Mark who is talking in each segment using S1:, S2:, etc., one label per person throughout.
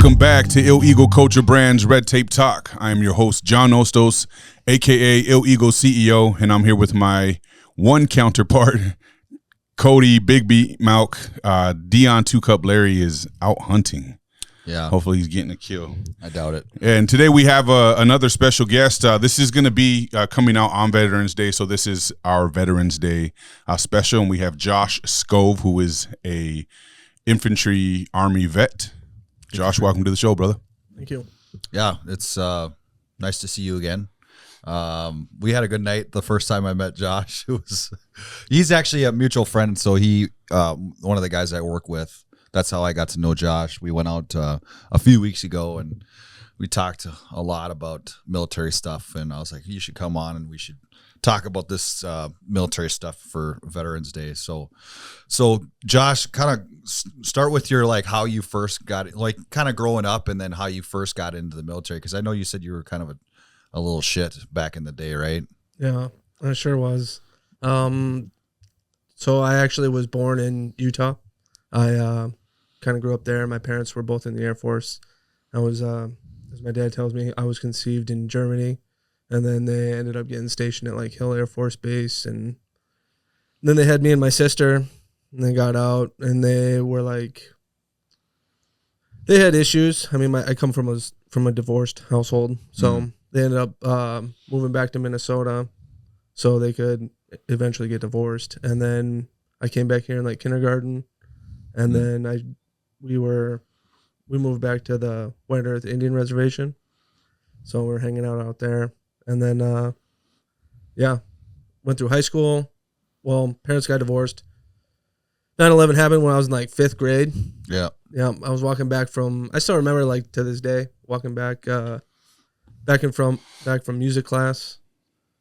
S1: Welcome back to Ill Eagle Culture Brand's Red Tape Talk. I am your host, John Ostos, a.k.a. Ill Eagle CEO, and I'm here with my one counterpart, Cody Big B Malk. Dion Two Cup Larry is out hunting.
S2: Yeah.
S1: Hopefully he's getting a kill.
S2: I doubt it.
S1: And today we have another special guest. This is going to be coming out on Veterans Day, so this is our Veterans Day special, and we have Josh Skov, who is a infantry Army vet. Josh, welcome to the show, brother.
S3: Thank you.
S2: Yeah, it's nice to see you again. We had a good night the first time I met Josh. He's actually a mutual friend, so he one of the guys I work with. That's how I got to know Josh. We went out a few weeks ago and we talked a lot about military stuff. And I was like, you should come on and we should talk about this military stuff for Veterans Day. So Josh, kind of start with your, like, how you first got, like, kind of growing up and then how you first got into the military. Because I know you said you were kind of a little shit back in the day, right?
S3: Yeah, I sure was. So I actually was born in Utah. I kind of grew up there. My parents were both in the Air Force. I was, as my dad tells me, I was conceived in Germany. And then they ended up getting stationed at, like, Hill Air Force Base. And then they had me and my sister. And they got out. And they were, like, they had issues. I mean, I come from a divorced household. So they ended up moving back to Minnesota so they could eventually get divorced. And then I came back here in, like, kindergarten. And then we moved back to the White Earth Indian Reservation. So we're hanging out there. And then, went through high school. Well, parents got divorced. 9/11 happened when I was in, like, 5th grade.
S2: Yeah.
S3: Yeah, I was walking back I still remember, like, to this day, walking back from music class.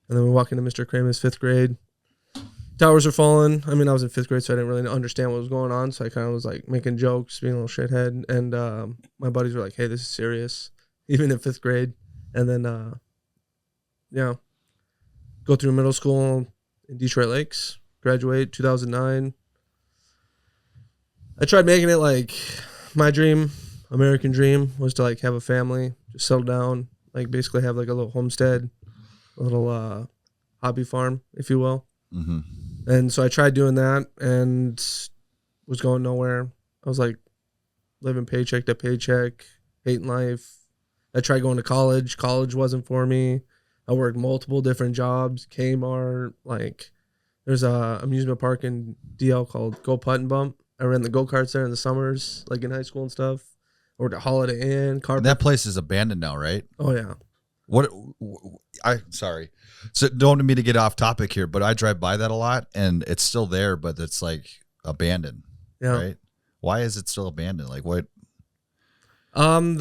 S3: And then we walk into Mr. Kramer's 5th grade. Towers are falling. I mean, I was in 5th grade, so I didn't really understand what was going on. So I kind of was, like, making jokes, being a little shithead. And my buddies were like, hey, this is serious, even in 5th grade. And then, go through middle school in Detroit Lakes, graduate 2009. I tried making it, like, my dream, American dream, was to, like, have a family, just settle down, like, basically have, like, a little homestead, a little hobby farm, if you will.
S2: Mm-hmm.
S3: And so I tried doing that and was going nowhere. I was, like, living paycheck to paycheck, hating life. I tried going to college. College wasn't for me. I worked multiple different jobs, Kmart, like, there's a amusement park in DL called Go Putt and Bump. I ran the go-karts there in the summers, like, in high school and stuff. I worked at Holiday Inn.
S2: And that place is abandoned now, right?
S3: Oh, yeah.
S2: Sorry. So don't mean to get off topic here, but I drive by that a lot and it's still there, but it's, like, abandoned.
S3: Yeah.
S2: Right? Why is it still abandoned? Like, what?
S3: From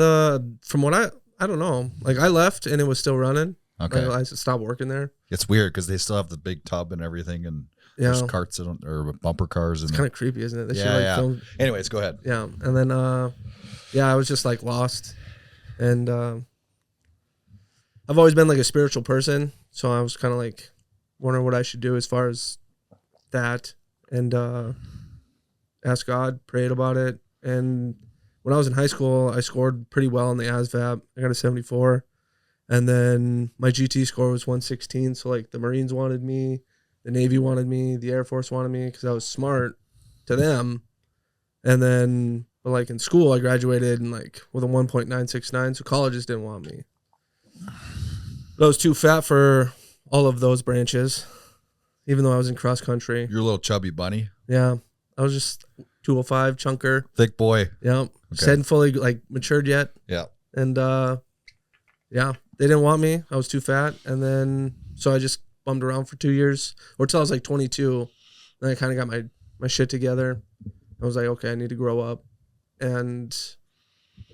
S3: what I don't know. Like, I left and it was still running.
S2: Okay.
S3: Like, I stopped working there.
S2: It's weird because they still have the big tub and everything, and there's carts or bumper cars.
S3: It's kind of creepy, isn't it? They
S2: yeah. Anyways, go ahead.
S3: Yeah. And then, I was just, like, lost. And I've always been, like, a spiritual person. So I was kind of, like, wondering what I should do as far as that. And asked God, prayed about it. And when I was in high school, I scored pretty well on the ASVAB. I got a 74. And then my GT score was 116. So, like, the Marines wanted me, the Navy wanted me, the Air Force wanted me because I was smart to them. And then, but, like, in school, I graduated with a 1.969. So colleges didn't want me. But I was too fat for all of those branches, even though I was in cross country.
S2: You're a little chubby bunny.
S3: Yeah. I was just 205, chunker.
S2: Thick boy.
S3: Yeah. Okay. Hadn't fully, like, matured yet.
S2: Yeah.
S3: And, they didn't want me. I was too fat. And then, so I just bummed around for 2 years or till I was, like, 22. Then I kind of got my shit together. I was like, okay, I need to grow up. And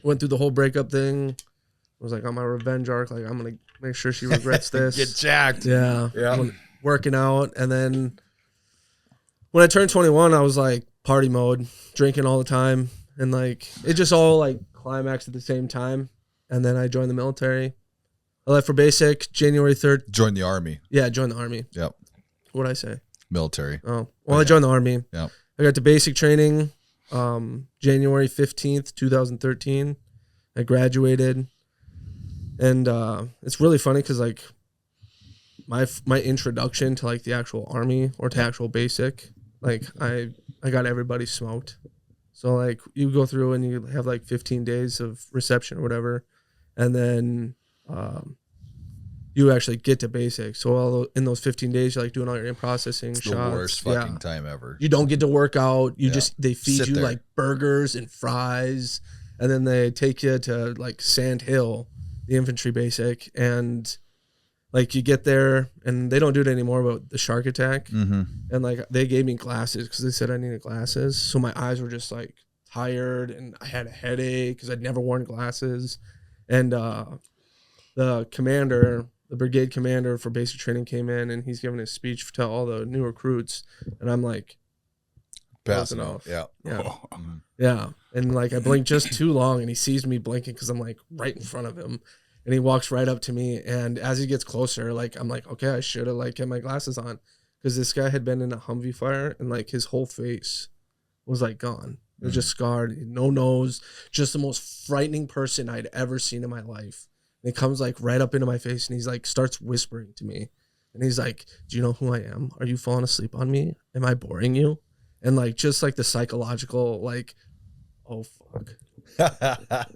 S3: went through the whole breakup thing. I was like, on my revenge arc, like, I'm going to make sure she regrets this.
S2: Get jacked.
S3: Yeah. Working out. And then when I turned 21, I was, like, party mode, drinking all the time. And, like, it just all, like, climaxed at the same time. And then I joined the military. I left for basic January 3rd.
S2: Joined the Army.
S3: Yeah, joined the Army.
S2: Yep.
S3: What'd I say?
S2: Military.
S3: Oh, well, I joined the Army.
S2: Yep.
S3: I got to basic training January 15th, 2013. I graduated, and it's really funny because like my introduction to like the actual Army or to actual basic, like I got everybody smoked. So like you go through and you have like 15 days of reception or whatever, and then you actually get to basic. So in those 15 days, you're like doing all your in-processing
S2: It's
S3: shots.
S2: the worst fucking time ever.
S3: You don't get to work out. You just, they feed
S2: Sit
S3: you
S2: there.
S3: like burgers and fries. And then they take you to like Sand Hill, the infantry basic. And like you get there and they don't do it anymore, but the shark attack.
S2: Mm-hmm.
S3: And like they gave me glasses because they said I needed glasses. So my eyes were just like tired and I had a headache because I'd never worn glasses. And the commander, the brigade commander for basic training came in and he's giving his speech to all the new recruits. And I'm like,
S2: Passing off. Yeah.
S3: Yeah.
S1: Oh.
S3: Yeah. And like I blinked just too long and he sees me blinking because I'm like right in front of him. And he walks right up to me. And as he gets closer, like I'm like, okay, I should have like had my glasses on. Because this guy had been in a Humvee fire and like his whole face was like gone. It was just scarred, no nose, just the most frightening person I'd ever seen in my life. And he comes like right up into my face and he's like starts whispering to me. And he's like, do you know who I am? Are you falling asleep on me? Am I boring you? And like just like the psychological like, oh fuck.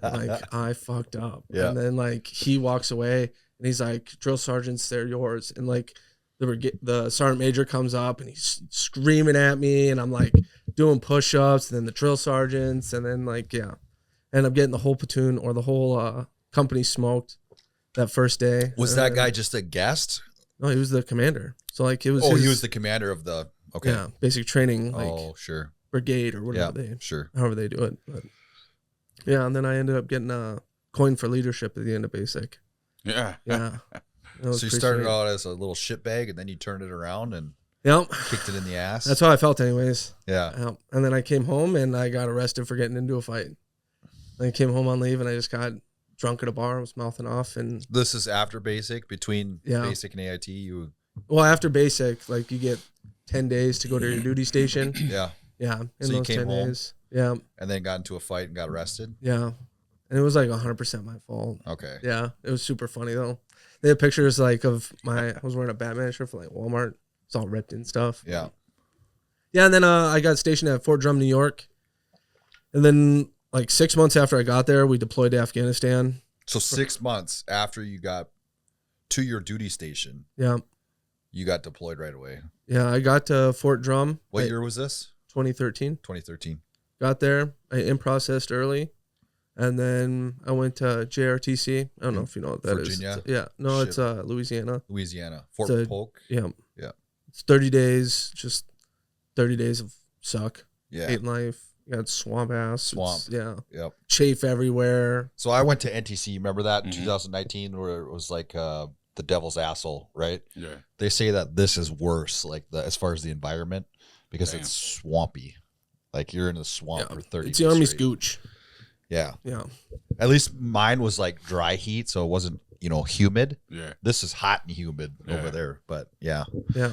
S3: Like I fucked up.
S2: Yeah.
S3: And then like he walks away and he's like, drill sergeants, they're yours. And like the sergeant major comes up and he's screaming at me and I'm like doing push-ups and then the drill sergeants and then like and I'm getting the whole platoon or the whole company smoked that first day.
S2: Was that guy just a guest?
S3: No, he was the commander. So like it was
S2: he was the commander of the
S3: basic training like
S2: sure.
S3: brigade or whatever however they do it. But yeah, and then I ended up getting a coin for leadership at the end of basic.
S1: Yeah.
S3: Yeah.
S2: So you started out as a little shitbag and then you turned it around and kicked it in the ass.
S3: That's how I felt anyways.
S2: Yeah.
S3: And then I came home and I got arrested for getting into a fight. And I came home on leave and I just got drunk at a bar, was mouthing off. And
S2: this is after basic, between basic and AIT.
S3: Well, after basic, like you get 10 days to go to your duty station.
S2: Yeah.
S3: Yeah. In
S2: so
S3: those
S2: you came
S3: 10
S2: home
S3: days. Yeah.
S2: And then got into a fight and got arrested.
S3: Yeah. And it was like 100% my fault.
S2: Okay.
S3: Yeah. It was super funny though. They had pictures like of I was wearing a Batman shirt for like Walmart. It's all ripped and stuff.
S2: Yeah.
S3: Yeah. And then I got stationed at Fort Drum, New York. And then like 6 months after I got there, we deployed to Afghanistan.
S2: So 6 months after you got to your duty station, you got deployed right away.
S3: Yeah, I got to Fort Drum.
S2: What year was this?
S3: 2013.
S2: 2013.
S3: Got there. I in-processed early. And then I went to JRTC. I don't know if you know what that
S2: Virginia?
S3: is. Yeah. No, it's Louisiana.
S2: Louisiana. Fort Polk.
S3: Yeah.
S2: Yeah.
S3: It's 30 days, just 30 days of suck.
S2: Yeah.
S3: Hate life. You got swamp ass.
S2: Swamp.
S3: Yep. Chafe everywhere.
S2: So I went to NTC. Remember that in 2019 where it was like the devil's asshole, right?
S1: Yeah.
S2: They say that this is worse, like as far as the environment, because it's swampy. Like you're in the swamp for 30 days.
S3: It's the Army
S2: straight.
S3: scooch.
S2: Yeah.
S3: Yeah.
S2: At least mine was like dry heat, so it wasn't, humid.
S1: Yeah.
S2: This is hot and humid over there, but yeah.
S3: Yeah.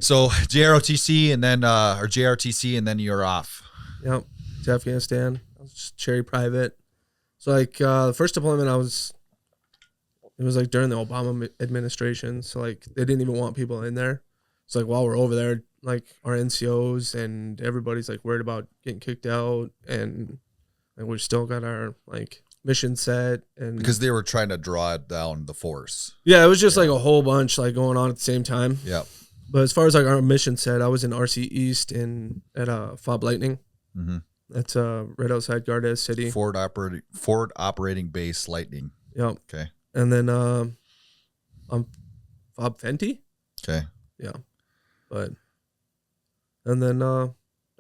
S2: So JROTC and then or JRTC and then you're off.
S3: Yep. To Afghanistan. I was just cherry private. So like the first deployment it was like during the Obama administration. So like they didn't even want people in there. So like while we're over there, like our NCOs and everybody's like worried about getting kicked out and like we still got our like mission set and
S2: Because they were trying to draw down the force.
S3: yeah, it was just like a whole bunch like going on at the same time.
S2: Yeah.
S3: But as far as like our mission set, I was in RC East at Fob Lightning.
S2: Mm-hmm.
S3: That's right outside Gardez City.
S2: Ford operating base Lightning.
S3: Yep.
S2: Okay.
S3: And then I'm Fob Fenty.
S2: Okay.
S3: Yeah. But and then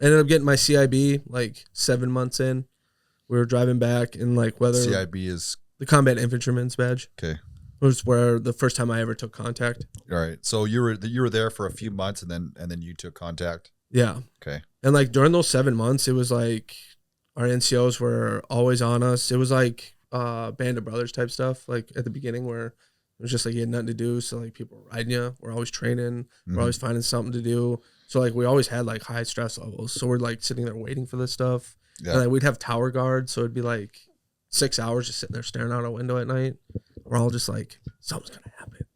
S3: ended up getting my CIB like 7 months in. We were driving back in like weather.
S2: CIB is
S3: the Combat Infantryman's Badge.
S2: okay.
S3: It was where the first time I ever took contact.
S2: All right. So you were there for a few months and then you took contact.
S3: Yeah.
S2: Okay.
S3: And like during those 7 months, it was like our NCOs were always on us. It was like Band of Brothers type stuff. Like at the beginning where it was just like you had nothing to do. So like people were riding you. We're always training. We're always finding something to do. So like we always had like high stress levels. So we're like sitting there waiting for this stuff.
S2: Yeah.
S3: And like we'd have tower guards. So it'd be like 6 hours just sitting there staring out a window at night. We're all just like, something's gonna happen.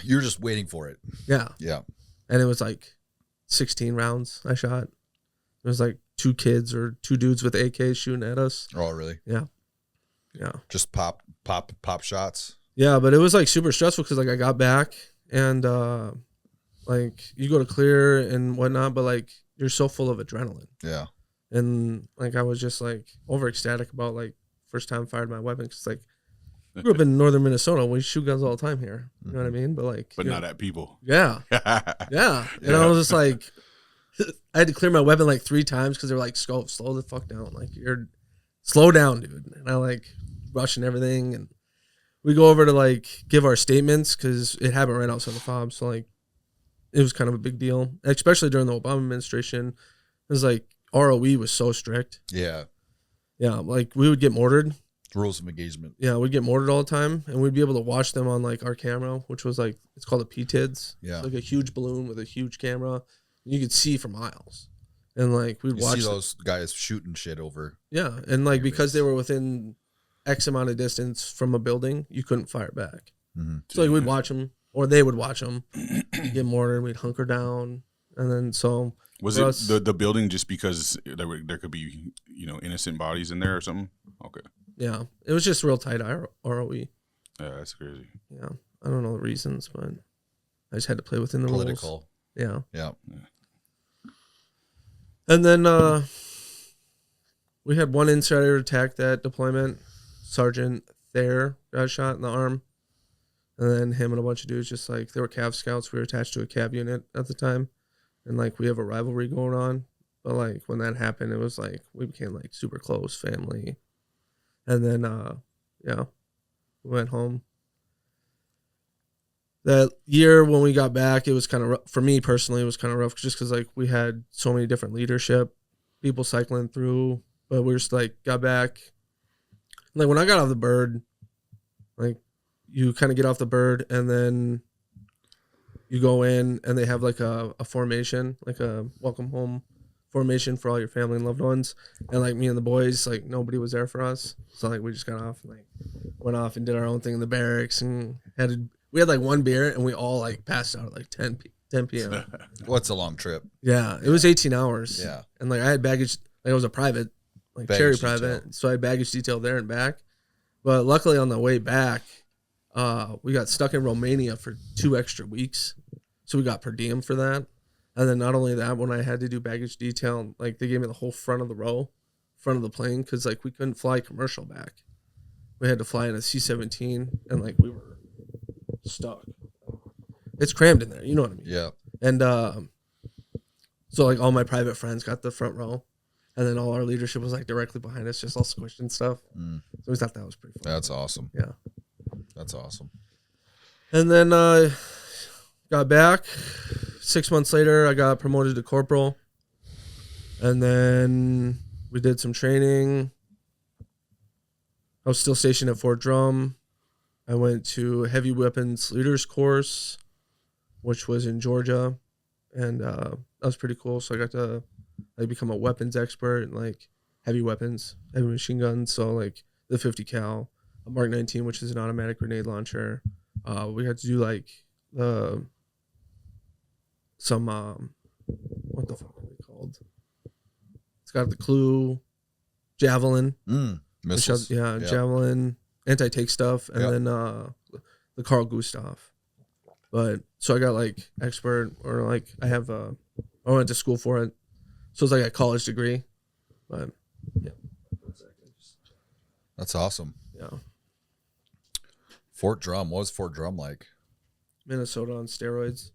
S2: You're just waiting for it.
S3: Yeah.
S2: Yeah.
S3: And it was like 16 rounds I shot. It was like 2 kids or 2 dudes with AKs shooting at us.
S2: Oh, really?
S3: Yeah.
S2: Just pop shots.
S3: Yeah, but it was like super stressful because like I got back and like you go to clear and whatnot, but like you're so full of adrenaline.
S2: Yeah.
S3: And like I was just like over ecstatic about like first time fired my weapon because like I grew up in northern Minnesota. We shoot guns all the time here. You know what I mean? But like,
S1: But not at people.
S3: Yeah. Yeah. And I was just like, I had to clear my weapon like 3 times because they were like, Skov, slow the fuck down. Like you're slow down, dude. And I like rushing everything. And we go over to like give our statements because it happened right outside the fob. So like it was kind of a big deal, especially during the Obama administration. It was like ROE was so strict.
S2: Yeah.
S3: Yeah. Like we would get mortared.
S2: Rules of engagement.
S3: Yeah, we'd get mortared all the time, and we'd be able to watch them on like our camera, which was like it's called a PTIDS.
S2: Yeah,
S3: it's like a huge balloon with a huge camera. You could see for miles, and like we'd watch
S2: those guys shooting shit over.
S3: Yeah, and like because they were within X amount of distance from a building, you couldn't fire back.
S2: Mm-hmm.
S3: So like we'd watch them, or they would watch them, get mortared. We'd hunker down, and then so
S1: was it the building just because there could be innocent bodies in there or something? Okay.
S3: Yeah, it was just real tight ROE.
S1: Yeah, that's crazy.
S3: Yeah, I don't know the reasons, but I just had to play within the
S2: Political.
S3: rules.
S2: Yeah.
S3: And then we had one insider attack that deployment. Sergeant Thayer got shot in the arm. And then him and a bunch of dudes just like, they were Cav scouts. We were attached to a Cav unit at the time. And like, we have a rivalry going on. But like, when that happened, it was like, we became like super close family. And then, we went home. That year when we got back, it was kind of rough. For me personally, it was kind of rough just because like we had so many different leadership, people cycling through, but we just like got back. Like when I got off the bird, like you kind of get off the bird and then you go in and they have like a formation, like a welcome home formation for all your family and loved ones. And like me and the boys, like nobody was there for us. So like we just got off and like went off and did our own thing in the barracks and we had like 1 beer and we all like passed out at like 10 p.m.
S2: What's a long trip?
S3: Yeah, it was 18 hours.
S2: Yeah.
S3: And like I had baggage, like I was a private, like
S2: Baggage
S3: cherry
S2: detail.
S3: private. So I had baggage detail there and back. But luckily on the way back, we got stuck in Romania for 2 extra weeks. So we got per diem for that. And then not only that, when I had to do baggage detail, like they gave me the whole front of the plane, because like we couldn't fly commercial back. We had to fly in a C-17, and like we were stuck. It's crammed in there, you know what I mean?
S2: Yeah.
S3: And so like all my private friends got the front row, and then all our leadership was like directly behind us, just all squished and stuff. So we thought that was pretty fun.
S2: That's awesome.
S3: Yeah.
S2: That's awesome.
S3: And then got back. 6 months later, I got promoted to corporal. And then we did some training. I was still stationed at Fort Drum. I went to heavy weapons leaders course, which was in Georgia. And that was pretty cool. So I got to become a weapons expert in like heavy weapons, heavy machine guns. So like the 50 cal, a Mark 19, which is an automatic grenade launcher. We had to do like some what the fuck are they called? It's got the clue, javelin,
S2: missiles.
S3: Javelin, anti-take stuff, and then the Carl Gustav. But so I got like expert, or like I went to school for it, so it's like a college degree. But yeah,
S2: That's awesome.
S3: yeah,
S2: Fort Drum. What was Fort Drum like?
S3: Minnesota on steroids.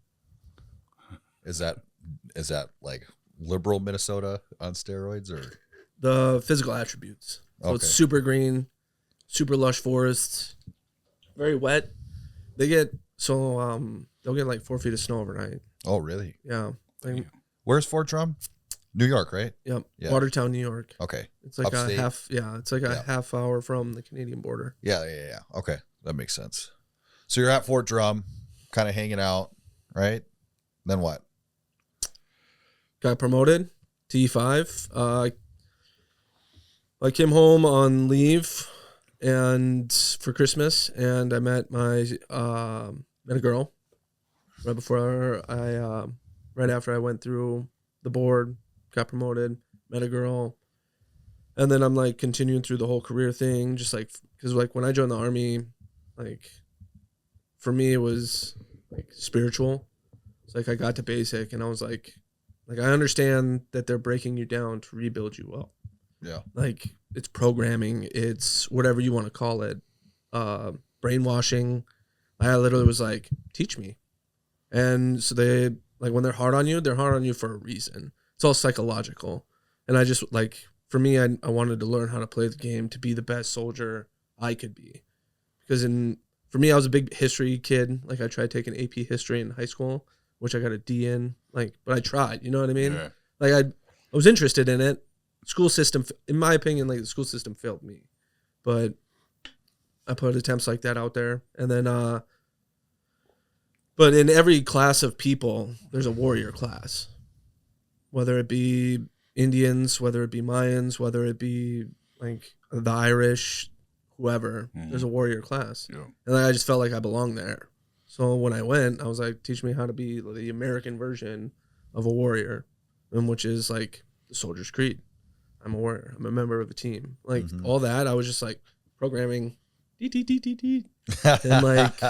S2: Is that like liberal Minnesota on steroids, or
S3: The physical attributes. So it's
S2: Okay.
S3: super green, super lush forests, very wet. They'll get like 4 feet of snow overnight.
S2: Oh, really?
S3: Yeah. Like,
S2: Where's Fort Drum? New York, right?
S3: yep.
S2: Yeah.
S3: Watertown, New York.
S2: Okay.
S3: It's like
S2: Upstate.
S3: it's like a half hour from the Canadian border.
S2: Yeah. Okay, that makes sense. So you're at Fort Drum, kind of hanging out, right? Then what?
S3: Got promoted to E5. I came home on leave and for Christmas, and I met met a girl right before right after I went through the board, got promoted, met a girl, and then I'm like continuing through the whole career thing, just like because like when I joined the Army, like for me it was like spiritual. It's like I got to basic, and I was like I understand that they're breaking you down to rebuild you up.
S2: Yeah.
S3: Like it's programming, it's whatever you want to call it, brainwashing. I literally was like, teach me. And so they, like when they're hard on you for a reason. It's all psychological. And I just like, for me, I wanted to learn how to play the game to be the best soldier I could be. Because for me, I was a big history kid. Like I tried taking AP history in high school, which I got a D in, like, but I tried, you know what I mean?
S1: Yeah.
S3: Like I was interested in it. School system, in my opinion, like the school system failed me, but I put attempts like that out there. And then, but in every class of people, there's a warrior class, whether it be Indians, whether it be Mayans, whether it be like the Irish, whoever, there's a warrior class.
S1: Yeah.
S3: And I just felt like I belonged there. So when I went, I was like, teach me how to be the American version of a warrior, and which is like the soldier's creed. I'm a warrior. I'm a member of a team. Like all that, I was just like programming, and like,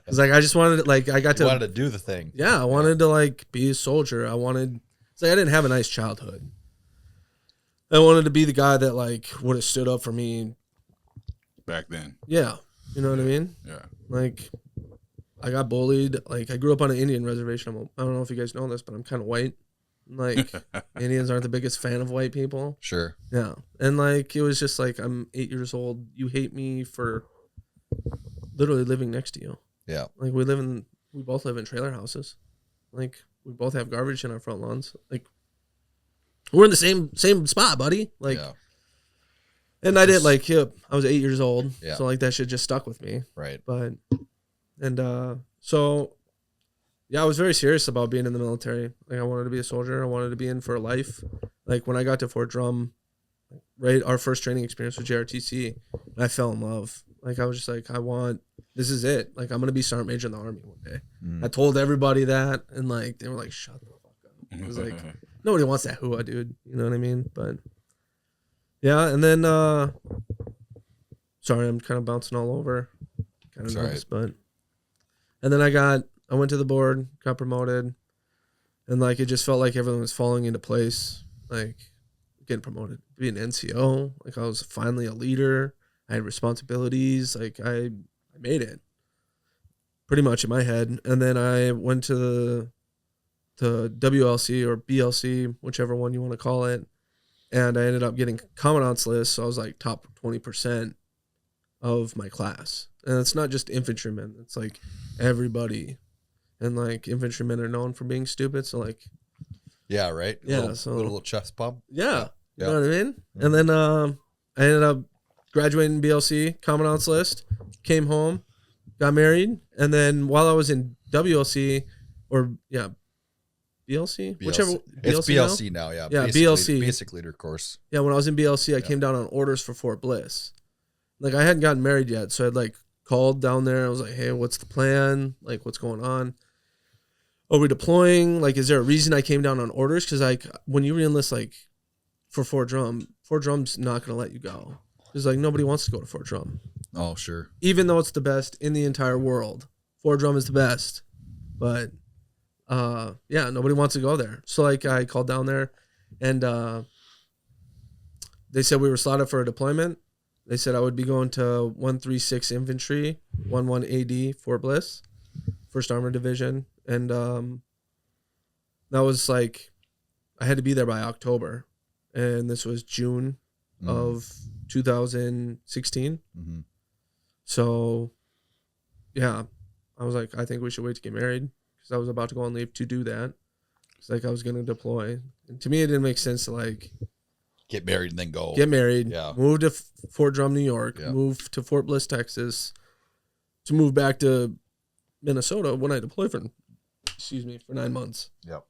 S3: it's like I just wanted, like I got
S2: wanted to do the thing.
S3: Yeah, I wanted to like be a soldier. It's like I didn't have a nice childhood. I wanted to be the guy that like would have stood up for me
S1: Back then.
S3: Yeah, you know what I mean.
S1: Yeah.
S3: Like I got bullied. Like I grew up on an Indian reservation. I don't know if you guys know this, but I'm kind of white. Like Indians aren't the biggest fan of white people.
S2: Sure.
S3: Yeah. And like it was just like I'm 8 years old. You hate me for literally living next to you.
S2: Yeah.
S3: Like we both live in trailer houses. Like we both have garbage in our front lawns. Like we're in the same spot, buddy. Like and I did like I was 8 years old.
S2: Yeah.
S3: So like that shit just stuck with me.
S2: Right.
S3: But so yeah, I was very serious about being in the military. Like I wanted to be a soldier. I wanted to be in for life. Like when I got to Fort Drum, right, our first training experience with JRTC, and I fell in love. Like I was just like, this is it. Like I'm gonna be sergeant major in the Army one day. I told everybody that, and like they were like, shut the fuck up. It was like nobody wants that hua, dude. You know what I mean? But yeah, and then sorry, I'm kind of bouncing all over. Kind of nervous, but and then I went to the board, got promoted, and like it just felt like everything was falling into place. Like getting promoted, being an NCO, like I was finally a leader. I had responsibilities. Like I made it pretty much in my head. And then I went to WLC or BLC, whichever one you want to call it. And I ended up getting commandant's list. So I was like top 20% of my class. And it's not just infantrymen. It's like everybody. And like infantrymen are known for being stupid. So like,
S2: yeah, right.
S3: Yeah.
S2: Little chest pump.
S3: Yeah. You know what I mean? And then I ended up graduating BLC, commandant's list, came home, got married. And then while I was in WLC BLC, whichever.
S2: It's BLC now, yeah.
S3: Yeah, BLC.
S2: Basic leader course.
S3: Yeah, when I was in BLC, I came down on orders for Fort Bliss. Like I hadn't gotten married yet, so I'd like called down there. I was like, "Hey, what's the plan? Like, what's going on? Are we deploying? Like, is there a reason I came down on orders? Because like when you reenlist like for Fort Drum's not gonna let you go. Because like nobody wants to go to Fort Drum.
S2: Oh, sure.
S3: Even though it's the best in the entire world, Fort Drum is the best. But yeah, nobody wants to go there. So like I called down there, and they said we were slotted for a deployment. They said I would be going to 136 Infantry, 11 AD, Fort Bliss, 1st Armored Division. And that was like, I had to be there by October. And this was June of 2016.
S2: Mm-hmm.
S3: So, yeah, I was like, I think we should wait to get married. Because I was about to go on leave to do that. It's like I was going to deploy. And to me, it didn't make sense to like,
S2: get married and then go.
S3: Get married.
S2: Yeah.
S3: Move to Fort Drum, New York.
S2: Yeah.
S3: Move to Fort Bliss, Texas. To move back to Minnesota when I deployed for 9 months.
S2: Yep.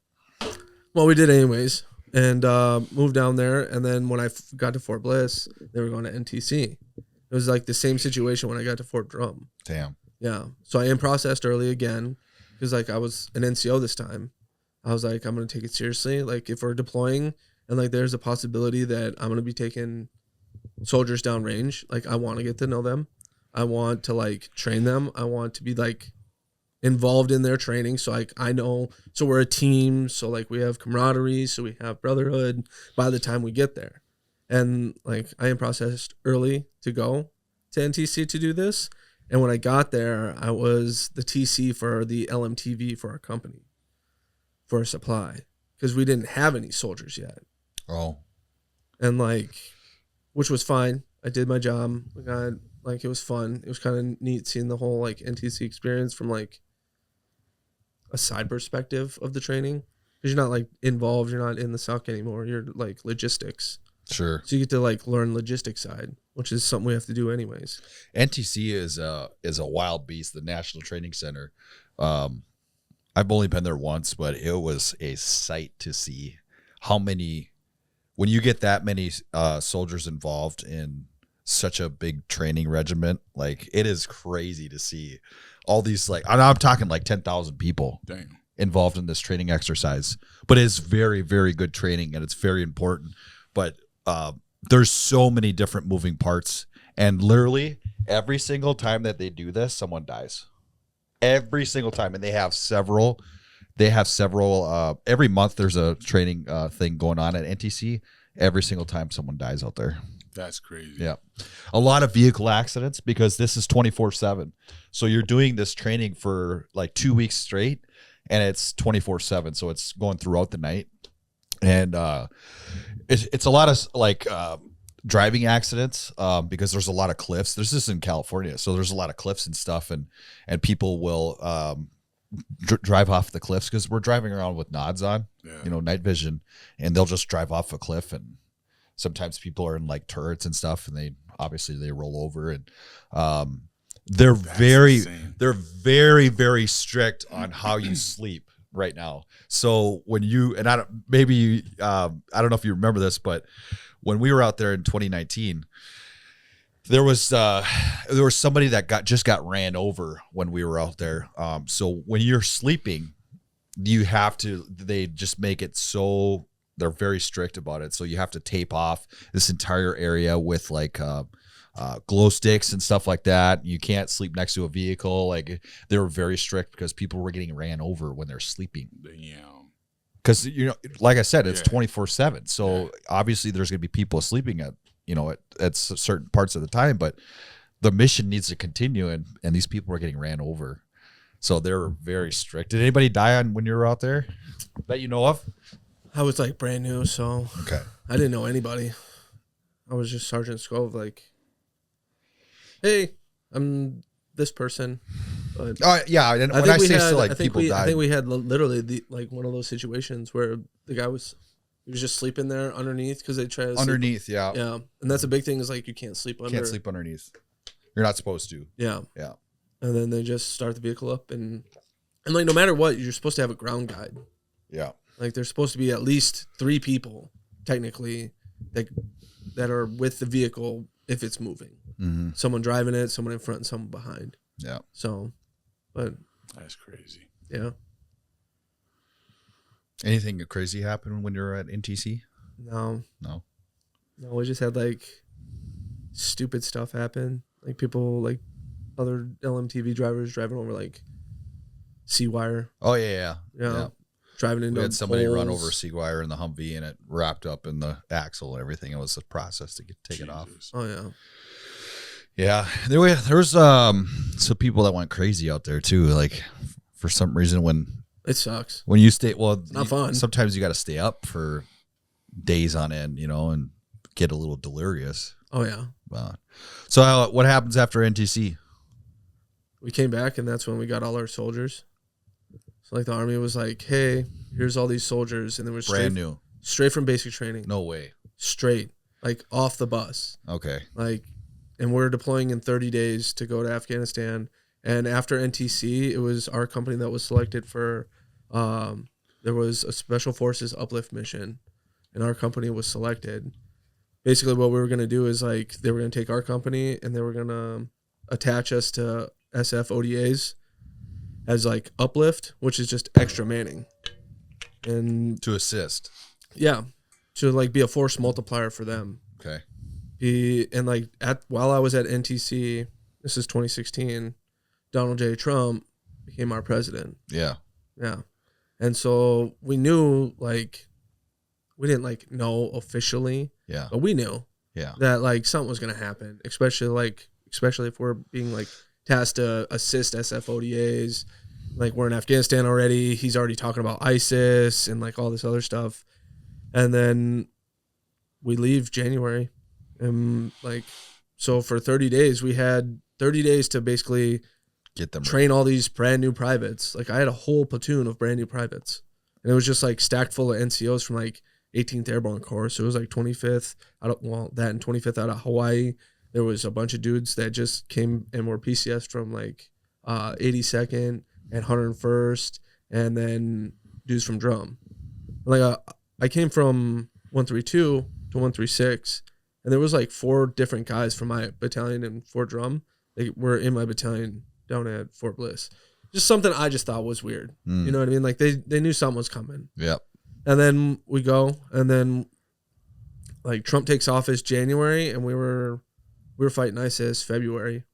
S3: Well, we did anyways, and moved down there. And then when I got to Fort Bliss, they were going to NTC, It was like the same situation when I got to Fort Drum.
S2: Damn.
S3: Yeah. So I in processed early again because like I was an NCO this time. I was like, I'm going to take it seriously. Like if we're deploying and like there's a possibility that I'm going to be taking soldiers downrange, like I want to get to know them. I want to like train them. I want to be like involved in their training. So like I know, so we're a team. So like we have camaraderie. So we have brotherhood by the time we get there. And like I am processed early to go to NTC to do this. And when I got there, I was the TC for the LMTV for our company for a supply because we didn't have any soldiers yet.
S2: Oh.
S3: And like, which was fine. I did my job. We got like, it was fun. It was kind of neat seeing the whole like NTC experience from like a side perspective of the training because you're not like involved. You're not in the SOC anymore. You're like logistics.
S2: Sure.
S3: So you get to like learn logistics side, which is something we have to do anyways.
S2: NTC is a wild beast, the National Training Center. I've only been there once, but it was a sight to see how many, when you get that many soldiers involved in such a big training regiment, like it is crazy to see all these, like, I'm talking like 10,000 people involved in this training exercise, but it's very, very good training and it's very important. But there's so many different moving parts, and literally every single time that they do this, someone dies. Every single time, and they have several. Every month there's a training thing going on at NTC. Every single time someone dies out there.
S1: That's crazy.
S2: Yeah, a lot of vehicle accidents because this is 24/7. So you're doing this training for like 2 weeks straight, and it's 24/7. So it's going throughout the night. And it's a lot of like driving accidents because there's a lot of cliffs. This is in California, so there's a lot of cliffs and stuff, and people will drive off the cliffs because we're driving around with nods on, night vision, and they'll just drive off a cliff. And sometimes people are in like turrets and stuff, and they roll over, and they're very, very strict on how you sleep right now. So when you, and I don't know if you remember this, but when we were out there in 2019, there was somebody that just got ran over when we were out there. So when you're sleeping, they just make it so they're very strict about it. So you have to tape off this entire area with like glow sticks and stuff like that. You can't sleep next to a vehicle. Like they were very strict because people were getting ran over when they're sleeping.
S1: Yeah.
S2: Because like I said, it's 24/7. So obviously there's going to be people sleeping at certain parts of the time, but the mission needs to continue, and these people are getting ran over. So they're very strict. Did anybody die when you were out there that you know of?
S3: I was like brand new, so
S2: okay.
S3: I didn't know anybody. I was just Sergeant Skov, like, hey, I'm this person. But
S2: yeah, and when I say so, like people died.
S3: I think we had literally one of those situations where the guy was just sleeping there underneath because they try to
S2: underneath,
S3: sleep. Yeah, and that's a big thing is like you can't sleep under.
S2: Can't sleep underneath. You're not supposed to.
S3: Yeah.
S2: And
S3: then they just start the vehicle up, and like no matter what, you're supposed to have a ground guide.
S2: Yeah.
S3: Like there's supposed to be at least 3 people technically that are with the vehicle if it's moving.
S2: Mm-hmm.
S3: Someone driving it, someone in front, and someone behind.
S2: Yeah.
S3: So, but
S1: that's crazy.
S3: Yeah.
S2: Anything crazy happen when you're at NTC?
S3: No. We just had like stupid stuff happen. Like people, like other LMTV drivers driving over like C-wire.
S2: Oh yeah.
S3: Driving into
S2: we had somebody
S3: poles.
S2: run over C-wire in the Humvee, and it wrapped up in the axle and everything. It was a process to take it off.
S3: Oh yeah.
S2: Yeah, there was some people that went crazy out there too. Like for some reason, when
S3: it sucks,
S2: when you stay,
S3: it's not fun.
S2: Sometimes you got to stay up for days on end, and get a little delirious.
S3: Oh yeah.
S2: So what happens after NTC?
S3: We came back, and that's when we got all our soldiers. So like the Army was like, "Hey, here's all these soldiers," and they were
S2: brand new,
S3: straight from basic training.
S2: No way,
S3: straight like off the bus.
S2: Okay,
S3: like. And we're deploying in 30 days to go to Afghanistan. And after NTC, it was our company that was selected for, there was a Special Forces uplift mission. And our company was selected. basically what we were going to do is like they were going to take our company and they were going to attach us to SF ODAs as like uplift, which is just extra manning. And
S2: To assist.
S3: yeah, to like be a force multiplier for them.
S2: Okay.
S3: While I was at NTC, this is 2016, Donald J. Trump became our president.
S2: Yeah.
S3: Yeah. And so we knew, like, we didn't like know officially,
S2: Yeah.
S3: but we knew
S2: Yeah.
S3: that like something was going to happen, especially if we're being like tasked to assist SF ODAs. Like we're in Afghanistan already. He's already talking about ISIS and like all this other stuff. And then we leave January. And like, so for 30 days, we had 30 days to basically
S2: Get them
S3: train all these brand new privates. Like I had a whole platoon of brand new privates. And it was just like stacked full of NCOs from like 18th Airborne Corps. So it was like 25th that and 25th out of Hawaii. There was a bunch of dudes that just came and were PCS from like 82nd and 101st, and then dudes from drum. Like I came from 132 to 136, and there was like 4 different guys from my battalion and Fort Drum. They were in my battalion down at Fort Bliss. Just something I just thought was weird. You know what I mean? Like they knew something was coming.
S2: Yep.
S3: And then we go, and then like Trump takes office January, and we were fighting ISIS February,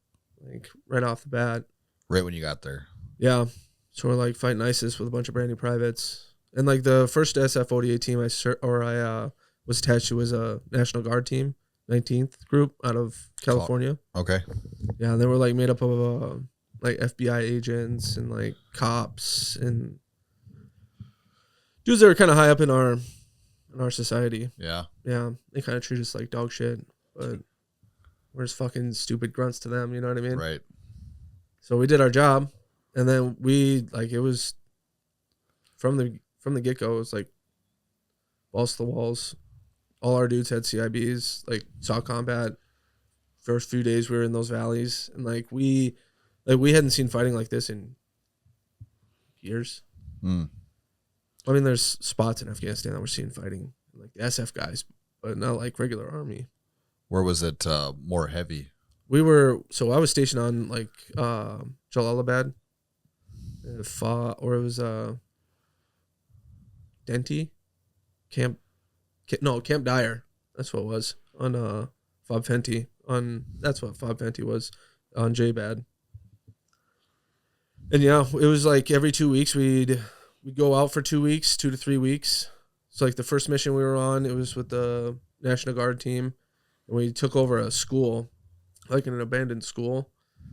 S3: like right off the bat.
S2: Right when you got there.
S3: Yeah. So we're like fighting ISIS with a bunch of brand new privates. And like the first SF ODA team I was attached to was a National Guard team, 19th group out of California.
S2: Okay.
S3: Yeah, and they were like made up of like FBI agents and like cops and dudes that are kind of high up in our society.
S2: Yeah.
S3: Yeah, they kind of treat us like dog shit, but we're just fucking stupid grunts to them. You know what I mean?
S2: Right.
S3: So we did our job, and then it was from the get go. It was like balls to the walls. All our dudes had CIBs, like saw combat. First few days we were in those valleys, and we hadn't seen fighting like this in years.
S2: Mm.
S3: I mean, there's spots in Afghanistan that we're seeing fighting, like the SF guys, but not like regular army.
S2: Where was it more heavy?
S3: I was stationed on like Jalalabad, or it was Denti Camp Dyer. That's what it was on Fob Fenty. That's what Fob Fenty was on JBAD. And yeah, it was like every 2 weeks we'd go out for 2 weeks, 2 to 3 weeks. So like the first mission we were on, it was with the National Guard team, and we took over a school, like in an abandoned school,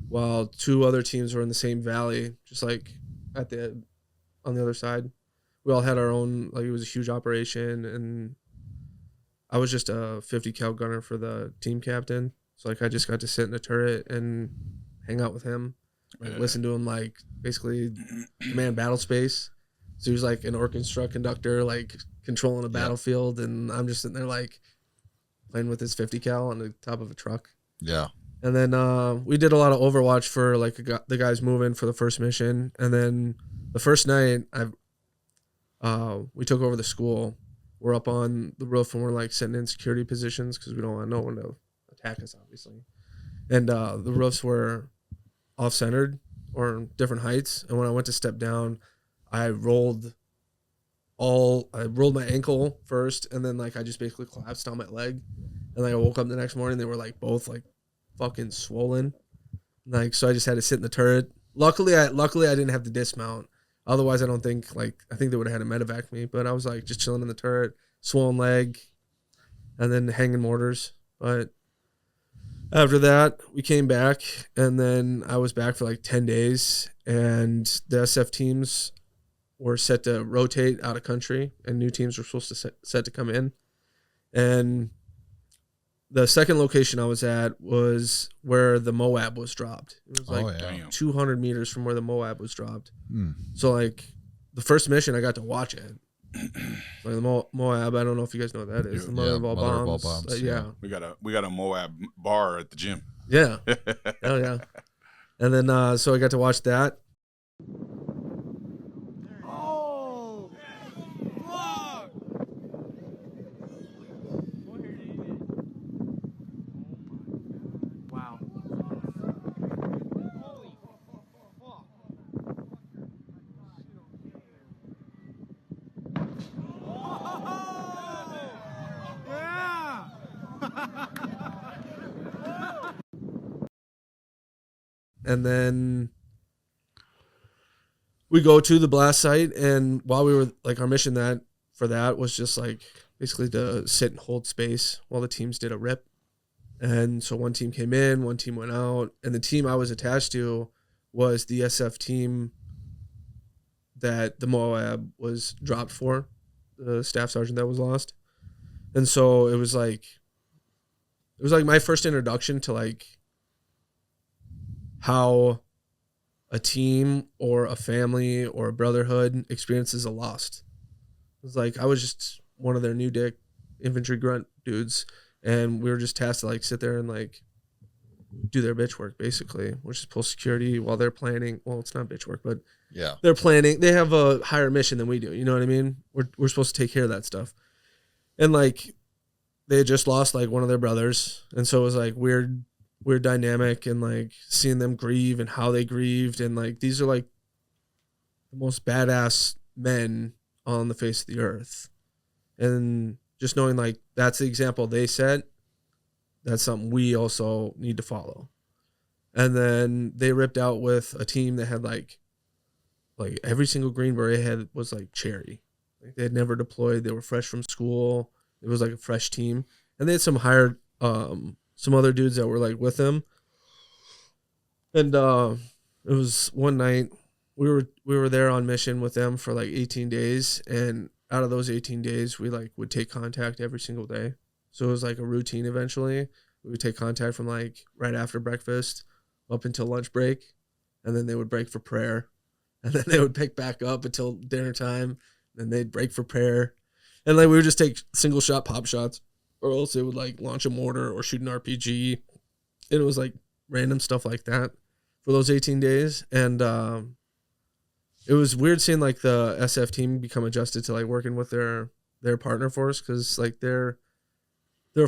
S3: while 2 other teams were in the same valley, just like on the other side. We all had our own, like it was a huge operation, and I was just a 50 cal gunner for the team captain. So like I just got to sit in a turret and hang out with him, like listen to him, like basically command battle space. So he was like an orchestra conductor, like controlling a battlefield, and I'm just sitting there like playing with his 50 cal on the top of a truck.
S2: Yeah.
S3: And then we did a lot of Overwatch for like the guys moving for the first mission. And then the first night we took over the school. We're up on the roof and we're like sitting in security positions because we don't want no one to attack us, obviously. And the roofs were off-centered or different heights. And when I went to step down, I rolled my ankle first, and then like I just basically collapsed on my leg. And like I woke up the next morning, they were like both like fucking swollen. Like so I just had to sit in the turret. Luckily I didn't have to dismount. Otherwise I think they would have had to medevac me. But I was like just chilling in the turret, swollen leg, and then hanging mortars. But after that, we came back, and then I was back for like 10 days, and the SF teams were set to rotate out of country, and new teams were supposed to set to come in. And the second location I was at was where the Moab was dropped. It was like 200 meters from where the Moab was dropped. So like the first mission, I got to watch it. Like the Moab, I don't know if you guys know what that is. The mother of all bombs. Yeah.
S1: We got a Moab bar at the gym.
S3: Yeah. Hell yeah. And then so I got to watch that. and then we go to the blast site, and while we were like, our mission for that was just like basically to sit and hold space while the teams did a rip. And so one team came in, one team went out, and the team I was attached to was the SF team that the Moab was dropped for, the staff sergeant that was lost. And so it was like my first introduction to like how a team or a family or a brotherhood experiences a loss. It was like I was just one of their new dick infantry grunt dudes, and we were just tasked to like sit there and like do their bitch work, basically, which is pull security while they're planning. Well, it's not bitch work, but
S2: yeah,
S3: they're planning. They have a higher mission than we do. You know what I mean? We're supposed to take care of that stuff. And like they had just lost like one of their brothers, and so it was like weird dynamic, and like seeing them grieve and how they grieved, and like these are like the most badass men on the face of the earth, and just knowing like that's the example they set, that's something we also need to follow. And then they ripped out with a team that had like every single Green Beret had was like cherry, like they had never deployed, they were fresh from school, it was like a fresh team, and they had some hired some other dudes that were like with them. And it was one night we were there on mission with them for like 18 days, and out of those 18 days we like would take contact every single day. So it was like a routine. Eventually we would take contact from like right after breakfast up until lunch break, and then they would break for prayer, and then they would pick back up until dinner time, then they'd break for prayer, and like we would just take single shot pop shots, or else it would like launch a mortar or shoot an RPG. And it was like random stuff like that for those 18 days. And it was weird seeing like the SF team become adjusted to like working with their partner force, because like they're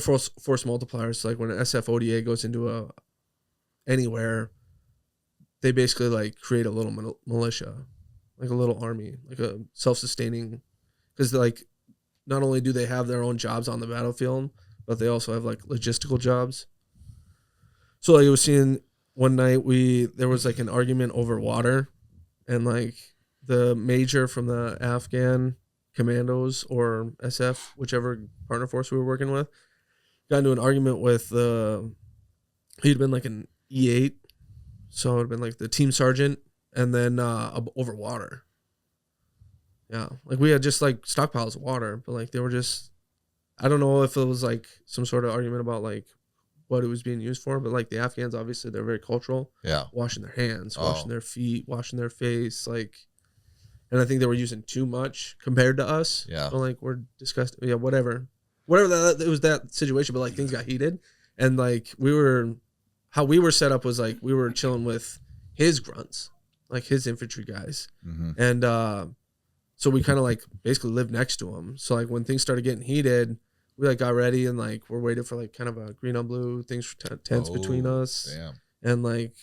S3: force multipliers. So like when an SF ODA goes into anywhere, they basically like create a little militia, like a little army, like a self-sustaining, because like not only do they have their own jobs on the battlefield, but they also have like logistical jobs. So like I was seeing one night there was like an argument over water, and like the major from the Afghan commandos or SF, whichever partner force we were working with, got into an argument with he'd been like an E8, so it would have been like the team sergeant, and then over water. Yeah, like we had just like stockpiles of water, but like they were just, I don't know if it was like some sort of argument about like what it was being used for, but like the Afghans, obviously they're very cultural.
S2: Yeah.
S3: Washing their hands, washing their feet, washing their face, like, and I think they were using too much compared to us.
S2: Yeah.
S3: So like we're disgusting. Yeah, whatever that it was that situation, but like things got heated, and like how we were set up was like we were chilling with his grunts, like his infantry guys, and so we kind of like basically lived next to him. So like when things started getting heated, we like got ready and like we're waiting for like kind of a green on blue things tense between us.
S2: Damn.
S3: And like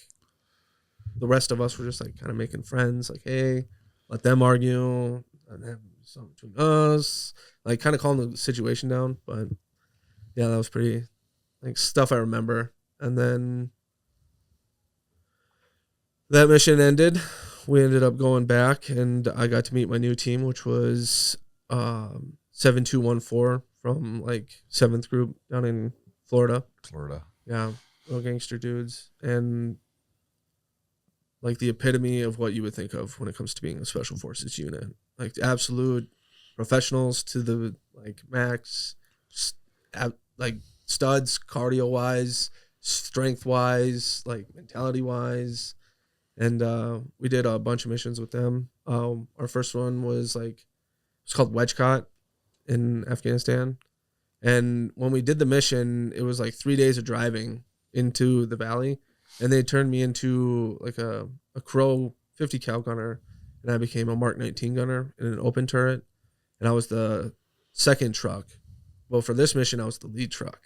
S3: the rest of us were just like kind of making friends, like, hey, let them argue and have something between us, like kind of calling the situation down. But yeah, that was pretty like stuff I remember. And then that mission ended. We ended up going back, and I got to meet my new team, which was 7214 from like 7th Group down in Florida. Yeah, real gangster dudes, and like the epitome of what you would think of when it comes to being a special forces unit. Like absolute professionals to the like max, like studs, cardio wise, strength wise, like mentality wise. And we did a bunch of missions with them. Our first one was like, it's called Wedgecott in Afghanistan. And when we did the mission, it was like 3 days of driving into the valley. And they turned me into like a Crow 50 cal gunner. And I became a Mark 19 gunner in an open turret. And I was the second truck. Well, for this mission, I was the lead truck.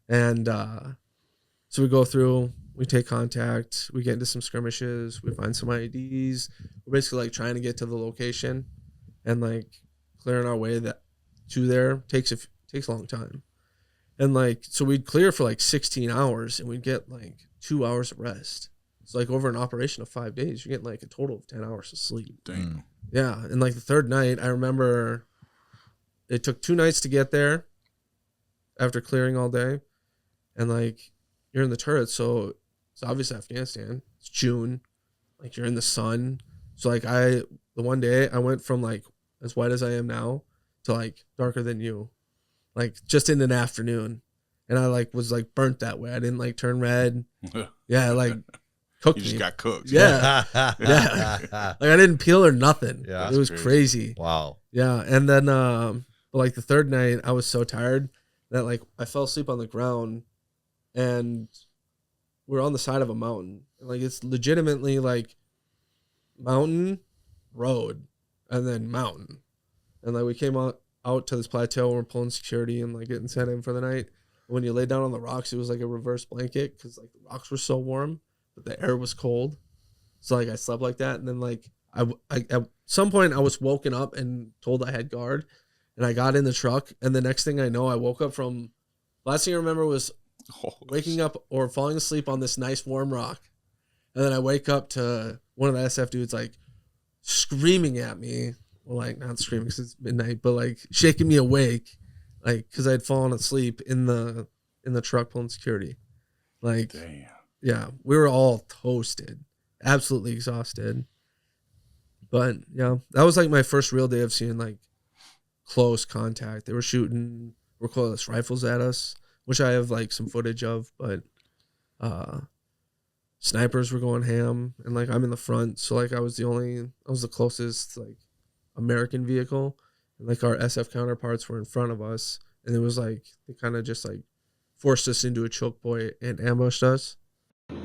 S3: And so we go through, we take contact, we get into some skirmishes, we find some IEDs. We're basically like trying to get to the location, and like clearing our way to there takes a long time. And like, so we'd clear for like 16 hours and we'd get like 2 hours of rest. it's like over an operation of 5 days, you're getting like a total of 10 hours of sleep.
S1: Dang.
S3: Yeah. And like the third night, I remember it took 2 nights to get there after clearing all day. And like you're in the turret. So it's obviously Afghanistan. It's June. Like you're in the sun. So like the one day I went from like as white as I am now to like darker than you, like just in an afternoon. And I like was like burnt that way. I didn't like turn red. Yeah. Like cooked
S1: You just
S3: me.
S1: got cooked.
S3: Yeah. Yeah. Like I didn't peel or nothing.
S2: Yeah,
S3: it was crazy.
S2: Wow.
S3: Yeah. And then, but like the third night I was so tired that like I fell asleep on the ground and we're on the side of a mountain. Like it's legitimately like mountain, road, and then mountain. And like we came out to this plateau and we're pulling security and like getting sent in for the night. When you lay down on the rocks, it was like a reverse blanket because like the rocks were so warm, but the air was cold. So like I slept like that, and then like I at some point I was woken up and told I had guard, and I got in the truck, and the next thing I know, I woke up from. Last thing I remember was waking up or falling asleep on this nice warm rock, and then I wake up to one of the SF dudes like screaming at me. Well, like not screaming because it's midnight, but like shaking me awake. Like, cause I'd fallen asleep in the truck pulling security. Like,
S1: Damn.
S3: Yeah, we were all toasted, absolutely exhausted. But yeah, that was like my first real day of seeing like close contact. They were shooting recoilless rifles at us, which I have like some footage of, but snipers were going ham, and like I'm in the front, so like I was the closest like American vehicle. And like our SF counterparts were in front of us, and it was like they kind of just like forced us into a choke point and ambushed us.
S4: Push,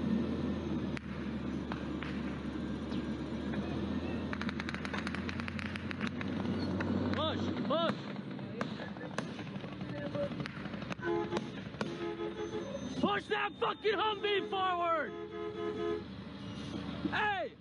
S4: push. Push that fucking Humvee forward. Hey.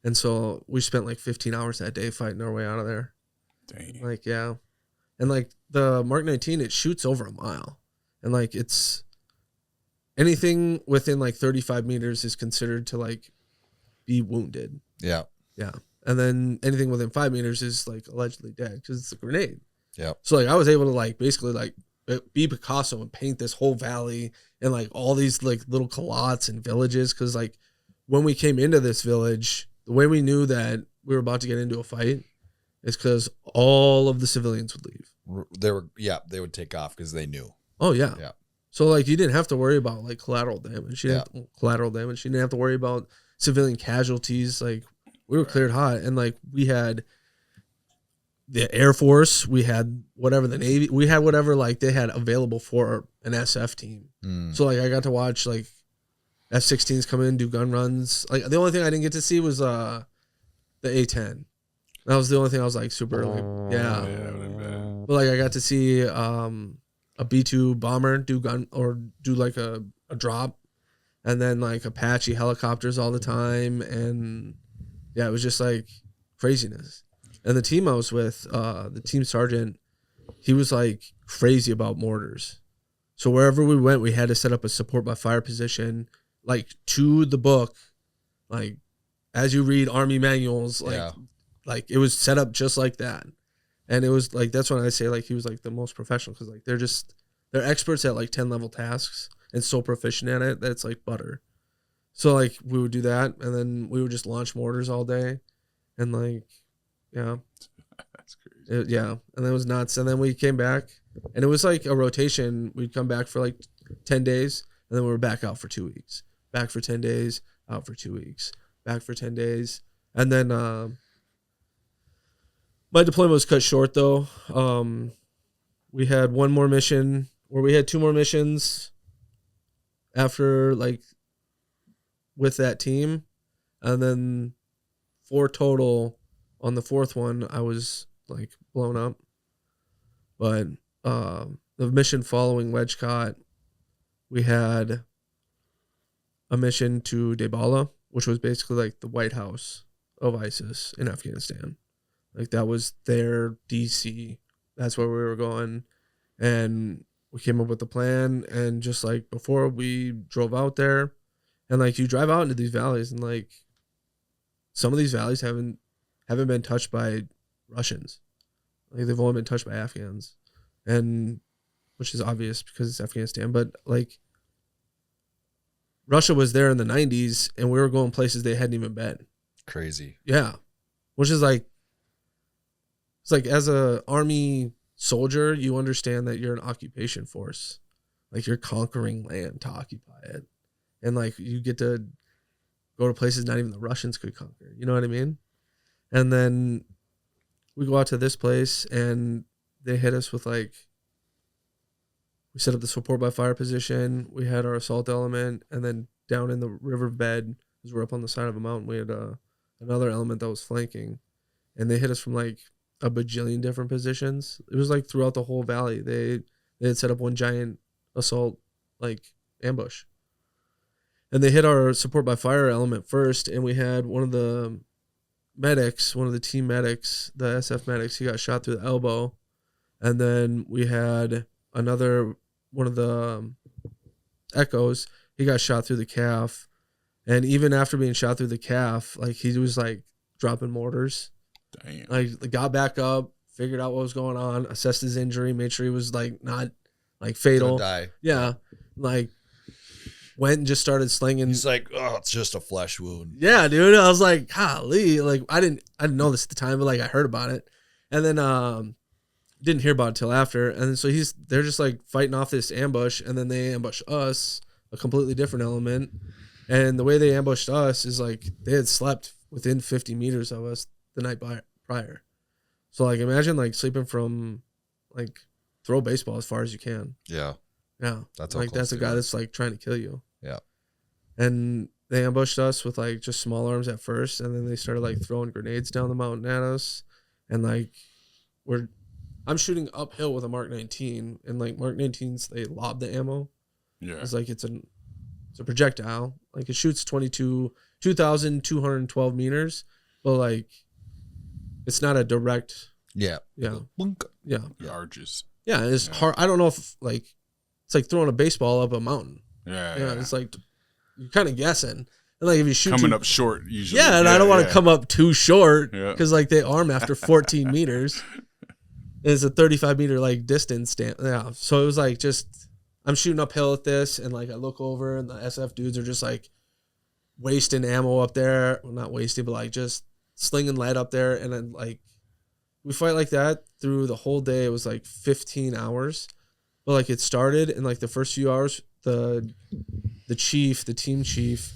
S3: And so we spent like 15 hours that day fighting our way out of there.
S1: Dang.
S3: Like, yeah. And like the Mark 19, it shoots over a mile. And like it's anything within like 35 meters is considered to like be wounded.
S2: Yeah.
S3: Yeah. And then anything within 5 meters is like allegedly dead because it's a grenade.
S2: Yeah.
S3: So like I was able to like basically like be Picasso and paint this whole valley and like all these like little calots and villages. Because like when we came into this village, the way we knew that we were about to get into a fight is because all of the civilians would leave.
S2: They would take off because they knew.
S3: Oh yeah.
S2: Yeah.
S3: So like you didn't have to worry about like collateral damage. You didn't have to worry about civilian casualties. Like we were cleared hot, and like we had the Air Force, we had whatever the Navy, we had whatever like they had available for an SF team. So like I got to watch like F-16s come in, do gun runs. Like the only thing I didn't get to see was the A-10. That was the only thing I was like super like But like I got to see a B-2 bomber do like a drop, and then like Apache helicopters all the time, and yeah, it was just like craziness. And the team I was with, the team sergeant, he was like crazy about mortars. So wherever we went, we had to set up a support by fire position, like to the book, like as you read Army manuals, like it was set up just like that. And it was like, that's when I say like he was like the most professional, because like they're experts at like 10 level tasks and so proficient at it that it's like butter. So like we would do that, and then we would just launch mortars all day, and like yeah,
S1: That's crazy.
S3: and then it was nuts. And then we came back, and it was like a rotation. We'd come back for like 10 days, and then we were back out for 2 weeks. Back for 10 days, out for 2 weeks. Back for 10 days, and then my deployment was cut short though. We had one more mission, or we had two more missions after like with that team, and then 4 total. On the 4th one, I was like blown up. But the mission following Wedgecott, we had a mission to Debala, which was basically like the White House of ISIS in Afghanistan. Like that was their DC. That's where we were going. And we came up with a plan. And just like before we drove out there, and like you drive out into these valleys, and like some of these valleys haven't been touched by Russians. Like they've only been touched by Afghans, and which is obvious because it's Afghanistan. But like Russia was there in the 90s, and we were going places they hadn't even been.
S2: Crazy.
S3: Yeah, which is like, it's like as a army soldier, you understand that you're an occupation force, like you're conquering land to occupy it, and like you get to go to places not even the Russians could conquer. You know what I mean? And then we go out to this place, and they hit us with like, we set up the support by fire position. We had our assault element, and then down in the riverbed, because we're up on the side of a mountain, we had another element that was flanking, and they hit us from like a bajillion different positions. It was like throughout the whole valley. They had set up one giant assault like ambush, and they hit our support by fire element first, and we had one of the medics, one of the team medics, the SF medics, he got shot through the elbow. And then we had another one of the echoes, he got shot through the calf. And even after being shot through the calf, like he was like dropping mortars.
S1: Damn.
S3: Like got back up, figured out what was going on, assessed his injury, made sure he was like not like fatal.
S2: Die.
S3: Yeah. Like went and just started slinging.
S2: He's like, oh, it's just a flesh wound.
S3: Yeah, dude. I was like, golly. Like I didn't know this at the time, but like I heard about it. And then didn't hear about it till after. And then so they're just like fighting off this ambush, and then they ambush us, a completely different element. And the way they ambushed us is like they had slept within 50 meters of us the night prior. So like imagine like sleeping from like throw a baseball as far as you can.
S2: Yeah.
S3: Yeah.
S2: That's
S3: like that's a guy that's like trying to kill you.
S2: Yeah.
S3: And they ambushed us with like just small arms at first, and then they started like throwing grenades down the mountain at us. And like I'm shooting uphill with a Mark 19, and like Mark 19s, they lob the ammo.
S1: Yeah.
S3: It's like it's a projectile. Like it shoots 2,212 meters, but like it's not a direct.
S2: Yeah.
S3: Yeah.
S2: Boink.
S3: Yeah.
S1: Arches.
S3: Yeah. It's hard. I don't know if like it's like throwing a baseball up a mountain.
S1: Yeah.
S3: It's like you're kind of guessing. And like if you shoot
S1: coming up short usually.
S3: Yeah, and I don't want to come up too short because like they arm after 14 meters. And it's a 35 meter like distance. Yeah. So it was like just I'm shooting uphill at this, and like I look over, and the SF dudes are just like wasting ammo up there. Well, not wasting, but like just slinging lead up there, and then like we fight like that through the whole day. It was like 15 hours, but like it started, and like the first few hours, the team chief,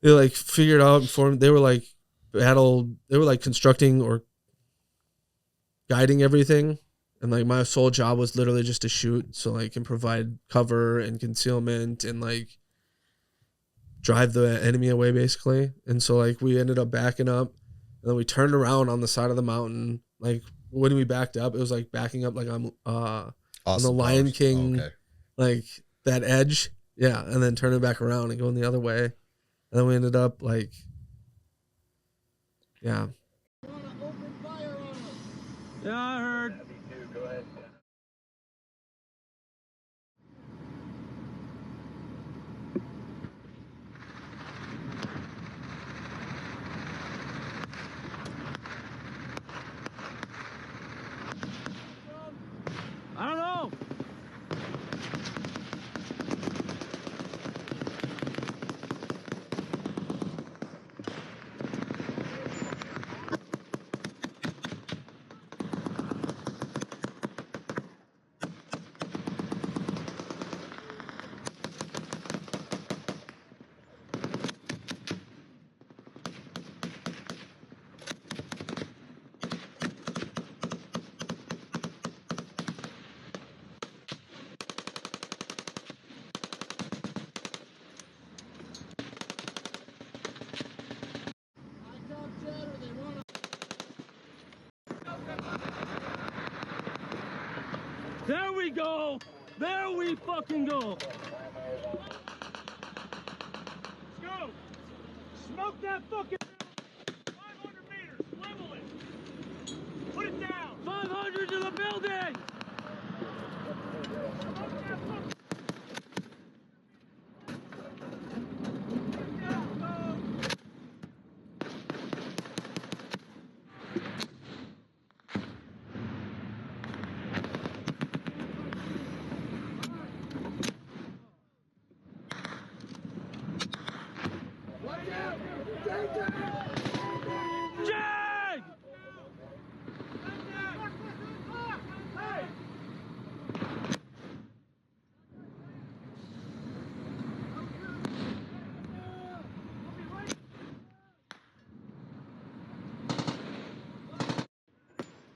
S3: they like figured out and formed. They were like constructing or guiding everything. And like my sole job was literally just to shoot, so like and provide cover and concealment and like drive the enemy away basically. And so like we ended up backing up, and then we turned around on the side of the mountain. Like when we backed up, it was like backing up like I'm on the Lion King, like that edge, yeah, and then turning back around and going the other way, and then we ended up like, yeah.
S4: Yeah, I heard. I don't know. There we go. There we fucking go. Skov, smoke that fucking 500 meters. Level it. Put it down. 500 to the building. Smoke that fucking... Jag!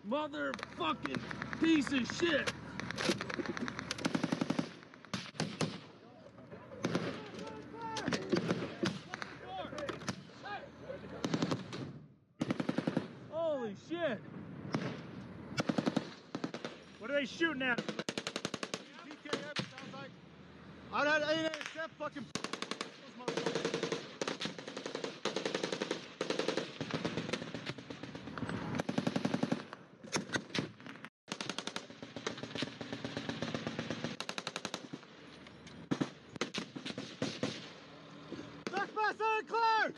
S4: Motherfucking piece of shit. Holy shit. What are they shooting at? PKM, it sounds like. I had 887 fucking. Back side clear!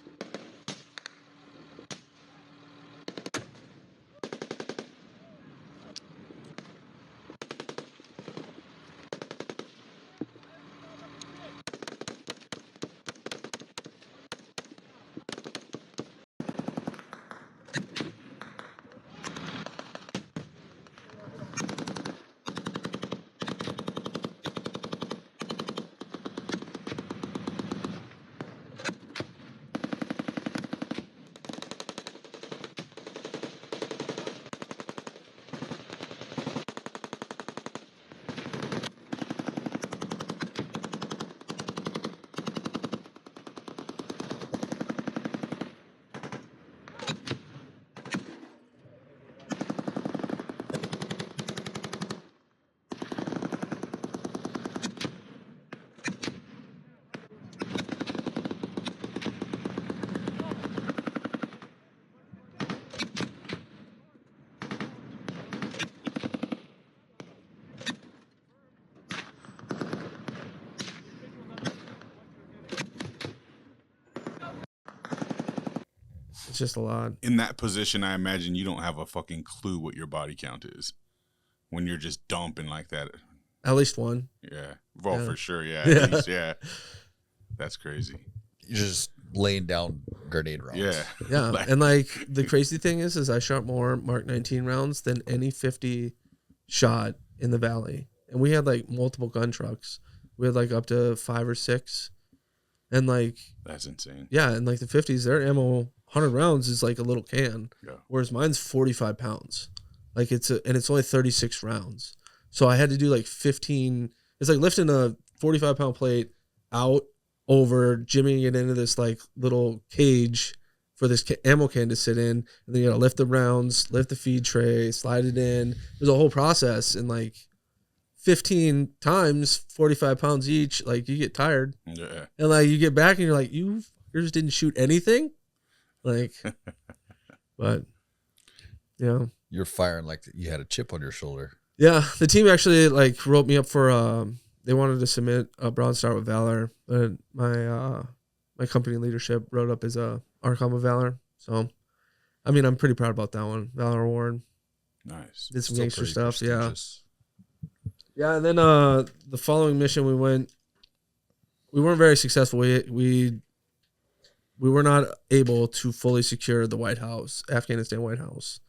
S3: It's just a lot.
S1: In that position, I imagine you don't have a fucking clue what your body count is when you're just dumping like that.
S3: At least one.
S1: Yeah. Well,
S3: Yeah.
S1: for sure. Yeah.
S3: Yeah.
S1: At least, yeah. That's crazy.
S2: You're just laying down grenade rounds.
S1: Yeah.
S3: Yeah.
S1: Like-
S3: And like the crazy thing is I shot more Mark 19 rounds than any 50 shot in the valley. And we had like multiple gun trucks. We had like up to 5 or 6. And like,
S1: That's insane.
S3: yeah, and like the 50s, their ammo, 100 rounds is like a little can.
S1: Yeah.
S3: Whereas mine's 45 pounds. Like and it's only 36 rounds. So I had to do like 15. It's like lifting a 45-pound plate out over, jimmying it into this like little cage for this ammo can to sit in. And then you got to lift the rounds, lift the feed tray, slide it in. There's a whole process. And like 15 times, 45 pounds each, like you get tired.
S1: Yeah.
S3: And like you get back and you're like, you just didn't shoot anything? Like, but, you know.
S2: You're firing like you had a chip on your shoulder.
S3: Yeah, the team actually like wrote me up for they wanted to submit a Bronze Star with Valor, but my company leadership wrote up as a Archon of Valor. So, I mean, I'm pretty proud about that one. Valor Award.
S1: Nice.
S3: Did some
S2: Still
S3: gangster
S2: pretty
S3: stuff. Yeah.
S2: prestigious.
S3: Yeah, and then the following mission we weren't very successful. We were not able to fully secure the White House, Afghanistan White House.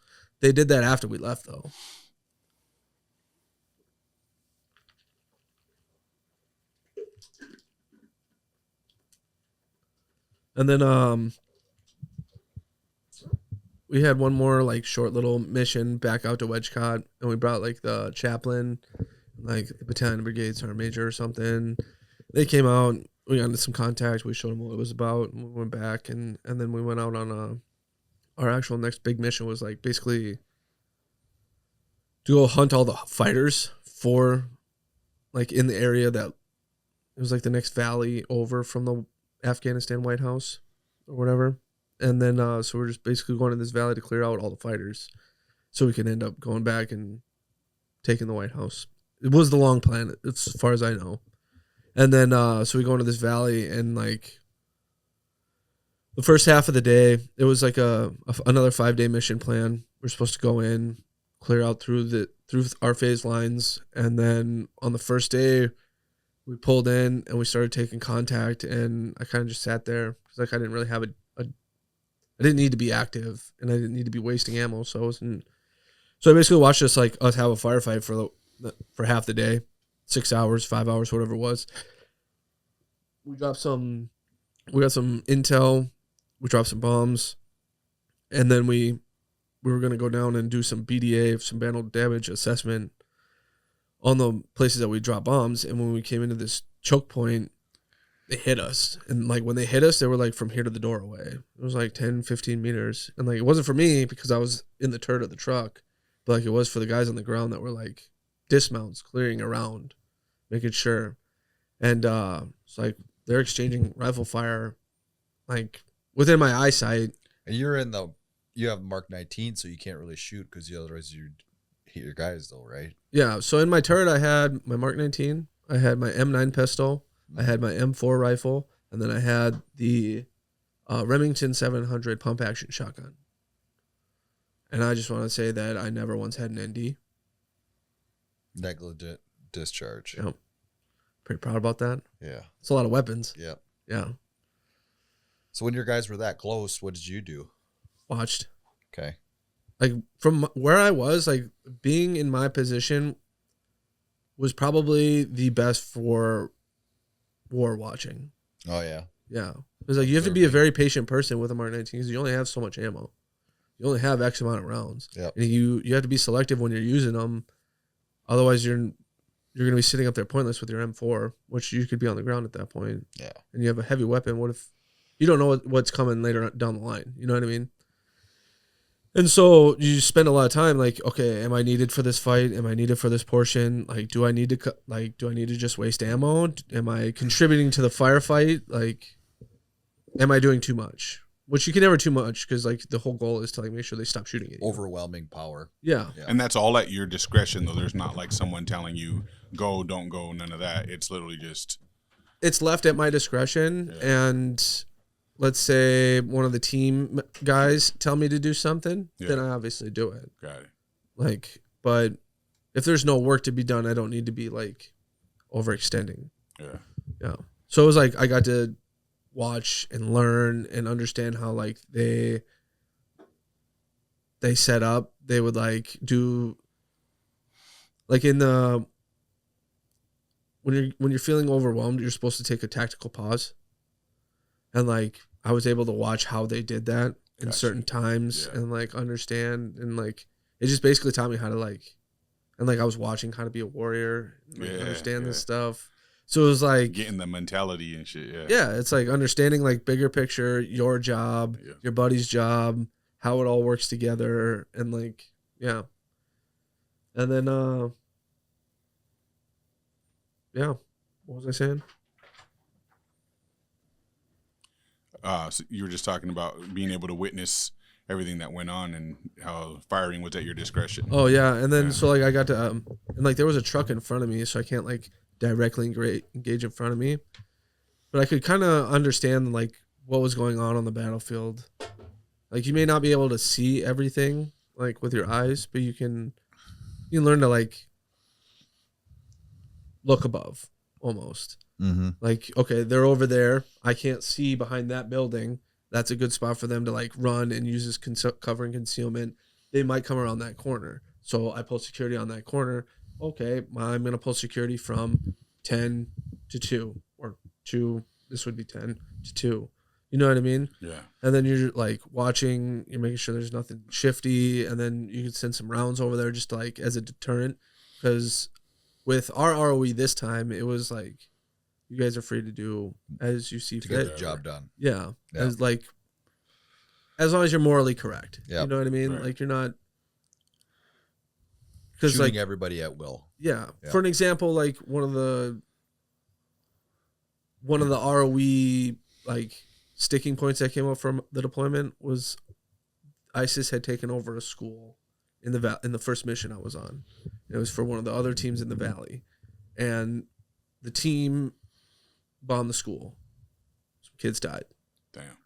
S3: They did that after we left though. And then we had one more like short little mission back out to Wedgecott, and we brought like the chaplain, like the battalion brigade sergeant major or something. They came out, we got into some contact, we showed them what it was about, and we went back, and then we went out on our actual next big mission was like basically to go hunt all the fighters for like in the area that it was like the next valley over from the Afghanistan White House or whatever. And then so we're just basically going to this valley to clear out all the fighters so we can end up going back and taking the White House. It was the long plan as far as I know. And then so we go into this valley, and like the first half of the day, it was like another 5-day mission plan. We're supposed to go in, clear out through our phase lines, and then on the first day we pulled in and we started taking contact, and I kind of just sat there because like I didn't really have I didn't need to be active, and I didn't need to be wasting ammo, so I wasn't. So I basically watched us have a firefight for half the day, 6 hours, 5 hours, whatever it was. We got some intel, we dropped some bombs, and then we were gonna go down and do some BDA, some battle damage assessment on the places that we dropped bombs. And when we came into this choke point, they hit us. And like when they hit us, they were like from here to the doorway. It was like 10, 15 meters. And like it wasn't for me because I was in the turret of the truck, but like it was for the guys on the ground that were like dismounts, clearing around, making sure. And it's like they're exchanging rifle fire like within my eyesight.
S2: And you have Mark 19, so you can't really shoot because otherwise you'd hit your guys though, right?
S3: Yeah. So in my turret, I had my Mark 19, I had my M9 pistol, I had my M4 rifle, and then I had the Remington 700 pump action shotgun. And I just want to say that I never once had an ND.
S2: Negligent discharge.
S3: Yep. Pretty proud about that.
S2: Yeah.
S3: It's a lot of weapons.
S2: Yep.
S3: Yeah.
S2: So when your guys were that close, what did you do?
S3: Watched.
S2: Okay.
S3: Like from where I was, like being in my position was probably the best for war watching.
S2: Oh yeah.
S3: Yeah. It's like you have to be a very patient person with a Mark 19 because you only have so much ammo. You only have X amount of rounds.
S2: Yep.
S3: And you have to be selective when you're using them. Otherwise, you're going to be sitting up there pointless with your M4, which you could be on the ground at that point.
S2: Yeah.
S3: And you have a heavy weapon. What if you don't know what's coming later down the line? You know what I mean? And so you spend a lot of time like, okay, am I needed for this fight? Am I needed for this portion? Like, do I need to just waste ammo? Am I contributing to the firefight? Like, am I doing too much? Which you can never too much because like the whole goal is to like make sure they stop shooting at you.
S2: Overwhelming power.
S3: Yeah.
S1: And that's all at your discretion, though. There's not like someone telling you, go, don't go, none of that. It's literally just...
S3: It's left at my discretion. Yeah. And let's say one of the team guys tell me to do something, then I obviously do it.
S1: Got it.
S3: Like, but if there's no work to be done, I don't need to be like overextending.
S1: Yeah.
S3: So it was like I got to watch and learn and understand how like they set up. They would like do like in the when you're feeling overwhelmed, you're supposed to take a tactical pause. And like I was able to watch how they did that in certain times and like understand, and like it just basically taught me how to like, and like I was watching how to be a warrior, and, like, understand this stuff. So it was like
S1: getting the mentality and shit. Yeah.
S3: Yeah, it's like understanding like bigger picture, your job, your buddy's job, how it all works together, and like and then what was I saying?
S1: So you were just talking about being able to witness everything that went on and how firing was at your discretion.
S3: Oh yeah, and then so like I got to and like there was a truck in front of me, so I can't like directly engage in front of me, but I could kind of understand like what was going on the battlefield. Like you may not be able to see everything like with your eyes, but you can learn to like look above almost.
S2: Mm-hmm.
S3: Like, okay, they're over there. I can't see behind that building. That's a good spot for them to like run and use this cover and concealment. They might come around that corner. So I pull security on that corner. Okay, I'm going to pull security from 10 to 2 or 2. This would be 10 to 2. You know what I mean?
S1: Yeah.
S3: And then you're like watching, you're making sure there's nothing shifty. And then you can send some rounds over there just to, like as a deterrent. Because with our ROE this time, it was like, you guys are free to do as you see
S2: to
S3: fit.
S2: get the job done.
S3: Yeah. As like, as long as you're morally correct.
S2: Yeah.
S3: You know what I mean?
S1: Right.
S3: Like you're not.
S2: Shooting
S3: like
S2: everybody at will.
S3: Yeah. For an example, like one of the ROE like sticking points that came up from the deployment was ISIS had taken over a school in the first mission I was on. It was for one of the other teams in the valley, and the team bombed the school. Some kids died.
S1: Damn.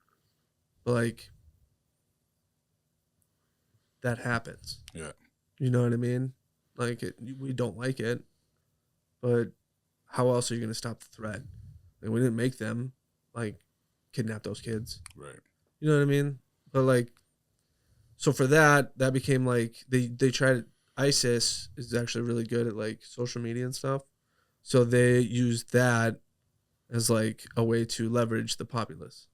S3: But like that happens.
S1: Yeah.
S3: You know what I mean? Like we don't like it, but how else are you going to stop the threat? And we didn't make them like kidnap those kids.
S1: Right.
S3: You know what I mean? But like, so for that became like they tried. ISIS is actually really good at like social media and stuff, so they used that as like a way to leverage the populace,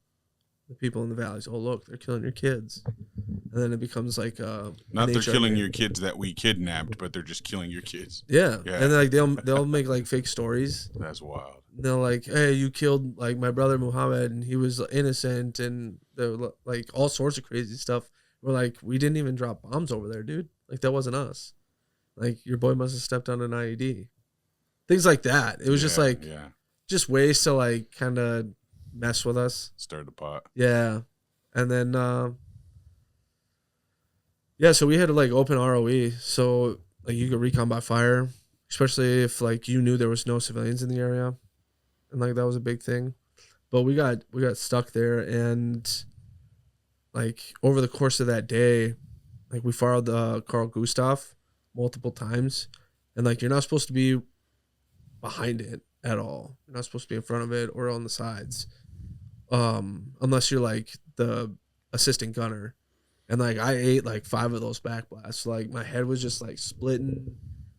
S3: the people in the valleys. Oh look, they're killing your kids, and then it becomes like
S1: not they're killing your kids that we kidnapped, but they're just killing your kids.
S3: Yeah. And like they'll make like fake stories.
S1: That's wild.
S3: They're like, hey, you killed like my brother Muhammad and he was innocent, and they're like all sorts of crazy stuff. We're like, we didn't even drop bombs over there, dude. Like that wasn't us. Like your boy must have stepped on an IED. Things like that. It was just like just ways to like kind of mess with us.
S1: Stir the pot.
S3: Yeah. And then so we had to like open ROE. So like you could recon by fire, especially if like you knew there was no civilians in the area. And like that was a big thing. But we got stuck there, and like over the course of that day, like we fired the Carl Gustav multiple times, and like you're not supposed to be behind it at all. You're not supposed to be in front of it or on the sides, unless you're like the assistant gunner. And like I ate like 5 of those back blasts. Like my head was just like splitting.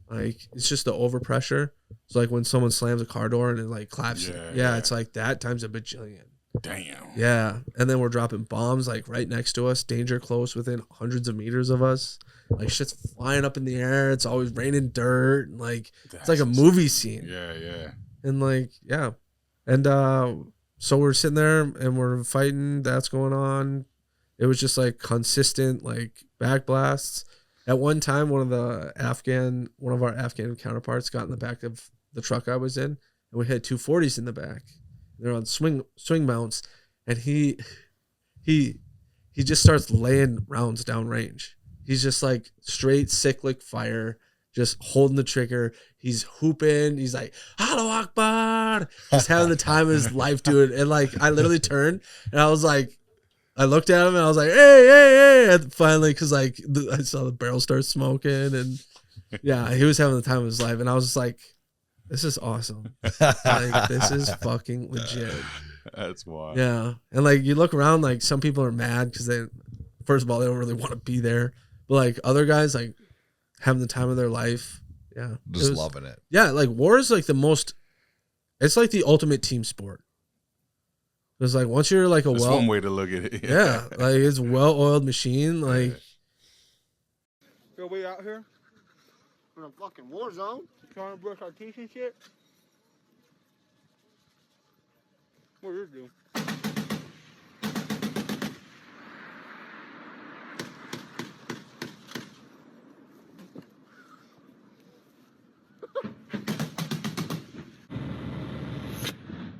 S3: Like it's just the overpressure. So like when someone slams a car door and it like claps, it's like that times a bajillion.
S1: Damn.
S3: Yeah. And then we're dropping bombs like right next to us, danger close, within hundreds of meters of us. Like shit's flying up in the air. It's always raining dirt. And like it's like a movie scene.
S1: Yeah.
S3: And like, yeah. And so we're sitting there and we're fighting. That's going on. It was just like consistent like back blasts. At one time, one of our Afghan counterparts got in the back of the truck I was in, and we had 240s in the back. They're on swing mounts, and he just starts laying rounds down range. He's just like straight cyclic fire, just holding the trigger. He's hooping. He's like, Allahu Akbar. He's having the time of his life, dude. And like, I literally turned and I was like, I looked at him and I was like, hey. And finally, because like I saw the barrel start smoking, and Yeah, he was having the time of his life, and I was just like, "This is awesome! Like, this is fucking legit."
S1: That's wild.
S3: Yeah, and like you look around, like some people are mad because they, first of all, they don't really want to be there, but like other guys, like having the time of their life. Yeah,
S2: Just loving it.
S3: Yeah, like war is like the most. It's like the ultimate team sport. It's like once you're like
S1: That's one way to look at it.
S3: Yeah, like it's a well-oiled machine. Like,
S4: So we out here in a fucking war zone trying to brush our teeth and shit. What are you doing?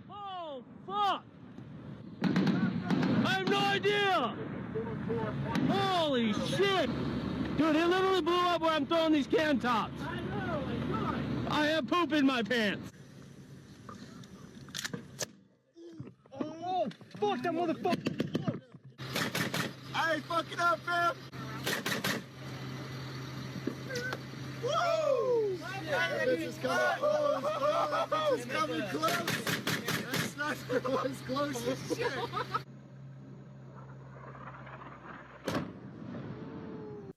S4: Oh fuck! I have no idea. Holy shit! Dude, it literally blew up where I'm throwing these can tops. I know, I have poop in my pants. Oh, fuck that motherfucker. I ain't fucking up, fam. Woo! That bitch is coming close, bro. That bitch is coming close. That sniper was close as shit.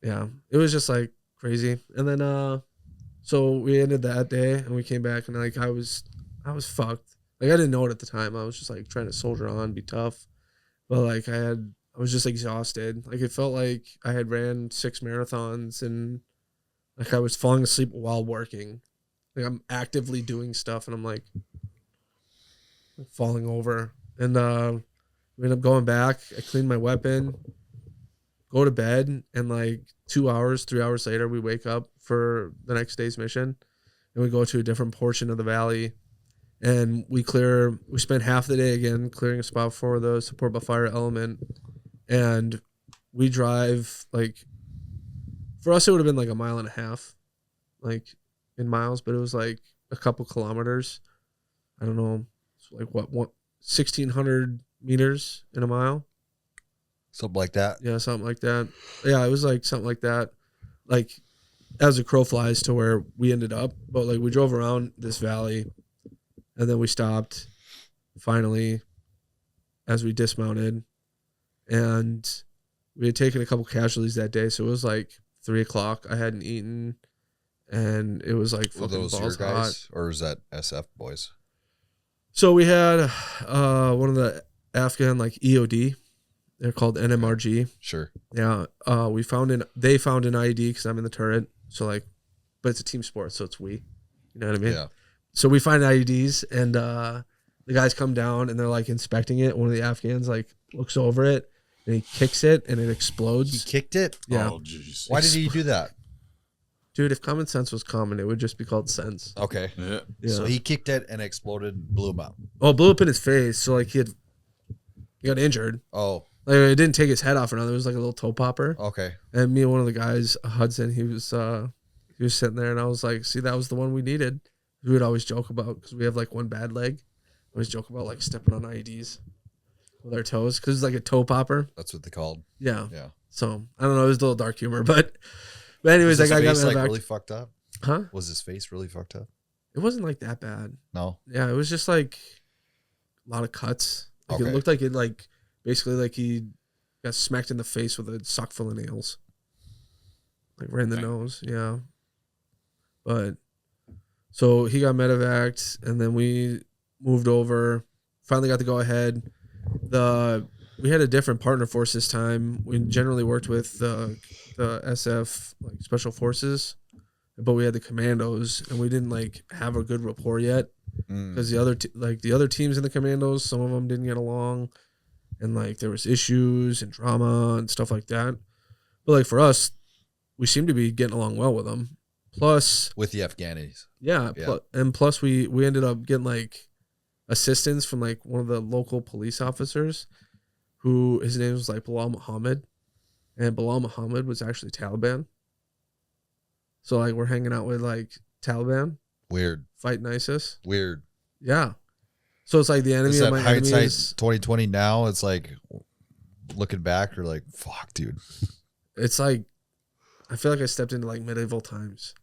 S3: yeah, it was just like crazy. And then, so we ended that day, and we came back, and like I was fucked. Like I didn't know it at the time. I was just like trying to soldier on, be tough, but like I was just exhausted. Like it felt like I had ran 6 marathons, and like I was falling asleep while working. Like I'm actively doing stuff, and I'm like falling over. And we ended up going back. I cleaned my weapon, go to bed, and like 2 hours, 3 hours later, we wake up for the next day's mission, and we go to a different portion of the valley, and we spend half the day again clearing a spot for the support by fire element, and we drive like, for us it would have been like 1.5 miles, like in miles, but it was like a couple kilometers. I don't know, it's like what 1,600 meters in a mile.
S2: Something like that.
S3: Yeah, something like that. Yeah, it was like something like that. Like as a crow flies to where we ended up. But like we drove around this valley, and then we stopped finally as we dismounted, and we had taken a couple casualties that day. So it was like 3:00. I hadn't eaten, and it was like
S2: Were
S3: fucking
S2: those your
S3: balls
S2: guys,
S3: hot.
S2: or is that SF boys?
S3: So we had one of the Afghan like EOD. They're called NMRG.
S2: Sure.
S3: Yeah, they found an IED because I'm in the turret. So like, but it's a team sport, so it's we. You know what I mean?
S2: Yeah.
S3: So we find IEDs, and the guys come down and they're like inspecting it. One of the Afghans like looks over it and he kicks it and it explodes.
S2: He kicked it?
S3: Yeah.
S1: Oh, jeez.
S2: Why did he do that?
S3: Dude, if common sense was common, it would just be called sense.
S2: Okay.
S1: Yeah.
S3: Yeah.
S2: So he kicked it and exploded, blew him up.
S3: Oh, it blew up in his face. So like he got injured.
S2: Oh,
S3: Like it didn't take his head off or nothing. It was like a little toe popper.
S2: okay.
S3: And me and one of the guys, Hudson, he was sitting there, and I was like, "See, that was the one we needed." We would always joke about because we have like one bad leg. Always joke about like stepping on IEDs with our toes because it's like a toe popper.
S2: That's what they called.
S3: Yeah.
S2: Yeah.
S3: So I don't know. It was a little dark humor, but anyways,
S2: Was
S3: that
S2: his
S3: guy got
S2: face
S3: me
S2: like
S3: back.
S2: really fucked up?
S3: Huh?
S2: Was his face really fucked up?
S3: It wasn't like that bad.
S2: No.
S3: Yeah, it was just like a lot of cuts. Like
S2: Okay.
S3: it looked like it like basically like he got smacked in the face with a sock full of nails. Like right in the
S1: Dang.
S3: nose. Yeah. But so he got medevaced, and then we moved over. Finally got to go ahead. We had a different partner force this time. We generally worked with the SF like special forces, but we had the commandos, and we didn't like have a good rapport yet because the other teams in the commandos, some of them didn't get along, and like there was issues and drama and stuff like that. But like for us, we seemed to be getting along well with them. Plus,
S2: With the Afghanis.
S3: yeah,
S2: Yeah.
S3: plus we ended up getting like assistance from like one of the local police officers, who his name was like Bilal Muhammad, and Bilal Muhammad was actually Taliban. So like we're hanging out with like Taliban
S2: Weird.
S3: fighting ISIS.
S2: Weird.
S3: Yeah. So it's like the enemy
S2: Is
S3: of
S2: that
S3: my enemy
S2: hindsight
S3: is,
S2: 2020 now? It's like looking back, you're like, fuck, dude.
S3: it's like I feel like I stepped into like medieval times.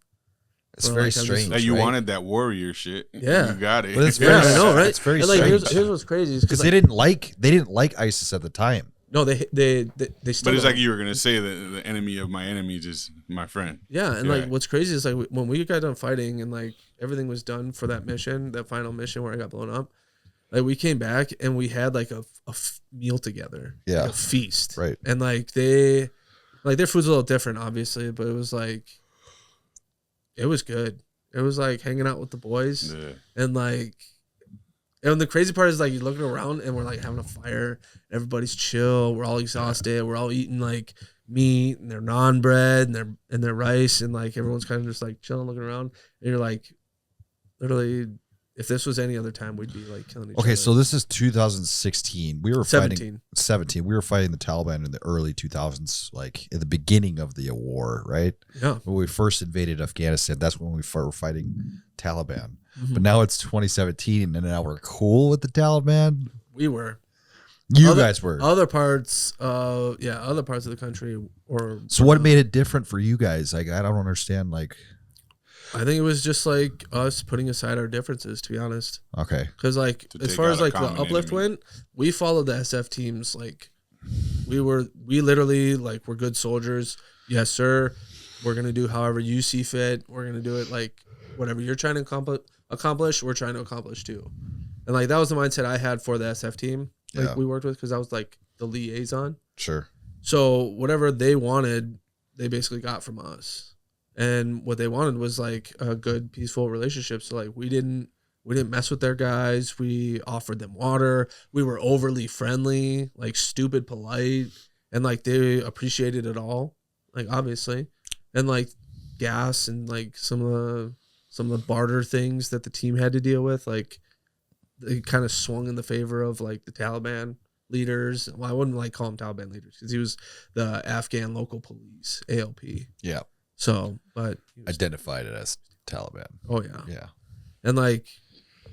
S2: It's
S3: Or,
S2: very
S3: like, I'm just-
S2: strange.
S1: That you
S2: right?
S1: wanted that warrior shit.
S3: Yeah.
S1: You got it.
S2: But it's
S3: Yeah,
S2: very-
S3: I know, right?
S2: It's very
S3: and like
S2: strange.
S3: here's what's crazy is
S2: Because they didn't like ISIS at the time.
S3: no they still
S1: But it's
S3: don't.
S1: like you were gonna say that the enemy of my enemy is my friend.
S3: Yeah, and
S1: Yeah.
S3: like what's crazy is like when we got done fighting and like everything was done for that mission, that final mission where I got blown up, like we came back and we had like a meal together,
S2: Yeah.
S3: like a feast,
S2: Right.
S3: And like their food's a little different, obviously, but it was good. It was like hanging out with the boys,
S1: Yeah.
S3: and the crazy part is like you're looking around and we're like having a fire, everybody's chill, we're all exhausted, we're all eating like meat and their naan bread and their rice, and like everyone's kind of just like chilling, looking around, and you're like, literally, if this was any other time, we'd be like killing each other.
S2: Okay, so this is 2016. We were fighting
S3: 17.
S2: 17. We were fighting the Taliban in the early 2000s, like at the beginning of the war, right?
S3: Yeah.
S2: When we first invaded Afghanistan, that's when we were fighting Taliban.
S3: Mhm.
S2: But now it's 2017, and now we're cool with the Taliban.
S3: We were.
S2: You
S3: Other-
S2: guys were.
S3: Other parts of the country or
S2: So what made it different for you guys? Like, I don't understand. Like,
S3: I think it was just like us putting aside our differences, to be honest.
S2: okay,
S3: Because like
S1: To
S3: as
S1: take
S3: far
S1: out
S3: as
S1: a
S3: like the
S1: common
S3: uplift
S1: enemy.
S3: went, we followed the SF teams. Like we literally like we're good soldiers. Yes, sir. We're gonna do however you see fit. We're gonna do it like whatever you're trying to accomplish. We're trying to accomplish too. And like that was the mindset I had for the SF team. Like
S2: Yeah.
S3: we worked with, because I was like the liaison.
S2: sure.
S3: So whatever they wanted, they basically got from us. And what they wanted was like a good, peaceful relationship. So like we didn't mess with their guys. We offered them water. We were overly friendly, like stupid polite, and like they appreciated it all. Like obviously, and like gas and like some of the barter things that the team had to deal with, like they kind of swung in the favor of like the Taliban leaders. Well, I wouldn't like call him Taliban leaders because he was the Afghan local police, ALP.
S2: Yeah,
S3: So, but he was-
S2: identified it as Taliban.
S3: oh yeah,
S2: Yeah,
S3: and like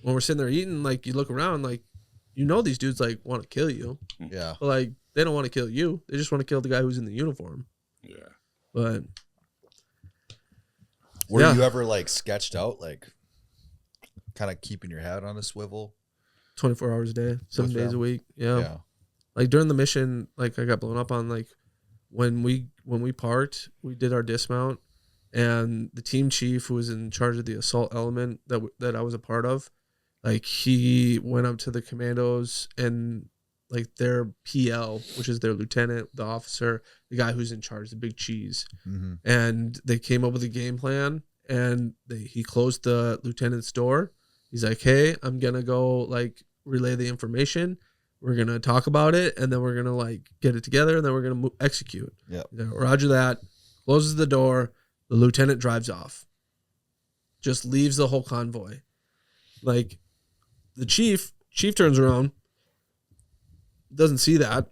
S3: when we're sitting there eating, like you look around, like these dudes like want to kill you,
S2: yeah.
S3: but like they don't want to kill you. They just want to kill the guy who's in the uniform.
S1: Yeah.
S3: But
S2: Were
S3: Yeah.
S2: you ever like sketched out, like kind of keeping your head on a swivel?
S3: 24 hours a day, 7
S2: With
S3: days a
S2: them?
S3: week. Yeah. Like during the mission, like I got blown up on, like when we parked, we did our dismount, and the team chief who was in charge of the assault element that I was a part of, like he went up to the commandos and like their PL, which is their lieutenant, the officer, the guy who's in charge, the big cheese,
S2: Mm-hmm.
S3: and they came up with a game plan, and he closed the lieutenant's door. He's like, hey, I'm gonna go like relay the information, we're gonna talk about it, and then we're gonna like get it together, and then we're gonna execute.
S2: Yep.
S3: Roger that. Closes the door. The lieutenant drives off, just leaves the whole convoy. Like the chief turns around, doesn't see that,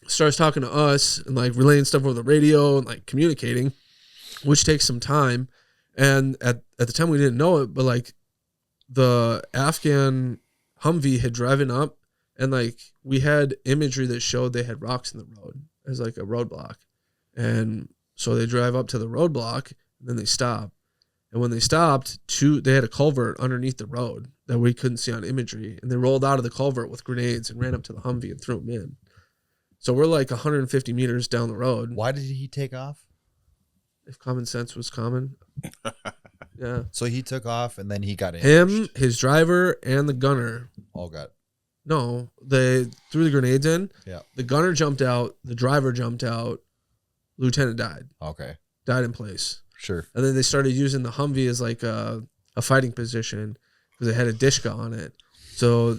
S3: starts talking to us and like relaying stuff over the radio and like communicating, which takes some time. And at the time we didn't know it, but like the Afghan Humvee had driven up, and like we had imagery that showed they had rocks in the road as like a roadblock. And so they drive up to the roadblock, and then they stop. And when they stopped, they had a culvert underneath the road that we couldn't see on imagery. And they rolled out of the culvert with grenades and ran up to the Humvee and threw them in. So we're like 150 meters down the road.
S2: Why did he take off?
S3: If common sense was common. Yeah.
S2: So he took off, and then he got
S3: Him,
S2: ambushed.
S3: his driver, and the gunner.
S2: All got.
S3: No, they threw the grenades in.
S2: Yeah.
S3: The gunner jumped out. The driver jumped out. Lieutenant died.
S2: Okay.
S3: Died in place.
S2: Sure.
S3: And then they started using the Humvee as like a fighting position because it had a Dishka on it. So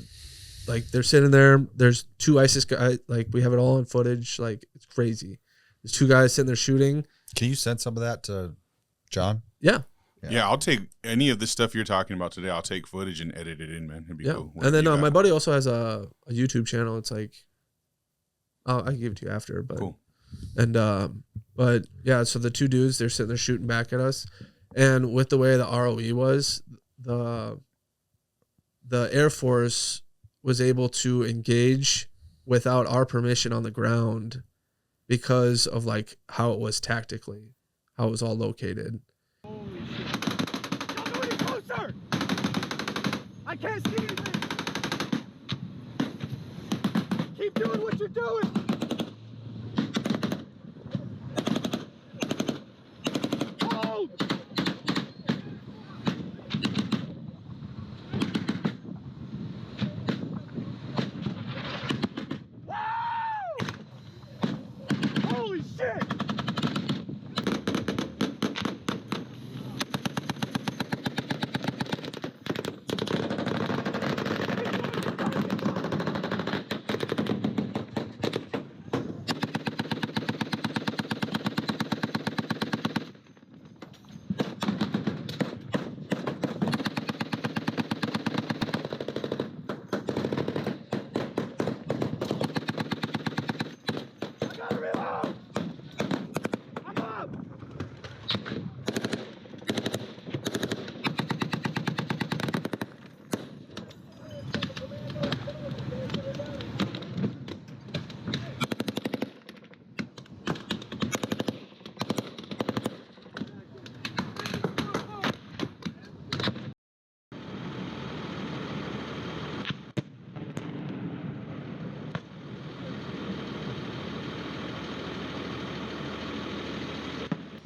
S3: like they're sitting there. There's two ISIS guys. Like we have it all on footage. Like it's crazy. There's two guys sitting there shooting.
S2: Can you send some of that to John?
S3: Yeah.
S1: Yeah, I'll take any of the stuff you're talking about today. I'll take footage and edit it in, man. It'd be
S3: Yeah.
S1: cool.
S3: And then
S1: You got
S3: my
S1: it.
S3: buddy also has a YouTube channel. It's like, I can give it to you after, but
S1: Cool.
S3: and but yeah, so the two dudes, they're sitting there shooting back at us, and with the way the ROE was, the Air Force was able to engage without our permission on the ground because of like how it was tactically, how it was all located.
S4: Holy shit. I can't see anything. Keep doing what you're doing. Hold. Woo! Holy shit! I gotta reload! I'm up!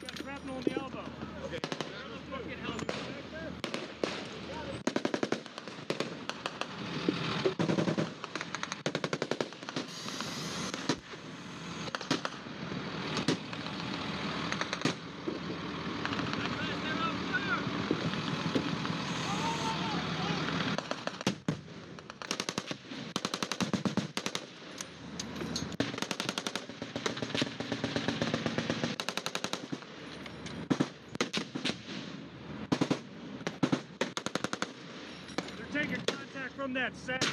S4: Got shrapnel in the elbow. Okay. Fucking hell. They're taking contact from that sack.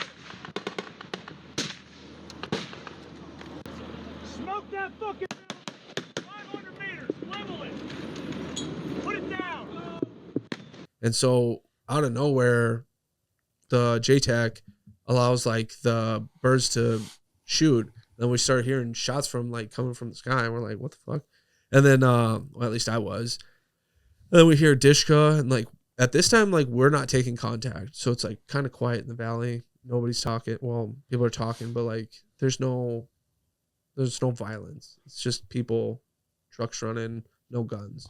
S4: Smoke that fucking building. 500 meters. Level it. Put it down.
S3: And so out of nowhere, the JTAC allows like the birds to shoot. Then we start hearing shots from like coming from the sky. And we're like, what the fuck? And then, well, at least I was. And then we hear Dishka, and like at this time, like we're not taking contact, so it's like kind of quiet in the valley. Nobody's talking. Well, people are talking, but like there's no violence. It's just people, trucks running, no guns.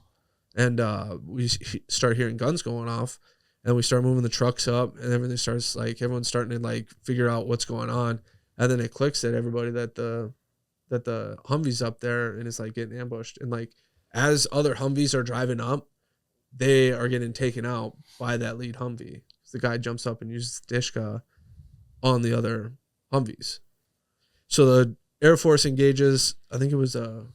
S3: And we start hearing guns going off, and we start moving the trucks up, and everything starts like everyone's starting to like figure out what's going on, and then it clicks at everybody that the Humvee's up there and it's like getting ambushed, and like as other Humvees are driving up, they are getting taken out by that lead Humvee. The guy jumps up and uses Dishka on the other Humvees. So the Air Force engages, I think it was a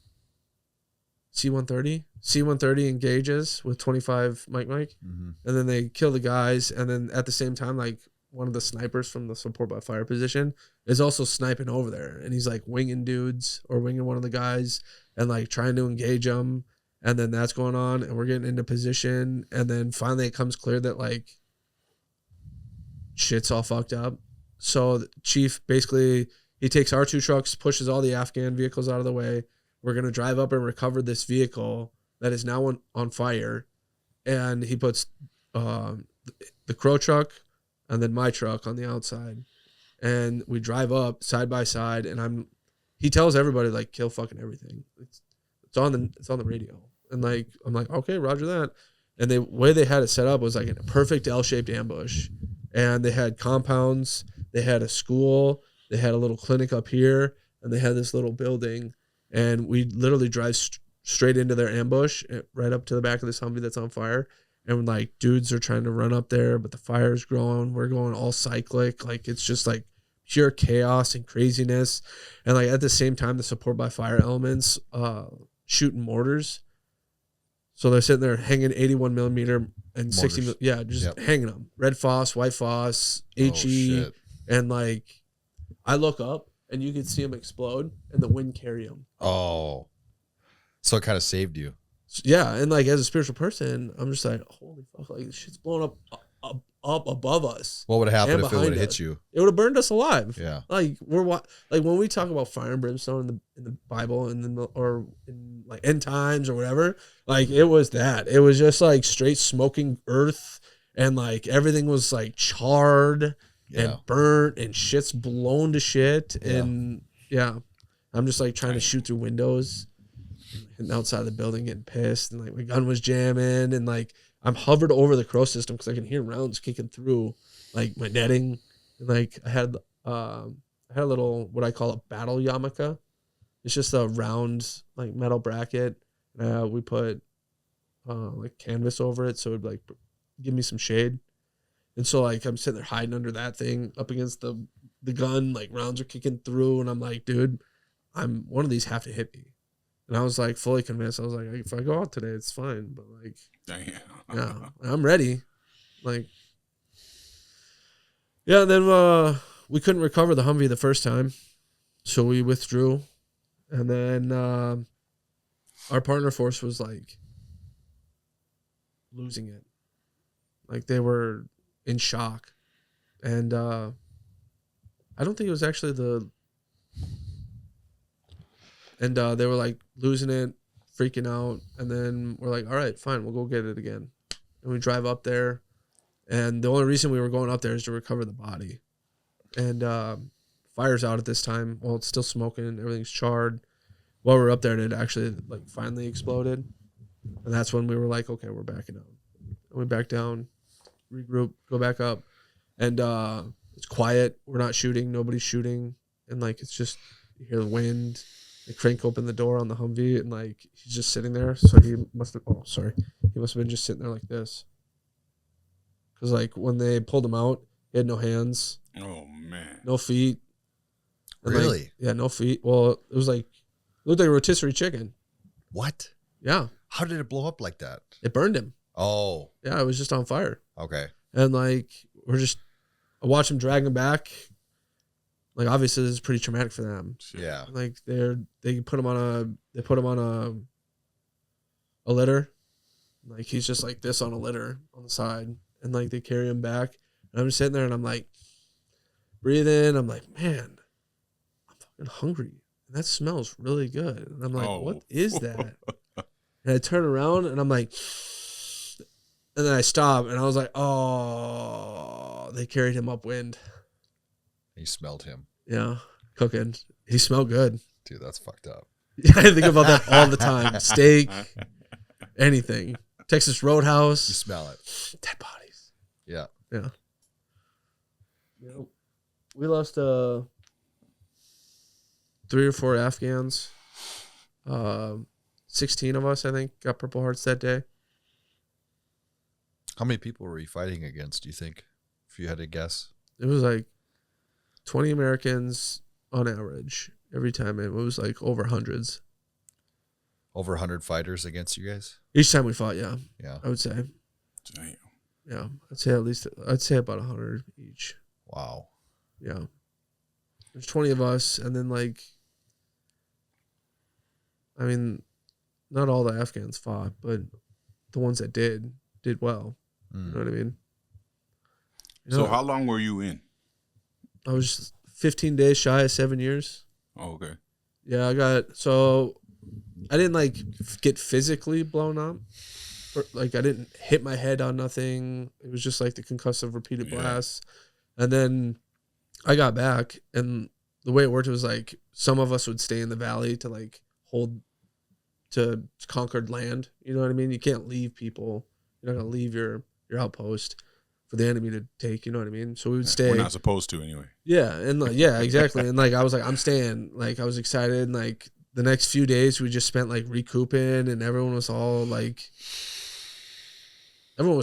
S3: C-130. C-130 engages with 25 Mike.
S2: Mm-hmm.
S3: And then they kill the guys. And then at the same time, like one of the snipers from the support by fire position is also sniping over there. And he's like winging dudes or winging one of the guys and like trying to engage them. And then that's going on, and we're getting into position. And then finally it comes clear that like shit's all fucked up. So the chief basically, he takes our two trucks, pushes all the Afghan vehicles out of the way. We're going to drive up and recover this vehicle that is now on fire. And he puts the Crow truck and then my truck on the outside. And we drive up side by side, and he tells everybody like kill fucking everything. It's on the radio. And like I'm like, okay, roger that. And the way they had it set up was like a perfect L-shaped ambush. And they had compounds, they had a school, they had a little clinic up here, and they had this little building. And we literally drive straight into their ambush, right up to the back of this Humvee that's on fire. And like dudes are trying to run up there, but the fire's growing. We're going all cyclic. Like it's just like pure chaos and craziness. And like at the same time, the support by fire elements shooting mortars. So they're sitting there hanging 81 millimeter and 60, just hanging them. Red Foss, White Foss, HE, and like I look up and you can see them explode and the wind carry them.
S2: Oh, so it kind of saved you.
S3: Yeah, and like as a spiritual person, I'm just like, holy fuck, like shit's blowing up above us.
S2: What would have happened if it would have
S3: us.
S2: hit you?
S3: It would have burned us alive.
S2: Yeah,
S3: like like when we talk about fire and brimstone in the Bible or in like end times or whatever, like it was that. It was just like straight smoking earth and like everything was like charred and burnt and shit's blown to shit. And I'm just like trying to shoot through windows and outside the building getting pissed, and like my gun was jamming, and like I'm hovered over the crow system because I can hear rounds kicking through like my netting. And like I had a little, what I call a battle yarmulke. It's just a round like metal bracket. We put like canvas over it so it would like give me some shade. And so like I'm sitting there hiding under that thing up against the gun, like rounds are kicking through, and I'm like, dude, one of these have to hit me. And I was like fully convinced. I was like, if I go out today, it's fine. But like, yeah, I'm ready. Like, yeah. And then we couldn't recover the Humvee the first time, so we withdrew. And then our partner force was like losing it. Like they were in shock. And I don't think it was actually and they were like losing it, freaking out. And then we're like, all right, fine, we'll go get it again. And we drive up there. And the only reason we were going up there is to recover the body. And fire's out at this time. Well, it's still smoking. Everything's charred. While we were up there, it actually like finally exploded. And that's when we were like, okay, we're backing up. And we back down, regroup, go back up. And it's quiet. We're not shooting. Nobody's shooting. And like, it's just, you hear the wind. They crank open the door on the Humvee, and like, he's just sitting there. So he must have been just sitting there like this. Because like when they pulled him out, he had no hands.
S1: Oh, man.
S3: No feet. And
S2: Really?
S3: Like, yeah, no feet. Well, it looked like a rotisserie chicken.
S2: What?
S3: Yeah.
S2: How did it blow up like that?
S3: It burned him.
S2: Oh.
S3: Yeah, it was just on fire.
S2: Okay.
S3: And like, I watch him drag him back. Like, obviously this is pretty traumatic for them.
S2: Yeah.
S3: Like they put him on a litter. Like he's just like this on a litter on the side. And like they carry him back. And I'm just sitting there and I'm like breathing. I'm like, man, I'm fucking hungry. And that smells really good. And I'm like, what is that? And I turn around and I'm like, and then I stop and I was like, oh, they carried him upwind.
S2: You smelled him.
S3: Yeah, cooking. He smelled good.
S2: Dude, that's fucked up.
S3: I think about that all the time. Steak, anything. Texas Roadhouse.
S2: You smell it.
S3: Dead bodies.
S2: Yeah.
S3: Yeah. We lost 3 or 4 Afghans. 16 of us, I think, got Purple Hearts that day.
S2: How many people were you fighting against, do you think, if you had to guess?
S3: It was like 20 Americans on average every time. It was like over hundreds.
S2: Over 100 fighters against you guys?
S3: Each time we fought, yeah.
S2: Yeah.
S3: I would say.
S1: Damn.
S3: Yeah. I'd say about 100 each.
S2: Wow.
S3: Yeah. There's 20 of us, and then like, I mean, not all the Afghans fought, but the ones that did well. You know what I mean?
S1: So how long were you in?
S3: I was 15 days shy of 7 years.
S1: Oh, okay.
S3: Yeah, I didn't like get physically blown up. Or, like I didn't hit my head on nothing. It was just like the concussive repeated blasts. And then I got back, and the way it worked was like some of us would stay in the valley to like hold to conquered land. You know what I mean? You can't leave people. You're not gonna leave your outpost for the enemy to take. You know what I mean? So we would stay.
S1: We're not supposed to anyway.
S3: Yeah, and like, yeah, exactly. And like I was like, I'm staying. Like I was excited. And like the next few days, we just spent like recouping, and everyone was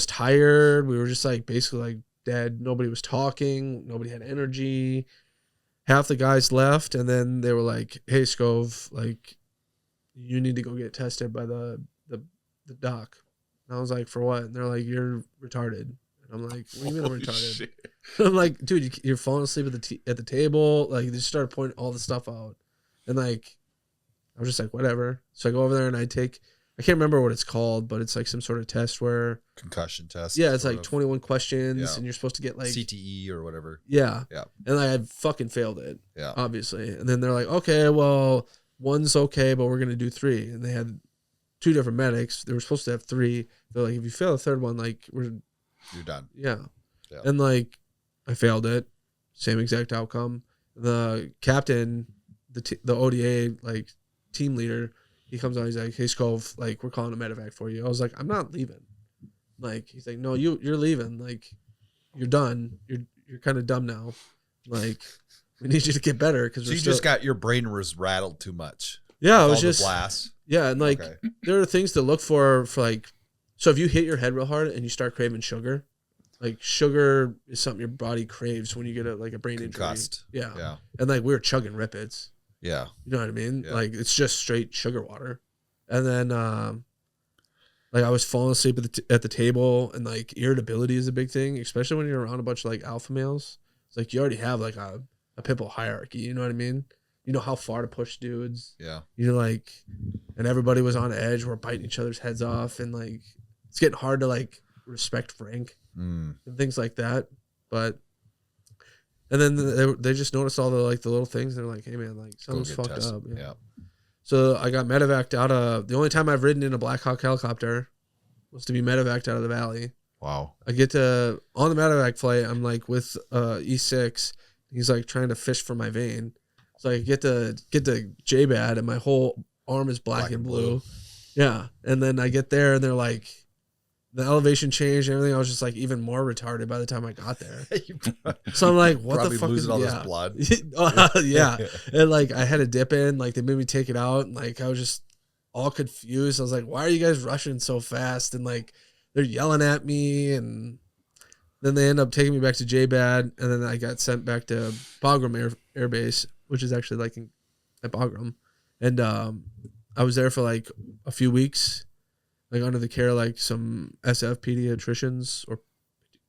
S3: tired. We were just like basically like dead. Nobody was talking. Nobody had energy. Half the guys left, and then they were like, "Hey, Skov, like, you need to go get tested by the doc." And I was like, "For what?" And they're like, "You're retarded." And I'm like, "What do you mean I'm retarded?"
S1: Shit.
S3: I'm like, "Dude, you're falling asleep at the table." Like, they just started pointing all the stuff out, and like, I was just like, "Whatever." So I go over there and I can't remember what it's called, but it's like some sort of test where
S2: Concussion test.
S3: yeah, it's like 21 questions, and you're supposed to get like
S2: CTE or whatever.
S3: Yeah.
S2: Yeah.
S3: And like, I fucking failed it.
S2: Yeah.
S3: Obviously. And then they're like, okay, well, one's okay, but we're going to do 3. And they had 2 different medics. They were supposed to have 3. They're like, if you fail the third one, like, we're
S2: You're done.
S3: Yeah.
S2: Yeah.
S3: And like I failed it. Same exact outcome. The captain, the ODA like team leader, he comes on, he's like, "Hey Skov, like we're calling a medevac for you." I was like, "I'm not leaving." Like he's like, "No, you're leaving. Like you're done. You're kind of dumb now. Like we need you to get better because
S2: So you just got your brain was rattled too much.
S3: Yeah, it
S2: With
S3: was
S2: all the
S3: just
S2: blasts.
S3: Yeah, and like
S2: Okay.
S3: there are things to look for like, so if you hit your head real hard and you start craving sugar, like sugar is something your body craves when you get a brain
S2: Concussed.
S3: injury. Yeah.
S2: Yeah.
S3: And like we were chugging Rippets.
S2: Yeah.
S3: You know what I mean?
S2: Yeah.
S3: Like it's just straight sugar water. And then like I was falling asleep at the table, and like irritability is a big thing, especially when you're around a bunch of like alpha males. It's like you already have like a pit bull hierarchy, you know what I mean? You know how far to push dudes.
S2: Yeah.
S3: You know, like, and everybody was on edge. We're biting each other's heads off, and like it's getting hard to like respect Frank and things like that. But and then they just noticed all the like the little things. And they're like, "Hey man, like something's
S2: Go get
S3: fucked
S2: tested.
S3: up."
S2: Yeah.
S3: So I got medevaced out of the only time I've ridden in a Black Hawk helicopter was to be medevaced out of the valley.
S2: Wow.
S3: I get to on the medevac flight. I'm like with E6. He's like trying to fish for my vein. So I get to J-Bad and my whole arm is black and blue. Yeah. And then I get there and they're like, the elevation changed and everything. I was just like even more retarded by the time I got there. So I'm like, what the fuck is
S2: all
S3: yeah.
S2: this blood?
S3: Yeah. And like I had a dip in, like they made me take it out. And like I was just all confused. I was like, why are you guys rushing so fast? And like they're yelling at me. And then they end up taking me back to J-Bad. And then I got sent back to Bagram Air Base, which is actually like at Bagram. And I was there for like a few weeks, like under the care of like some SF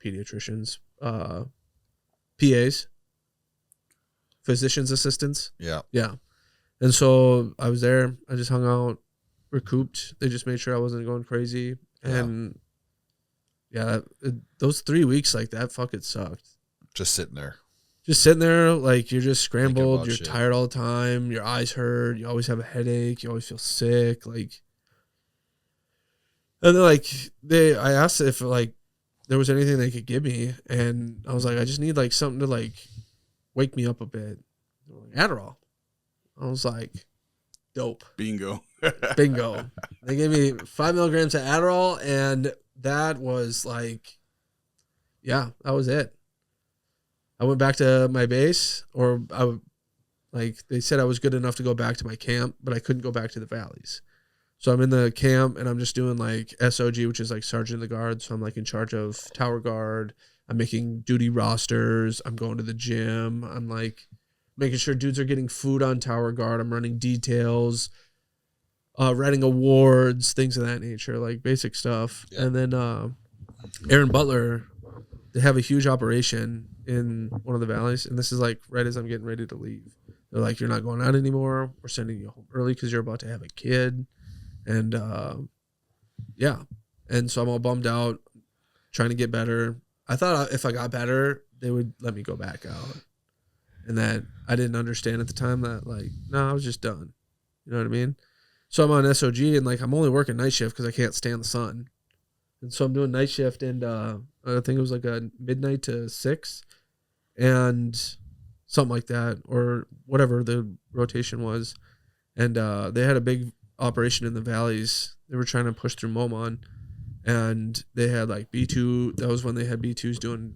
S3: pediatricians, PAs, physician's assistants.
S2: Yeah.
S3: Yeah. And so I was there. I just hung out, recouped. They just made sure I wasn't going crazy. And yeah, those 3 weeks like that fucking sucked.
S2: Just sitting there.
S3: Just sitting there, like you're just scrambled, you're
S2: shit.
S3: tired all the time, your eyes hurt, you always have a headache, you always feel sick, like. And then like I asked if like there was anything they could give me, and I was like, I just need like something to like wake me up a bit. They were like, Adderall. I was like, dope.
S1: Bingo.
S3: Bingo. They gave me 5 milligrams of Adderall, and that was like, yeah, that was it. I went back to my base, or they said I was good enough to go back to my camp, but I couldn't go back to the valleys. So I'm in the camp and I'm just doing like SOG, which is like Sergeant of the Guard. So I'm like in charge of tower guard. I'm making duty rosters. I'm going to the gym. I'm like making sure dudes are getting food on tower guard. I'm running details, writing awards, things of that nature, like basic stuff. Yeah. And then Aaron Butler, they have a huge operation in one of the valleys, and this is like right as I'm getting ready to leave. They're like, "You're not going out anymore. We're sending you home early because you're about to have a kid." And yeah, and so I'm all bummed out, trying to get better. I thought if I got better, they would let me go back out, and that I didn't understand at the time that like, no, I was just done. You know what I mean? So I'm on SOG, and like I'm only working night shift because I can't stand the sun. And so I'm doing night shift, and I think it was like a midnight to 6 and something like that, or whatever the rotation was. And they had a big operation in the valleys. They were trying to push through Momon, and they had like B2. That was when they had B2s doing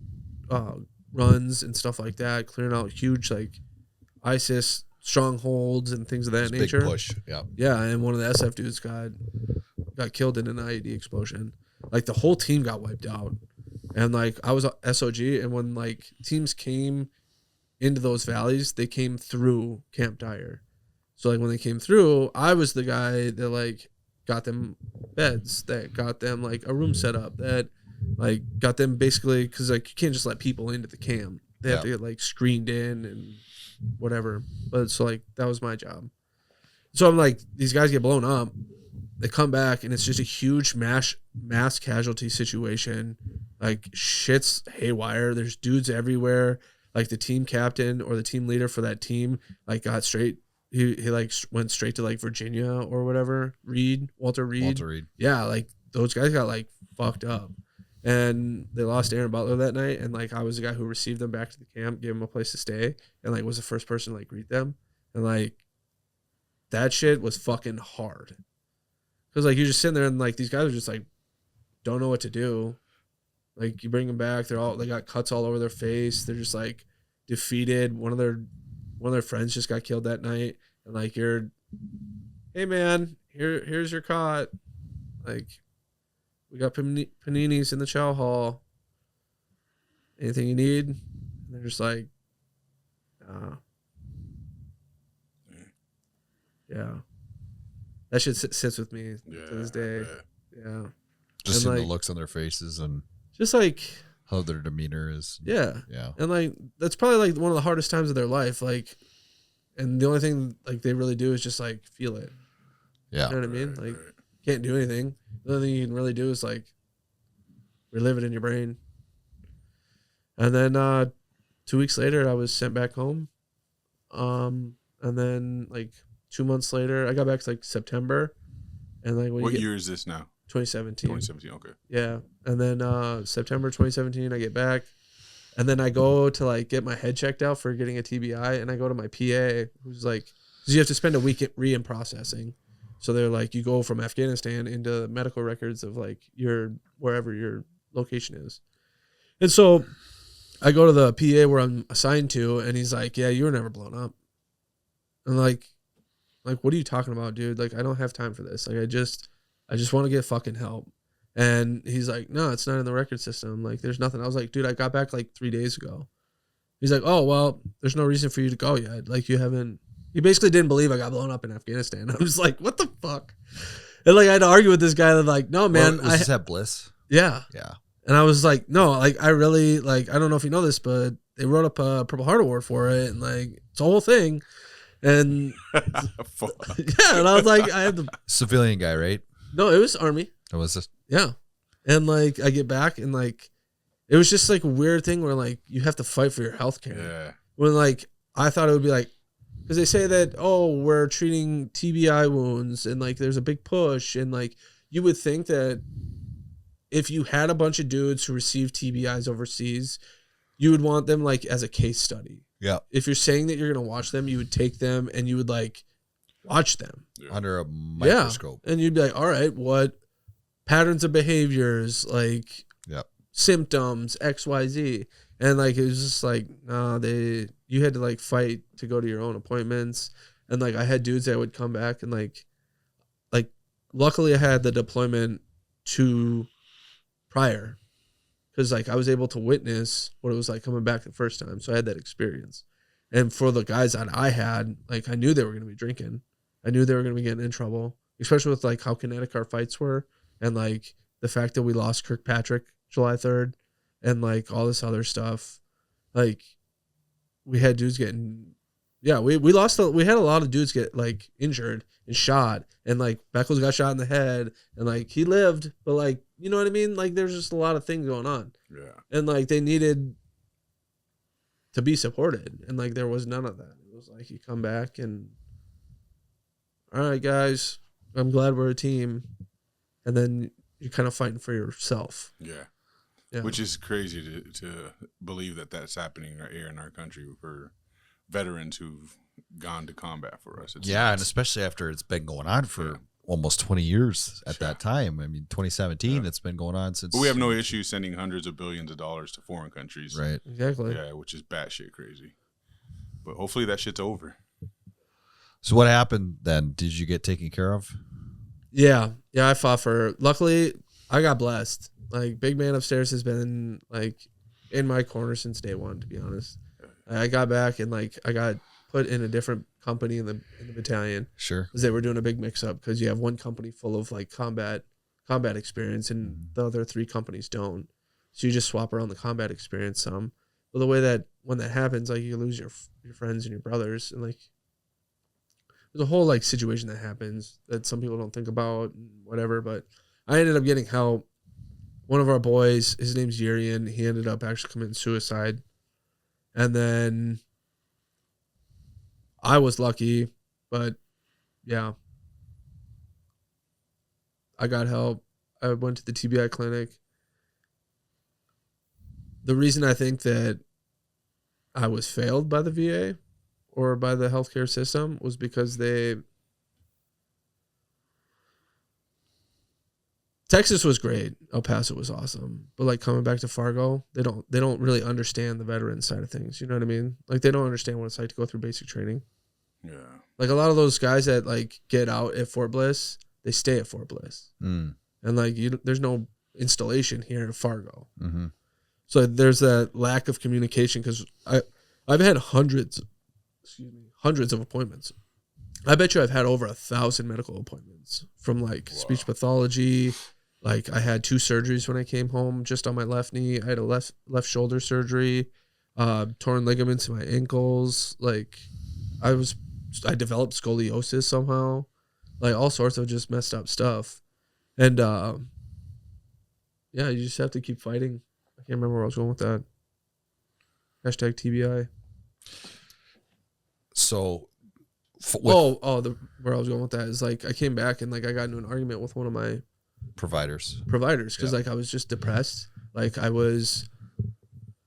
S3: runs and stuff like that, clearing out huge like ISIS strongholds and things of that nature.
S2: Big push. Yeah.
S3: Yeah, and one of the SF dudes got killed in an IED explosion. Like the whole team got wiped out. And like I was SOG, and when like teams came into those valleys, they came through Camp Dyer. So like when they came through, I was the guy that like got them beds, that got them like a room set up, that like got them basically, because like you can't just let people into the camp. They have to get like screened in and whatever. But so like that was my job. So I'm like, these guys get blown up. They come back and it's just a huge mass casualty situation. Like shit's haywire. There's dudes everywhere. Like the team captain or the team leader for that team like got straight. He like went straight to like Virginia or whatever. Walter Reed.
S2: Walter Reed.
S3: Yeah, like those guys got like fucked up. and they lost Aaron Butler that night, and like I was the guy who received them back to the camp, gave them a place to stay, and like was the first person to like greet them, and like that shit was fucking hard, because like you're just sitting there and like these guys are just like don't know what to do. Like you bring them back, they got cuts all over their face, they're just like defeated. One of their friends just got killed that night, and like hey man, here's your cot, like we got paninis in the chow hall. Anything you need? And they're just like, yeah. That shit sits with me to this day. Yeah.
S2: Just
S3: And
S2: seeing
S3: like,
S2: the looks on their faces and
S3: just like
S2: how their demeanor is.
S3: yeah.
S2: Yeah.
S3: And like that's probably like one of the hardest times of their life. Like, and the only thing like they really do is just like feel it.
S2: Yeah.
S3: You know what I mean? Like, can't do anything. The only thing you can really do is like relive it in your brain. And then 2 weeks later, I was sent back home. And then like 2 months later, I got back to like September. And like
S1: what year is this now?
S3: 2017.
S1: 2017. Okay.
S3: Yeah. And then September 2017, I get back. And then I go to like get my head checked out for getting a TBI. And I go to my PA, who's like, because you have to spend a week re processing. So they're like, you go from Afghanistan into medical records of like wherever your location is. And so I go to the PA where I'm assigned to, and he's like, yeah, you were never blown up. And like, what are you talking about, dude? Like, I don't have time for this. Like, I just want to get fucking help. And he's like, no, it's not in the record system. Like, there's nothing. I was like, dude, I got back like 3 days ago. He's like, oh, well, there's no reason for you to go yet. Like, he basically didn't believe I got blown up in Afghanistan. I was like, what the fuck? And like, I had to argue with this guy that like, no, man.
S2: Was this at Bliss?
S3: Yeah.
S2: Yeah.
S3: And I was like, no, like, I really, like, I don't know if you know this, but they wrote up a Purple Heart Award for it. And like, it's a whole thing. And yeah. And I was like, I have the
S2: Civilian guy, right?
S3: No, it was Army.
S2: It was this.
S3: Yeah. And like, I get back and like, it was just like a weird thing where like, you have to fight for your health care.
S1: Yeah.
S3: When like, I thought it would be like, because they say that, oh, we're treating TBI wounds and like there's a big push. And like, you would think that if you had a bunch of dudes who received TBIs overseas, you would want them like as a case study.
S2: Yeah.
S3: If you're saying that you're going to watch them, you would take them and you would like watch them
S2: under a microscope.
S3: Yeah. And you'd be like, all right, what patterns of behaviors, like symptoms, XYZ. And like, it was just like, nah, you had to like fight to go to your own appointments. And like, I had dudes that would come back and like, luckily I had the deployment prior, because like I was able to witness what it was like coming back the first time. So I had that experience. And for the guys that I had, like I knew they were going to be drinking. I knew they were going to be getting in trouble, especially with like how kinetic our fights were. And like the fact that we lost Kirkpatrick July 3rd and like all this other stuff. Like we had dudes getting, we had a lot of dudes get like injured and shot, and like Beckles got shot in the head and like he lived, but like, you know what I mean? Like there's just a lot of things going on.
S1: Yeah.
S3: And like they needed to be supported, and like there was none of that. It was like you come back and, all right, guys, I'm glad we're a team. And then you're kind of fighting for yourself.
S1: Yeah.
S3: Yeah.
S1: Which is crazy to believe that that's happening here in our country for veterans who've gone to combat for us.
S2: And especially after it's been going on for almost 20 years at that time. I mean, 2017, it's been going on since.
S1: But we have no issue sending hundreds of billions of dollars to foreign countries.
S2: Right.
S3: Exactly.
S1: Yeah, which is batshit crazy. But hopefully that shit's over.
S2: So what happened then? Did you get taken care of?
S3: Yeah. I fought for, luckily I got blessed. Like big man upstairs has been like in my corner since day one, to be honest. I got back and like I got put in a different company in the battalion.
S2: Sure.
S3: Because they were doing a big mix up, because you have one company full of like combat experience and the other three companies don't. So you just swap around the combat experience some. But the way that when that happens, like you lose your friends and your brothers, and like there's a whole like situation that happens that some people don't think about and whatever. But I ended up getting help. One of our boys, his name's Yurian, he ended up actually committing suicide. And then I was lucky, but yeah, I got help. I went to the TBI clinic, the reason I think that I was failed by the VA or by the healthcare system was because Texas was great. El Paso was awesome. But like coming back to Fargo, they don't really understand the veteran side of things. You know what I mean? Like they don't understand what it's like to go through basic training.
S1: Yeah.
S3: Like a lot of those guys that like get out at Fort Bliss, they stay at Fort Bliss. And like there's no installation here in Fargo.
S2: Mm-hmm.
S3: So there's that lack of communication because I've had hundreds of appointments. I bet you I've had over 1,000 medical appointments from like speech pathology. Like I had 2 surgeries when I came home just on my left knee. I had a left shoulder surgery, torn ligaments in my ankles. Like I developed scoliosis somehow, like all sorts of just messed up stuff. And yeah, you just have to keep fighting. I can't remember where I was going with that. Hashtag TBI.
S2: So,
S3: where I was going with that is like I came back and like I got into an argument with one of my
S2: providers
S3: because like I was just depressed. Like I was,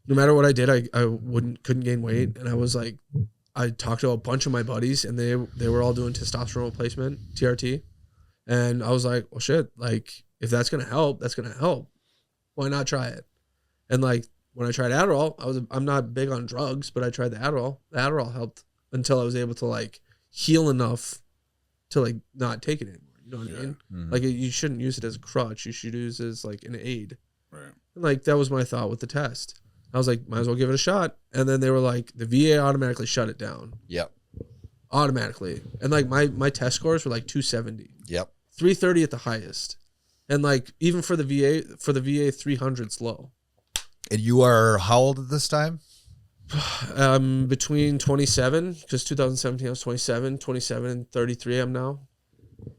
S3: no matter what I did, I couldn't gain weight, and I was like, I talked to a bunch of my buddies, and they were all doing testosterone replacement, TRT, and I was like, well, shit, like if that's gonna help, that's gonna help. Why not try it? And like when I tried Adderall, I'm not big on drugs, but I tried the Adderall. The Adderall helped until I was able to like heal enough to like not take it anymore. You know what I mean?
S2: Mm-hmm.
S3: Like you shouldn't use it as a crutch. You should use it as like an aid.
S1: Right.
S3: And like that was my thought with the test. I was like, might as well give it a shot. And then they were like, the VA automatically shut it down.
S2: Yep.
S3: Automatically. And like my test scores were like 270.
S2: Yep.
S3: 330 at the highest. And like even for the VA 300's low.
S2: And you are how old at this time?
S3: Between 27, because 2017 I was 27 and 33 I'm now.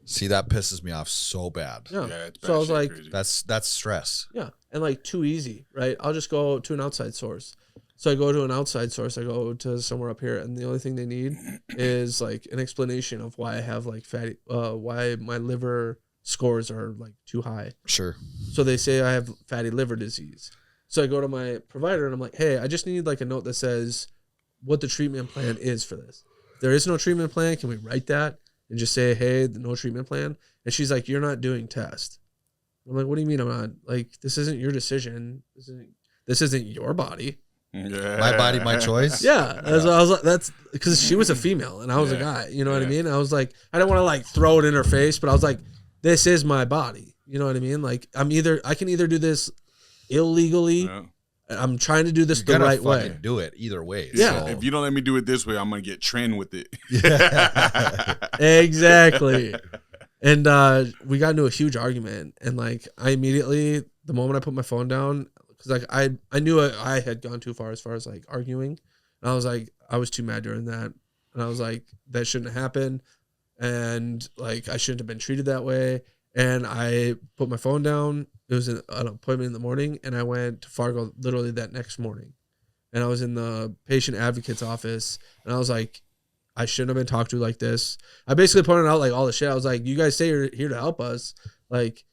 S2: See, that pisses me off so bad.
S3: Yeah.
S1: It's
S3: So I was like,
S1: crazy.
S2: That's stress.
S3: yeah. And like too easy, right? I'll just go to an outside source. So I go to an outside source. I go to somewhere up here, and the only thing they need is like an explanation of why I have like why my liver scores are like too high.
S2: Sure.
S3: So they say I have fatty liver disease. So I go to my provider and I'm like, hey, I just need like a note that says what the treatment plan is for this. If there is no treatment plan, can we write that and just say, hey, no treatment plan? And she's like, you're not doing tests. I'm like, what do you mean I'm not? Like, this isn't your decision. This isn't your body.
S1: Yeah.
S2: My body, my choice.
S3: Yeah. I was like, that's because she was a female and I was a guy. You know what I mean? I was like, I don't want to like throw it in her face, but I was like, this is my body. You know what I mean? Like I can either do this illegally.
S1: Yeah.
S3: I'm trying to do this
S2: You're
S3: the right way.
S2: do it either way.
S3: Yeah.
S2: So.
S1: If you don't let me do it this way, I'm gonna get trend with it.
S3: Exactly. And we got into a huge argument, and like I immediately, the moment I put my phone down, because like I knew I had gone too far as like arguing, and I was like, I was too mad during that, and I was like, that shouldn't happen, and like I shouldn't have been treated that way, and I put my phone down. It was an appointment in the morning, and I went to Fargo literally that next morning, and I was in the patient advocate's office, and I was like, I shouldn't have been talked to like this. I basically pointed out like all the shit. I was like, you guys say you're here to help us. Like,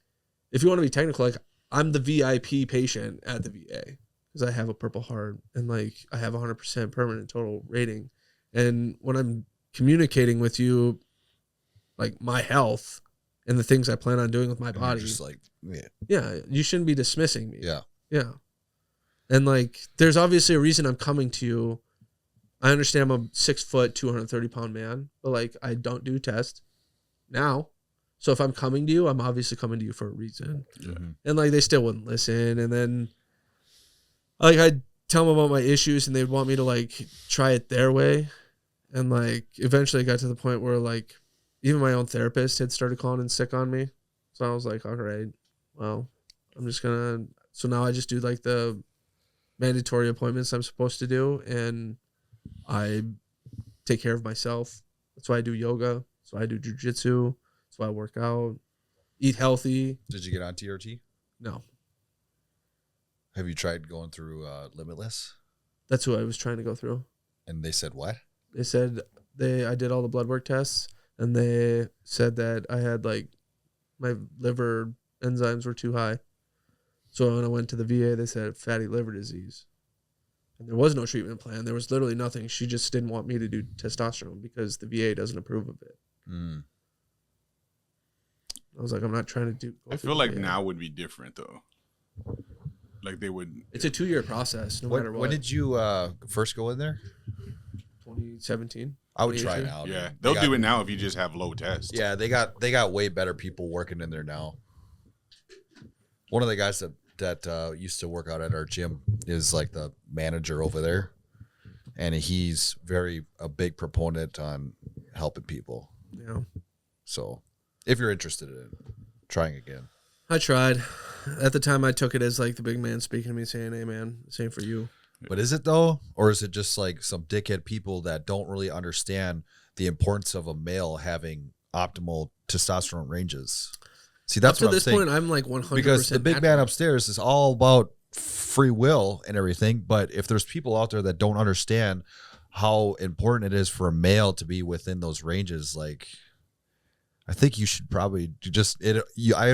S3: if you want to be technical, like I'm the VIP patient at the VA because I have a Purple Heart and like I have 100% permanent total rating. And when I'm communicating with you, like my health and the things I plan on doing with my body,
S2: Just like,
S3: yeah, you shouldn't be dismissing me.
S2: yeah.
S3: Yeah. And like, there's obviously a reason I'm coming to you. I understand I'm a 6 foot, 230 pound man, but like I don't do tests now. So if I'm coming to you, I'm obviously coming to you for a reason.
S2: Mm-hmm.
S3: And like they still wouldn't listen. And then like I'd tell them about my issues and they'd want me to like try it their way. And like eventually it got to the point where like even my own therapist had started calling in sick on me. So I was like, all right, well, I'm just gonna, so now I just do like the mandatory appointments I'm supposed to do. And I take care of myself. That's why I do yoga. That's why I do jujitsu. That's why I work out. Eat healthy.
S2: Did you get on TRT?
S3: No.
S2: Have you tried going through Limitless?
S3: That's who I was trying to go through.
S2: And they said what?
S3: They said I did all the blood work tests and they said that I had like my liver enzymes were too high. So when I went to the VA, they said fatty liver disease. And there was no treatment plan. There was literally nothing. She just didn't want me to do testosterone because the VA doesn't approve of it.
S2: Mm.
S3: I was like, I'm not trying to do.
S1: I feel like now would be different though. Like they would.
S3: It's a 2-year process, no matter what.
S2: When did you first go in there?
S3: 2017.
S2: I would try
S3: 2018.
S2: now.
S1: Yeah,
S2: dude.
S1: they'll
S2: They
S1: do
S2: got-
S1: it now if you just have low test.
S2: Yeah, they got way better people working in there now. One of the guys that used to work out at our gym is like the manager over there, and he's a big proponent on helping people.
S3: Yeah.
S2: So if you're interested in it, trying again.
S3: I tried. At the time, I took it as like the big man speaking to me saying, hey, man, same for you.
S2: But is it though? Or is it just like some dickhead people that don't really understand the importance of a male having optimal testosterone ranges? See, that's
S3: Up
S2: what
S3: to
S2: I'm
S3: this
S2: saying.
S3: point, I'm like 100%.
S2: Because the big man upstairs is all about free will and everything. But if there's people out there that don't understand how important it is for a male to be within those ranges, like, I think you should probably I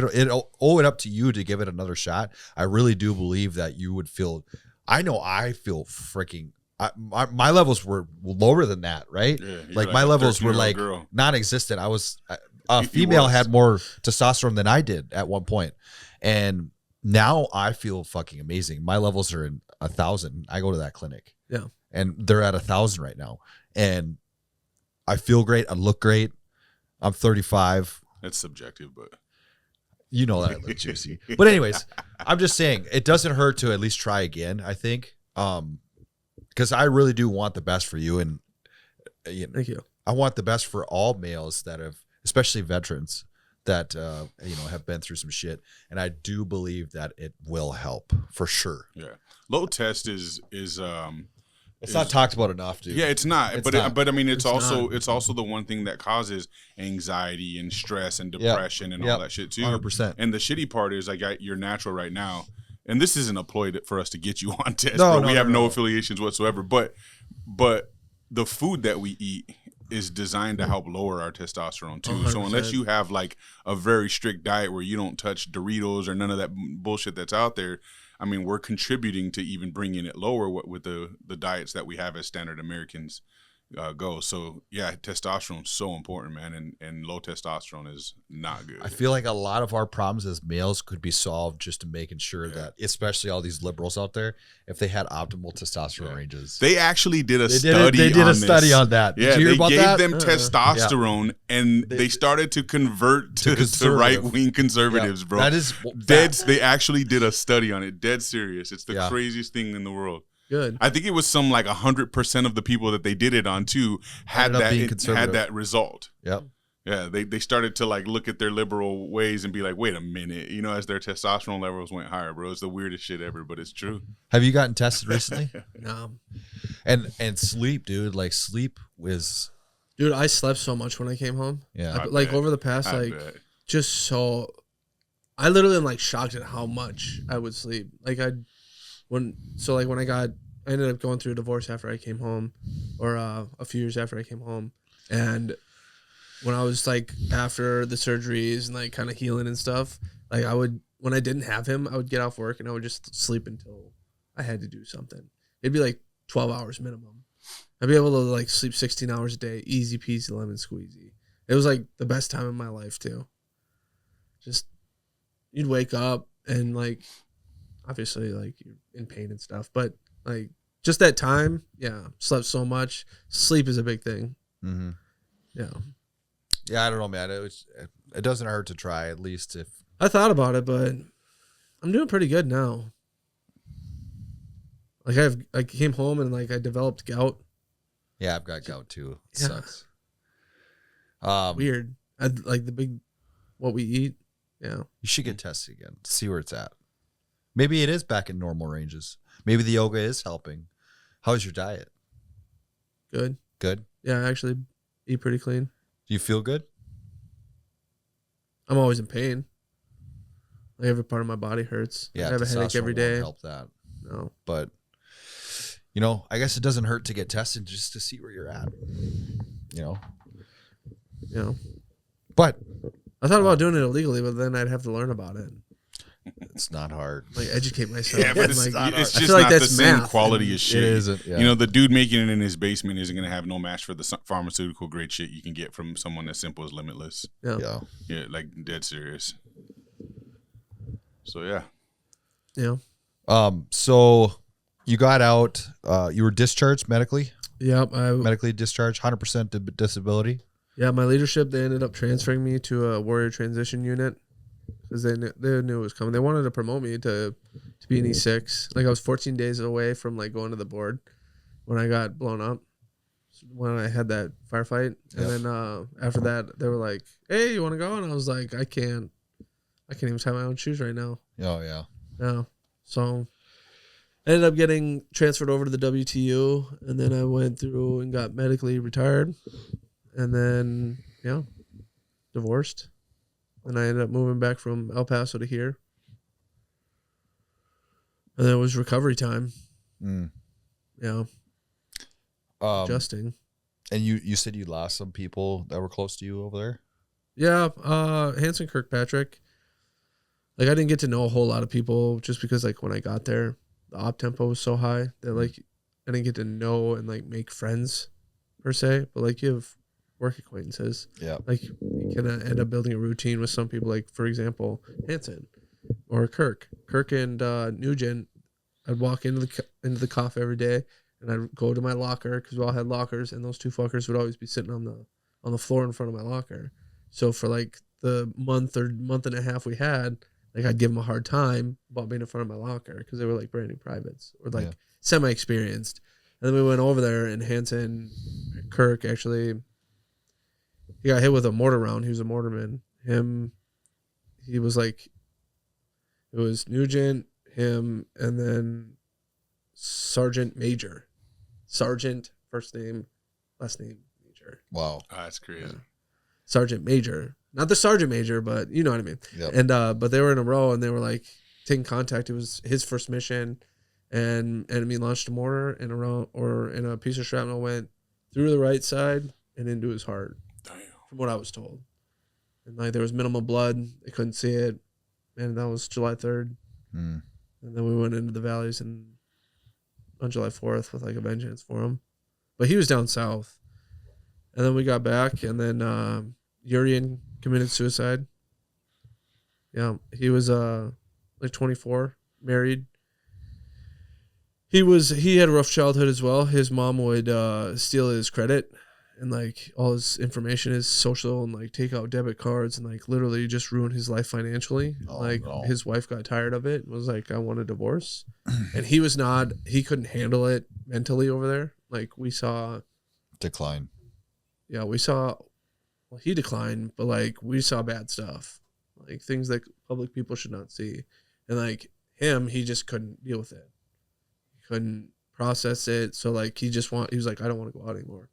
S2: owe it up to you to give it another shot. I really do believe that you would feel. I know I feel freaking. My levels were lower than that, right?
S1: Yeah,
S2: like
S1: you're
S2: my
S1: like a
S2: levels were
S1: 13-year-old
S2: like
S1: girl.
S2: non-existent. I was a
S1: You
S2: female
S1: was.
S2: had more testosterone than I did at one point, and now I feel fucking amazing. My levels are in 1,000. I go to that clinic,
S3: Yeah.
S2: and they're at 1,000 right now, and I feel great. I look great. I'm 35.
S1: That's subjective, but
S2: You know that I look juicy. But anyways, I'm just saying it doesn't hurt to at least try again, I think. Because I really do want the best for you, and
S3: Thank you.
S2: I want the best for all males that have, especially veterans that have been through some shit. And I do believe that it will help for sure.
S1: yeah, low test is
S2: It's not talked about enough, dude.
S1: Yeah, it's not.
S2: It's
S1: but
S2: not.
S1: But I mean, it's also
S3: not.
S1: the one thing that causes anxiety and stress and
S2: Yep.
S1: depression and all
S2: Yep.
S1: that shit too.
S2: 100%.
S1: And the shitty part is, like, you're natural right now, and this isn't a ploy for us to get you on test.
S2: No,
S1: bro.
S2: no,
S1: we
S2: no,
S1: have no
S2: no.
S1: affiliations whatsoever. But the food that we eat is designed to help lower our testosterone too. So
S3: 100%.
S1: unless you have like a very strict diet where you don't touch Doritos or none of that bullshit that's out there, I mean, we're contributing to even bringing it lower with the diets that we have as standard Americans go. So yeah, testosterone is so important, man, and low testosterone is not good.
S2: I feel like a lot of our problems as males could be solved just to making sure that, especially all these liberals out there, if they had optimal testosterone ranges.
S1: They actually did a
S2: They
S1: study.
S2: did
S1: on
S2: a study
S1: this.
S2: on that.
S1: Yeah,
S2: Did you hear
S1: they
S2: about
S1: gave
S2: that?
S1: them testosterone, and they started to convert to
S2: conservative.
S1: right-wing conservatives,
S2: Yeah,
S1: bro.
S2: that is
S1: They actually did a study on it. Dead serious. It's the
S2: Yeah.
S1: craziest thing in the world.
S3: Good.
S1: I think it was some like 100% of the people that they did it on too had
S2: Ended up being
S1: had
S2: conservative.
S1: that result.
S2: Yep.
S1: Yeah, they started to like look at their liberal ways and be like, wait a minute, as their testosterone levels went higher, bro. It's the weirdest shit ever, but it's true.
S2: Have you gotten tested recently?
S3: No.
S2: and sleep, dude. Like sleep is
S3: Dude, I slept so much when I came home.
S2: Yeah.
S1: I
S3: Like
S1: bet.
S3: over the past,
S1: I
S3: like,
S1: bet.
S3: just so. I literally am like shocked at how much I would sleep. Like when I ended up going through a divorce after I came home, or a few years after I came home, and when I was like after the surgeries and like kind of healing and stuff, like when I didn't have him, I would get off work and I would just sleep until I had to do something. It'd be like 12 hours minimum. I'd be able to like sleep 16 hours a day, easy peasy lemon squeezy. It was like the best time of my life too. Just you'd wake up and like obviously like you're in pain and stuff, but like just that time, yeah, slept so much. Sleep is a big thing.
S2: mm-hmm.
S3: Yeah.
S2: Yeah, I don't know, man. It doesn't hurt to try, at least if
S3: I thought about it, but I'm doing pretty good now. Like I came home and like I developed gout.
S2: I've got gout too. It
S3: Yeah.
S2: sucks.
S3: Weird. I like what we eat. Yeah.
S2: You should get tested again to see where it's at. Maybe it is back in normal ranges. Maybe the yoga is helping. How's your diet?
S3: Good.
S2: Good?
S3: Yeah, I actually eat pretty clean.
S2: Do you feel good?
S3: I'm always in pain. Like every part of my body hurts.
S2: Yeah,
S3: I have a headache
S2: testosterone
S3: every
S2: won't
S3: day.
S2: help that.
S3: No.
S2: But I guess it doesn't hurt to get tested just to see where you're at.
S3: You know.
S2: But
S3: I thought about doing it illegally, but then I'd have to learn about it.
S2: It's not hard.
S3: like educate myself.
S1: Yeah, but
S3: And,
S1: it's,
S3: like,
S2: not
S1: it's
S3: I
S1: just
S3: feel like
S1: not the
S3: that's
S1: same
S3: math.
S1: quality as shit.
S2: It isn't. Yeah.
S1: You know, the dude making it in his basement isn't going to have no match for the pharmaceutical grade shit you can get from someone as simple as Limitless.
S3: yeah.
S2: Yeah.
S1: Yeah, like dead serious. So yeah.
S3: Yeah.
S2: So you got out. You were discharged medically.
S3: Yeah.
S2: Medically discharged. 100% disability.
S3: Yeah, my leadership, they ended up transferring me to a warrior transition unit because they knew it was coming. They wanted to promote me to be an E6. Like I was 14 days away from like going to the board when I got blown up, when I had that firefight. And then after that, they were like, "Hey, you want to go?" And I was like, I can't even tie my own shoes right now.
S2: Oh yeah.
S3: Yeah. So I ended up getting transferred over to the WTU, and then I went through and got medically retired. And then, yeah, divorced. And I ended up moving back from El Paso to here. And then it was recovery time. Yeah. Adjusting.
S2: And you said you lost some people that were close to you over there?
S3: Yeah. Hanson Kirkpatrick. Like, I didn't get to know a whole lot of people just because, like, when I got there, the op tempo was so high that, like, I didn't get to know and, like, make friends per se. But, like, you have work acquaintances.
S2: Yeah.
S3: Like, you can end up building a routine with some people, like, for example, Hanson or Kirk and Nugent. I'd walk into the cough every day, and I'd go to my locker because we all had lockers, and those two fuckers would always be sitting on the floor in front of my locker. So for like the month and a half we had, like, I'd give them a hard time about being in front of my locker because they were like brand new privates or like semi-experienced. And then we went over there, and Hanson, Kirk actually, he got hit with a mortar round. He was a mortarman. He was like, it was Nugent, him, and then Sergeant Major. Sergeant, first name, last name, Major.
S2: Wow.
S1: Oh, that's crazy.
S3: Yeah. Sergeant Major. Not the Sergeant Major, but you know what I mean.
S2: Yep.
S3: And but they were in a row, and they were like taking contact. It was his first mission, and enemy launched a mortar in a row, or in a piece of shrapnel went through the right side and into his heart.
S1: Damn.
S3: From what I was told. And like there was minimal blood. They couldn't see it. And that was July 3rd. And then we went into the valleys on July 4th with like a vengeance for him. But he was down south. And then we got back, and then Urian committed suicide. Yeah, he was like 24, married. He had a rough childhood as well. His mom would steal his credit and like all his information, his social, and like take out debit cards and like literally just ruin his life financially.
S2: Oh,
S3: like
S2: no.
S3: his wife got tired of it and was like, I want a divorce. And he couldn't handle it mentally over there. Like we saw
S2: Decline.
S3: Yeah, he declined, but like we saw bad stuff. Like things that public people should not see. And like him, he just couldn't deal with it. He couldn't process it. So like he was like, I don't want to go out anymore.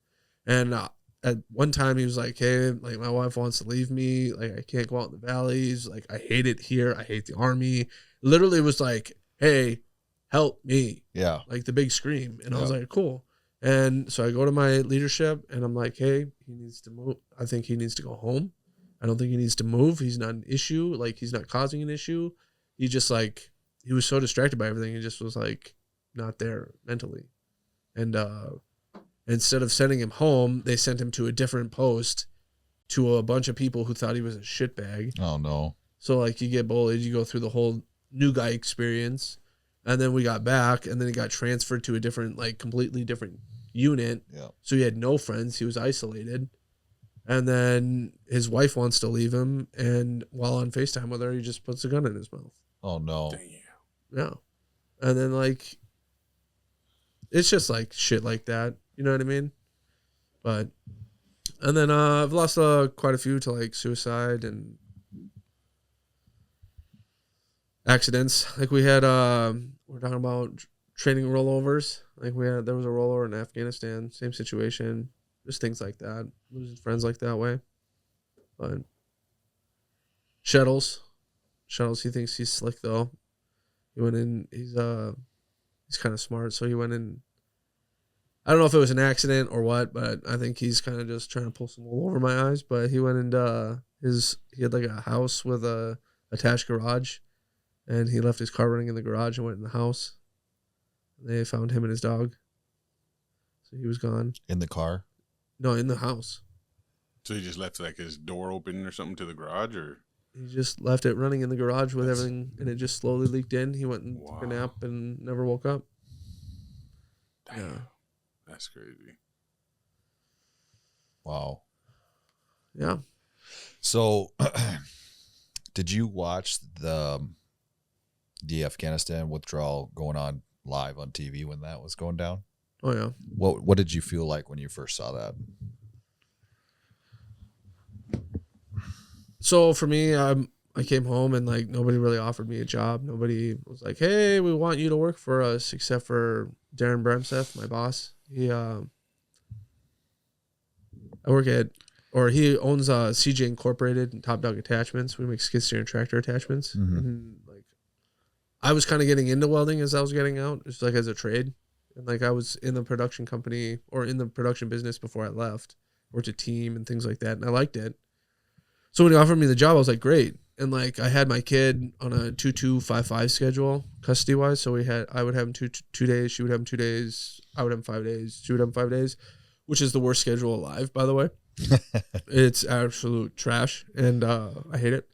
S3: And at one time he was like, hey, like my wife wants to leave me. Like I can't go out in the valleys. Like I hate it here. I hate the army. Literally was like, hey, help me.
S2: Yeah.
S3: Like the big scream. And I was like, cool. And so I go to my leadership and I'm like, hey, he needs to move. I think he needs to go home. I don't think he needs to move. He's not an issue. Like he's not causing an issue. He just like, he was so distracted by everything. He just was like not there mentally. And instead of sending him home, they sent him to a different post to a bunch of people who thought he was a shitbag.
S2: Oh no.
S3: So like you get bullied, you go through the whole new guy experience. And then we got back, and then he got transferred to a different, like completely different unit.
S2: Yeah.
S3: So he had no friends. He was isolated. And then his wife wants to leave him. And while on FaceTime with her, he just puts a gun in his mouth.
S2: Oh no.
S1: Damn.
S3: Yeah. And then like, it's just like shit like that. You know what I mean? But, and then I've lost quite a few to like suicide and accidents. Like we had, we're talking about training rollovers. Like there was a rollover in Afghanistan, same situation, just things like that. Losing friends like that way. But Shettles, he thinks he's slick though. He went in, he's kind of smart. So he went in, I don't know if it was an accident or what, but I think he's kind of just trying to pull some wool over my eyes. But he went into he had like a house with a attached garage. and he left his car running in the garage and went in the house. They found him and his dog. So he was gone.
S2: In the car?
S3: No, in the house.
S1: So he just left like his door open or something to the garage, or
S3: He just left it running in the garage with everything, and it just slowly leaked in. He went and took a
S1: Wow.
S3: nap and never woke up.
S1: damn,
S3: Yeah.
S1: that's crazy.
S2: Wow.
S3: Yeah.
S2: So, did you watch the Afghanistan withdrawal going on live on TV when that was going down?
S3: Oh, yeah.
S2: What did you feel like when you first saw that?
S3: So for me, I came home and like nobody really offered me a job. Nobody was like, "Hey, we want you to work for us," except for Darren Bramseth, my boss. He he owns CJ Incorporated and Top Dog Attachments. We make skid steer and tractor attachments.
S2: Mhm.
S3: And like, I was kind of getting into welding as I was getting out, just like as a trade. And like I was in the production company or in the production business before I left. Worked a team and things like that, and I liked it. So when he offered me the job, I was like, great. And like I had my kid on a 2-2-5-5 schedule, custody wise. So I would have him two days, she would have him 2 days, I would have him 5 days, she would have him 5 days, which is the worst schedule alive, by the way. It's absolute trash, and I hate it.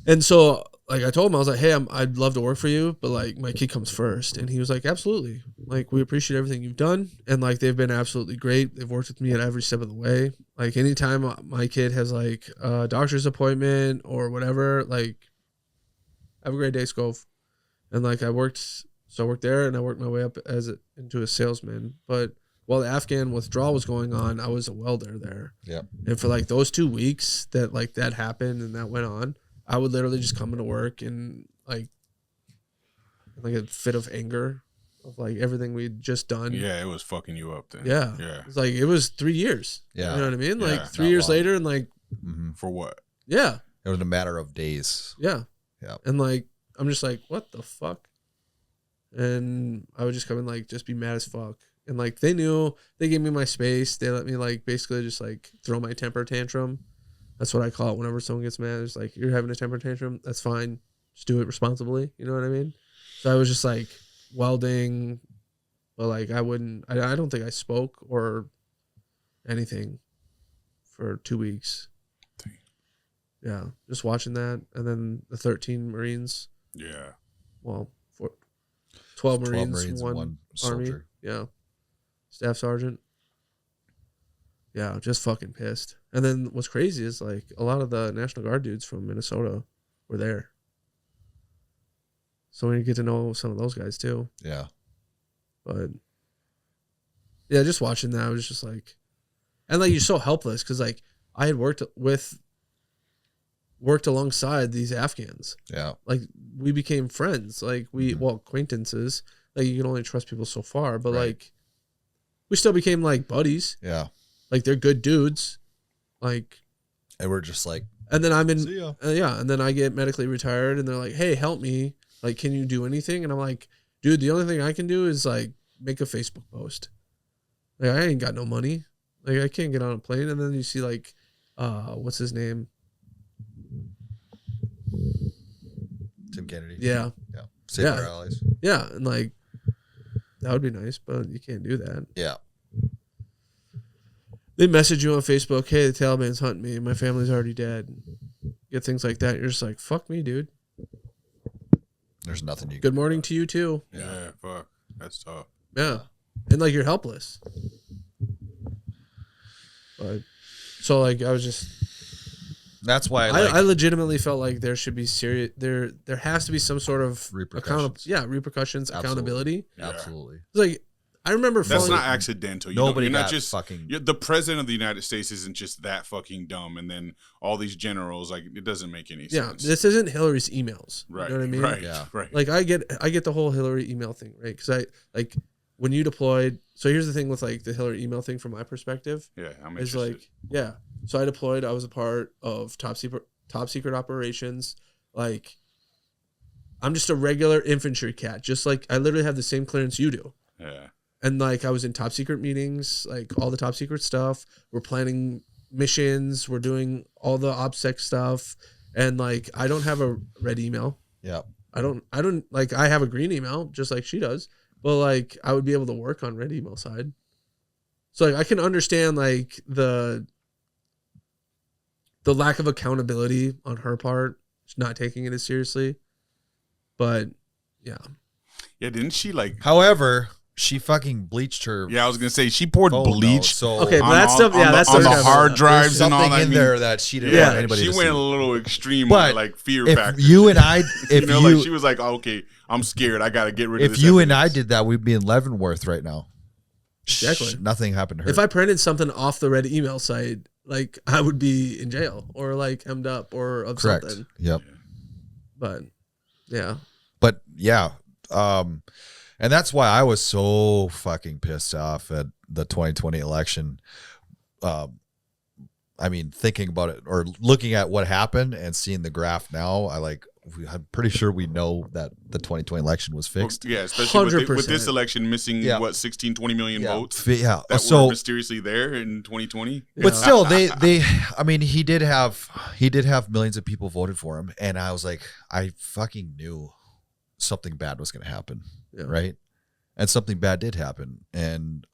S3: And so like I told him, I was like, hey, I'd love to work for you, but like my kid comes first. And he was like, absolutely. Like, we appreciate everything you've done. And like, they've been absolutely great. They've worked with me at every step of the way. Like anytime my kid has like a doctor's appointment or whatever, like, have a great day, Skov. And like I worked there and I worked my way up into a salesman. But while the Afghan withdrawal was going on, I was a welder there.
S2: Yeah.
S3: And for like those 2 weeks that like that happened and that went on, I would literally just come into work and like a fit of anger of like everything we'd just done.
S1: Yeah, it was fucking you up then.
S3: Yeah.
S1: Yeah.
S3: It's like, it was 3 years.
S2: Yeah.
S3: You know what I mean?
S1: Yeah,
S3: Like 3
S2: not
S3: years
S2: long.
S3: later and like,
S1: For what?
S3: yeah.
S2: It was a matter of days.
S3: Yeah.
S2: Yeah.
S3: And like, I'm just like, what the fuck? And I would just come and like, just be mad as fuck. And like, they knew, they gave me my space. They let me like, basically just like throw my temper tantrum. That's what I call it whenever someone gets mad. It's like, you're having a temper tantrum. That's fine. Just do it responsibly. You know what I mean? So I was just like welding, but like, I don't think I spoke or anything for 2 weeks.
S1: Dang.
S3: Yeah. Just watching that. And then the 13 Marines.
S1: Yeah.
S3: Well, 12 Marines,
S2: and
S3: one
S2: one
S3: Army.
S2: soldier.
S3: Yeah. Staff sergeant. Yeah, just fucking pissed. And then what's crazy is like a lot of the National Guard dudes from Minnesota were there. So we get to know some of those guys too.
S2: Yeah.
S3: But yeah, just watching that, I was just like, and like you're so helpless because like I had worked alongside these Afghans.
S2: Yeah.
S3: Like we became friends. Like acquaintances. Like you can only trust people so far, but
S2: Right.
S3: like we still became like buddies.
S2: Yeah.
S3: Like they're good dudes. Like,
S2: And we're just like,
S3: and then I'm in,
S2: see ya.
S3: yeah. And then I get medically retired and they're like, hey, help me. Like, can you do anything? And I'm like, dude, the only thing I can do is like make a Facebook post. Like I ain't got no money. Like I can't get on a plane. And then you see like, what's his name?
S2: Tim Kennedy.
S3: Yeah.
S2: Yeah. Save
S3: Yeah.
S2: our allies.
S3: Yeah. And like, that would be nice, but you can't do that.
S2: Yeah.
S3: They message you on Facebook, hey, the Taliban's hunting me. My family's already dead. Get things like that. You're just like, fuck me, dude.
S2: There's nothing you can
S3: Good morning to you, too.
S1: Yeah. Fuck. That's tough.
S3: Yeah. And like, you're helpless. But, so like, I was just,
S2: That's why
S3: I legitimately felt like there should be serious, there has to be some sort of
S2: Repercussions.
S3: repercussions,
S2: Absolutely.
S3: accountability.
S1: Yeah.
S2: Absolutely.
S3: It's like, I remember
S1: That's
S3: falling.
S1: not accidental.
S2: Nobody
S1: you're not
S2: got
S1: just
S2: fucking-
S1: the president of the United States isn't just that fucking dumb, and then all these generals, like, it doesn't make any
S3: Yeah,
S1: sense.
S3: this isn't Hillary's emails.
S1: Right.
S3: You know what I mean?
S1: Right.
S2: Yeah.
S1: Right.
S3: Like I get the whole Hillary email thing, right? Because I like when you deployed. So here's the thing with like the Hillary email thing from my perspective
S1: yeah. I'm
S3: is
S1: interested.
S3: like, yeah. So I deployed. I was a part of top secret operations. Like, I'm just a regular infantry cat. Just like I literally have the same clearance you do.
S1: Yeah.
S3: And like I was in top secret meetings, like all the top secret stuff. We're planning missions. We're doing all the OPSEC stuff. And like I don't have a red email.
S2: Yeah.
S3: I don't like, I have a green email just like she does, but like I would be able to work on red email side. So like I can understand like the lack of accountability on her part, not taking it as seriously. But yeah.
S1: Yeah, didn't she like?
S2: However, she fucking bleached her.
S1: Yeah, I was gonna say she poured
S2: phone, though,
S1: bleach.
S2: so
S3: Okay, but
S1: on
S3: that's
S1: all-
S3: stuff. Yeah,
S1: on
S3: that's
S1: the, on
S3: stuff
S1: the
S3: that's
S1: hard
S3: got-
S1: drives and all
S2: something
S1: that.
S2: in there that she didn't
S3: Yeah,
S2: want anybody
S1: she
S2: to
S1: went
S2: see.
S1: a little extreme,
S2: But
S1: on like fear
S2: if
S1: factor.
S2: you and I, if
S1: you know,
S2: you,
S1: like she was like, oh, okay, I'm scared. I gotta get rid of
S2: if
S1: this.
S2: you and I
S1: evidence.
S2: did that, we'd be in Leavenworth right now.
S3: Exactly.
S2: Nothing happened to her.
S3: If I printed something off the red email site, like I would be in jail or like hemmed up or of
S2: Correct.
S3: something.
S2: Yep.
S3: But yeah.
S2: But yeah, and that's why I was so fucking pissed off at the 2020 election. I mean, thinking about it or looking at what happened and seeing the graph now, I'm pretty sure we know that the 2020 election was fixed.
S1: Yeah, especially with
S3: 100%.
S1: this election missing
S2: Yeah.
S1: what 16, 20 million votes
S2: Yeah.
S1: that
S2: So,
S1: were mysteriously there in 2020.
S2: but
S3: Yeah.
S2: still, I mean, he did have millions of people voted for him, and I was like, I fucking knew something bad was going to happen,
S3: Yeah.
S2: right? And something bad did happen, and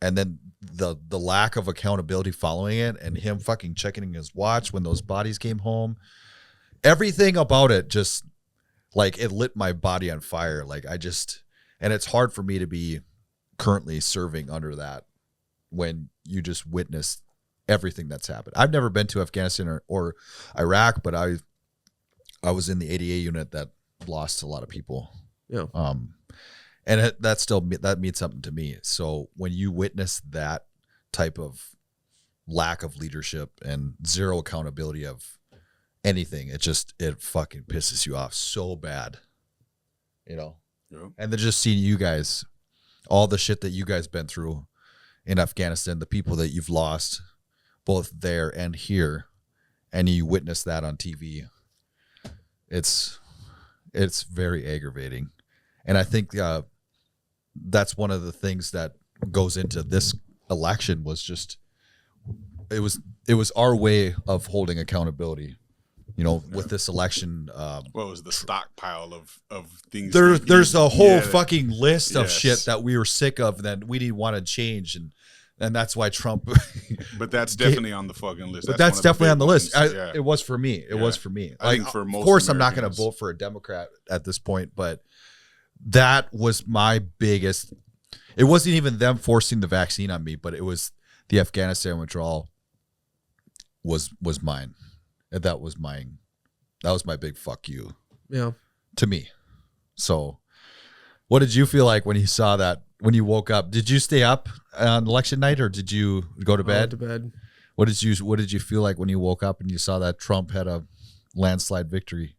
S2: then the lack of accountability following it, and him fucking checking his watch when those bodies came home, everything about it just like it lit my body on fire. Like and it's hard for me to be currently serving under that when you just witnessed everything that's happened. I've never been to Afghanistan or Iraq, but I was in the 80A unit that lost a lot of people.
S3: Yeah.
S2: And that means something to me. So when you witness that type of lack of leadership and zero accountability of anything, it fucking pisses you off so bad, you know?
S1: Yeah.
S2: And then just seeing you guys, all the shit that you guys been through in Afghanistan, the people that you've lost both there and here, and you witness that on TV. It's very aggravating. And I think that's one of the things that goes into this election was just it was our way of holding accountability, you know, with this election.
S1: What was the stockpile of things?
S2: There's a whole
S1: Yeah.
S2: fucking list of
S1: Yes.
S2: shit that we were sick of that we didn't want to change, and that's why Trump.
S1: But that's definitely on the fucking list.
S2: But that's
S1: one of
S2: definitely
S1: big
S2: on the list.
S1: ones. Yeah.
S2: It was for me. It
S1: Yeah.
S2: was for me.
S1: I
S2: Like,
S1: think for most
S2: of course, I'm not going to
S1: Americans.
S2: vote for a Democrat at this point, but that was my biggest. It wasn't even them forcing the vaccine on me, but it was the Afghanistan withdrawal. Was mine. And that was mine. That was my big fuck you
S3: Yeah.
S2: to me. So, what did you feel like when you saw that? When you woke up, did you stay up on election night or did you go to bed?
S3: To bed.
S2: What did you feel like when you woke up and you saw that Trump had a landslide victory?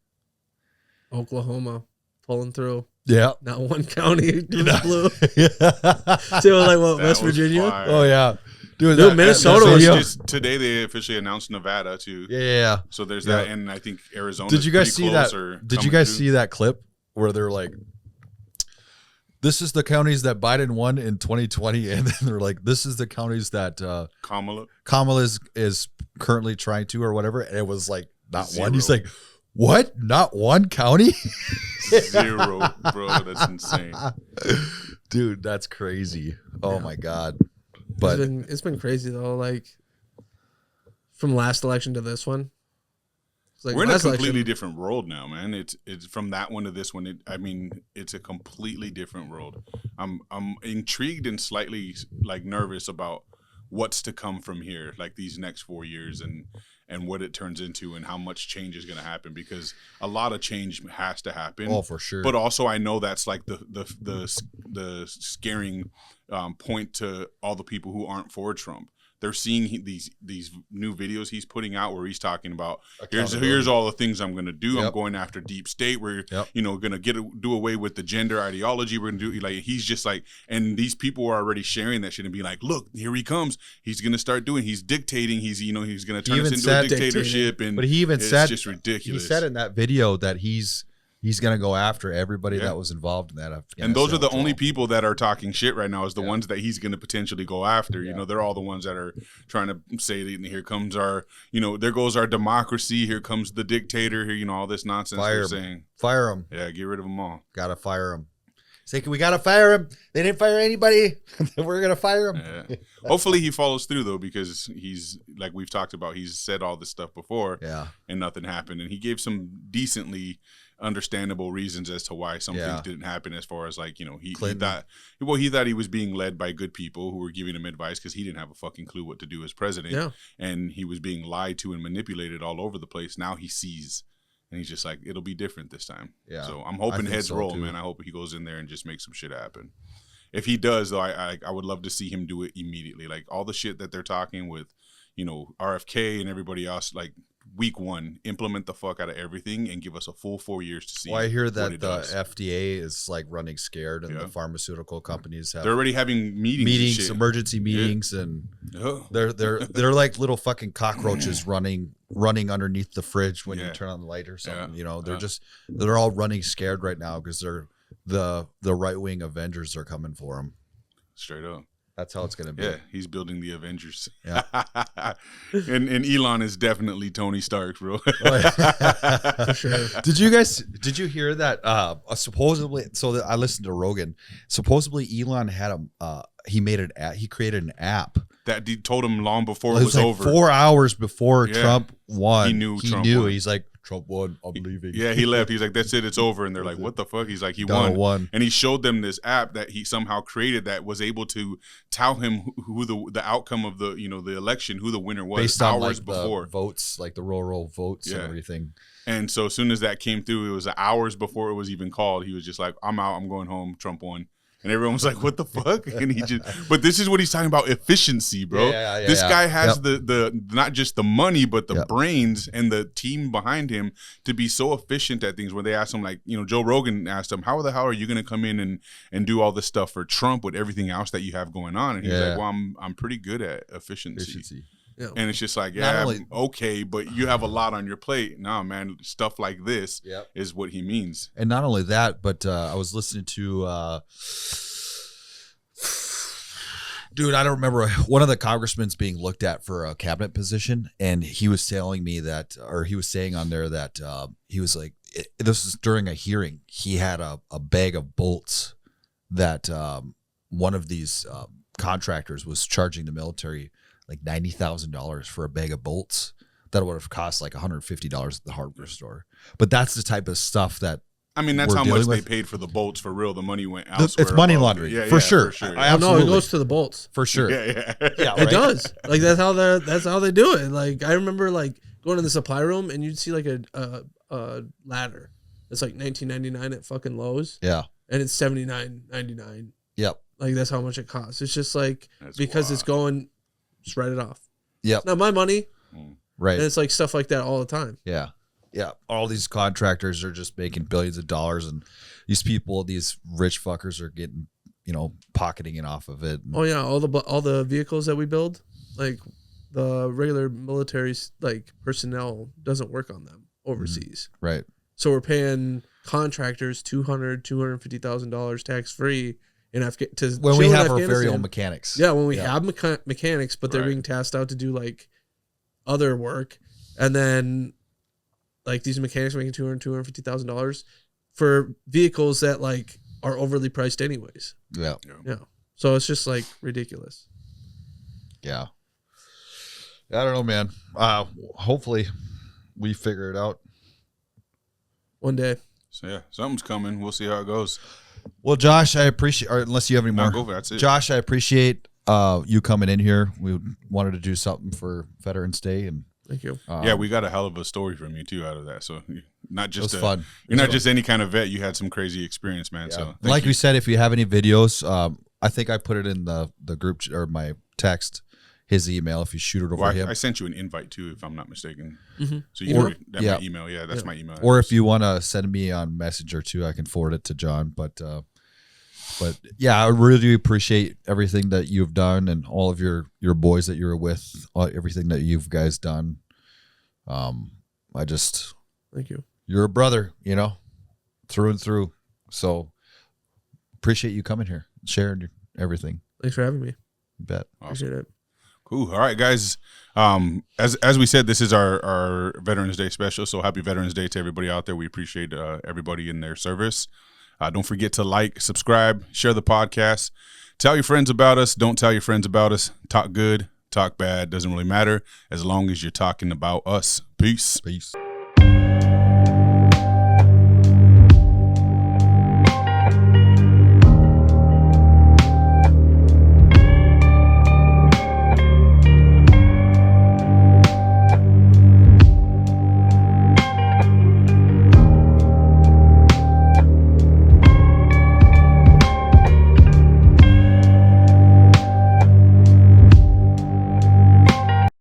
S3: Oklahoma pulling through.
S2: Yeah.
S3: Not one county blue.
S2: Yeah.
S3: So like what,
S1: That
S3: West
S1: was
S3: Virginia?
S1: fire.
S2: Oh yeah. Dude,
S3: Minnesota
S2: that
S3: was
S2: video-
S1: Just today they officially announced Nevada too.
S2: Yeah.
S1: So there's
S2: Yeah.
S1: that, and I think Arizona.
S2: Did you guys see that? Did you guys see that clip where they're like, "This is the counties that Biden won in 2020," and then they're like, "This is the counties that Kamala is currently trying to, or whatever." And it was like not one. He's
S1: Zero.
S2: like, "What? Not one county?"
S1: Zero, bro. That's insane.
S2: Dude, that's crazy. Oh
S3: Yeah.
S2: my god. But
S3: it's been crazy though. Like from last election to this one, it's like
S1: We're in a
S3: last
S1: completely
S3: election,
S1: different world now, man. It's from that one to this one. It's a completely different world. I'm intrigued and slightly like nervous about what's to come from here, like these next 4 years, and what it turns into, and how much change is going to happen, because a lot of change has to happen.
S2: oh, for sure.
S1: But also, I know that's like the scaring point to all the people who aren't for Trump. They're seeing these new videos he's putting out where he's talking about here's all the things I'm going to do.
S2: Yep.
S1: I'm going after deep state. We're
S2: Yep.
S1: going to do away with the gender ideology. We're going to do like he's just like, and these people are already sharing that shit and be like, look, here he comes. He's going to start doing. He's dictating. He's going to turn us
S2: even
S1: into a
S2: said
S1: dictatorship. And
S2: but he even
S1: it's
S2: said
S1: just ridiculous.
S2: He said in that video that he's he's gonna go after everybody that was involved in that.
S1: And those are the only people that are talking shit right now. Is the ones that he's going to potentially go after. You know, they're all the ones that are trying to say, here comes our, there goes our democracy. Here comes the dictator. Here, all this nonsense they're saying.
S2: Fire him.
S1: Yeah, get rid of them all.
S2: Gotta fire him. Say, we gotta fire him. They didn't fire anybody. We're gonna fire him.
S1: Yeah. Hopefully he follows through though, because he's like we've talked about. He's said all this stuff before, and nothing happened. And he gave some decently understandable reasons as to why some things didn't happen. As far as he thought he was being led by good people who were giving him advice because he didn't have a fucking clue what to do as president, and he was being lied to and manipulated all over the place. Now he sees. And he's just like, it'll be different this time. Yeah. So I'm hoping heads roll, too. Man. I hope he goes in there and just makes some shit happen. If he does, though, I would love to see him do it immediately. Like all the shit that they're talking with, RFK and everybody else, like week 1, implement the fuck out of everything and give us a full 4 years to see.
S2: Well, I hear that the FDA is like running scared, and the pharmaceutical companies
S1: they're already having meetings,
S2: emergency meetings, and they're like little fucking cockroaches running underneath the fridge when you turn on the light or something. They're all running scared right now because they're the right wing Avengers are coming for them.
S1: Straight up.
S2: That's how it's going to be.
S1: Yeah, he's building the Avengers.
S2: Yeah.
S1: and Elon is definitely Tony Stark, bro.
S2: For sure. Did you hear that supposedly, I listened to Rogan, supposedly Elon had he created an app.
S1: That he told him long before it was
S2: like
S1: over.
S2: 4 hours before Trump won.
S1: He knew Trump won.
S2: He's like, Trump won, I'm leaving.
S1: Yeah, he left. He's like, that's it, it's over. And they're like, what the fuck? He's like, he won. And he showed them this app that he somehow created that was able to tell him who the outcome of the the election, who the winner was
S2: based on
S1: hours
S2: like
S1: before.
S2: The votes, like the roll votes and everything. And
S1: so as soon as that came through, it was hours before it was even called. He was just like, I'm out, I'm going home, Trump won. And everyone was like, what the fuck? And but this is what he's talking about, efficiency, bro. This guy has the not just the money, but the brains and the team behind him to be so efficient at things. Where they asked him, like, Joe Rogan asked him, how the hell are you going to come in and do all this stuff for Trump with everything else that you have going on? And he's like, well, I'm pretty good at efficiency. Yeah. And it's just like, okay, but you have a lot on your plate. No, man, stuff like this is what he means.
S2: And not only that, but I was listening to, dude, I don't remember, one of the congressmen's being looked at for a cabinet position, and he was telling me that, or he was saying on there that he was like, this is during a hearing, he had a bag of bolts that one of these contractors was charging the military like $90,000 for a bag of bolts that would have cost like $150 at the hardware store. But that's the type of stuff that
S1: that's how much they paid for the bolts for real. The money went elsewhere.
S2: It's money laundering, for sure.
S3: Absolutely. No, it goes to the bolts
S2: for sure.
S1: Yeah,
S3: it does. Like that's how they do it. Like I remember like going to the supply room and you'd see like a ladder. It's like $19.99 at fucking Lowe's.
S2: Yeah,
S3: and it's $79.99.
S2: Yep.
S3: Like that's how much it costs. It's just like because it's going. Just write it off.
S2: Yep.
S3: It's not my money.
S2: Right.
S3: And it's like stuff like that all the time.
S2: Yeah. Yeah. All these contractors are just making billions of dollars, and these people, these rich fuckers are getting, pocketing it off of it.
S3: Oh yeah. All the vehicles that we build, like the regular military like personnel doesn't work on them overseas.
S2: Mm-hmm. Right.
S3: So we're paying contractors $250,000 tax free.
S2: When we have our very own mechanics.
S3: Yeah, when we have mechanics, but they're being tasked out to do like other work, and then like these mechanics are making $250,000 for vehicles that like are overly priced anyways.
S2: Yeah.
S3: So it's just like ridiculous.
S2: Yeah. I don't know, man. Hopefully we figure it out
S3: one day.
S1: So yeah, something's coming. We'll see how it goes.
S2: Well, Josh, I appreciate, or unless you have any more.
S1: No, that's it.
S2: Josh, I appreciate you coming in here. We wanted to do something for Veterans Day, and
S3: thank you.
S1: We got a hell of a story from you too out of that. So not just
S2: fun.
S1: You're not just any kind of vet. You had some crazy experience, man.
S2: Yeah.
S1: So
S2: like we said, if you have any videos, I think I put it in the group or my text. His email, if you shoot it over him.
S1: I sent you an invite too, if I'm not mistaken.
S3: Mm-hmm.
S1: So you can my email. Yeah, that's my email.
S2: Or if you want to send me on Messenger too, I can forward it to John. But yeah, I really appreciate everything that you've done and all of your boys that you're with, everything that you've guys done.
S3: Thank you.
S2: You're a brother, through and through. So appreciate you coming here, sharing everything.
S3: Thanks for having me.
S2: You bet.
S3: Appreciate it.
S1: Cool. All right, guys. As we said, this is our Veterans Day special. So happy Veterans Day to everybody out there. We appreciate everybody in their service. Don't forget to like, subscribe, share the podcast. Tell your friends about us. Don't tell your friends about us. Talk good, talk bad. Doesn't really matter as long as you're talking about us. Peace.
S2: Peace.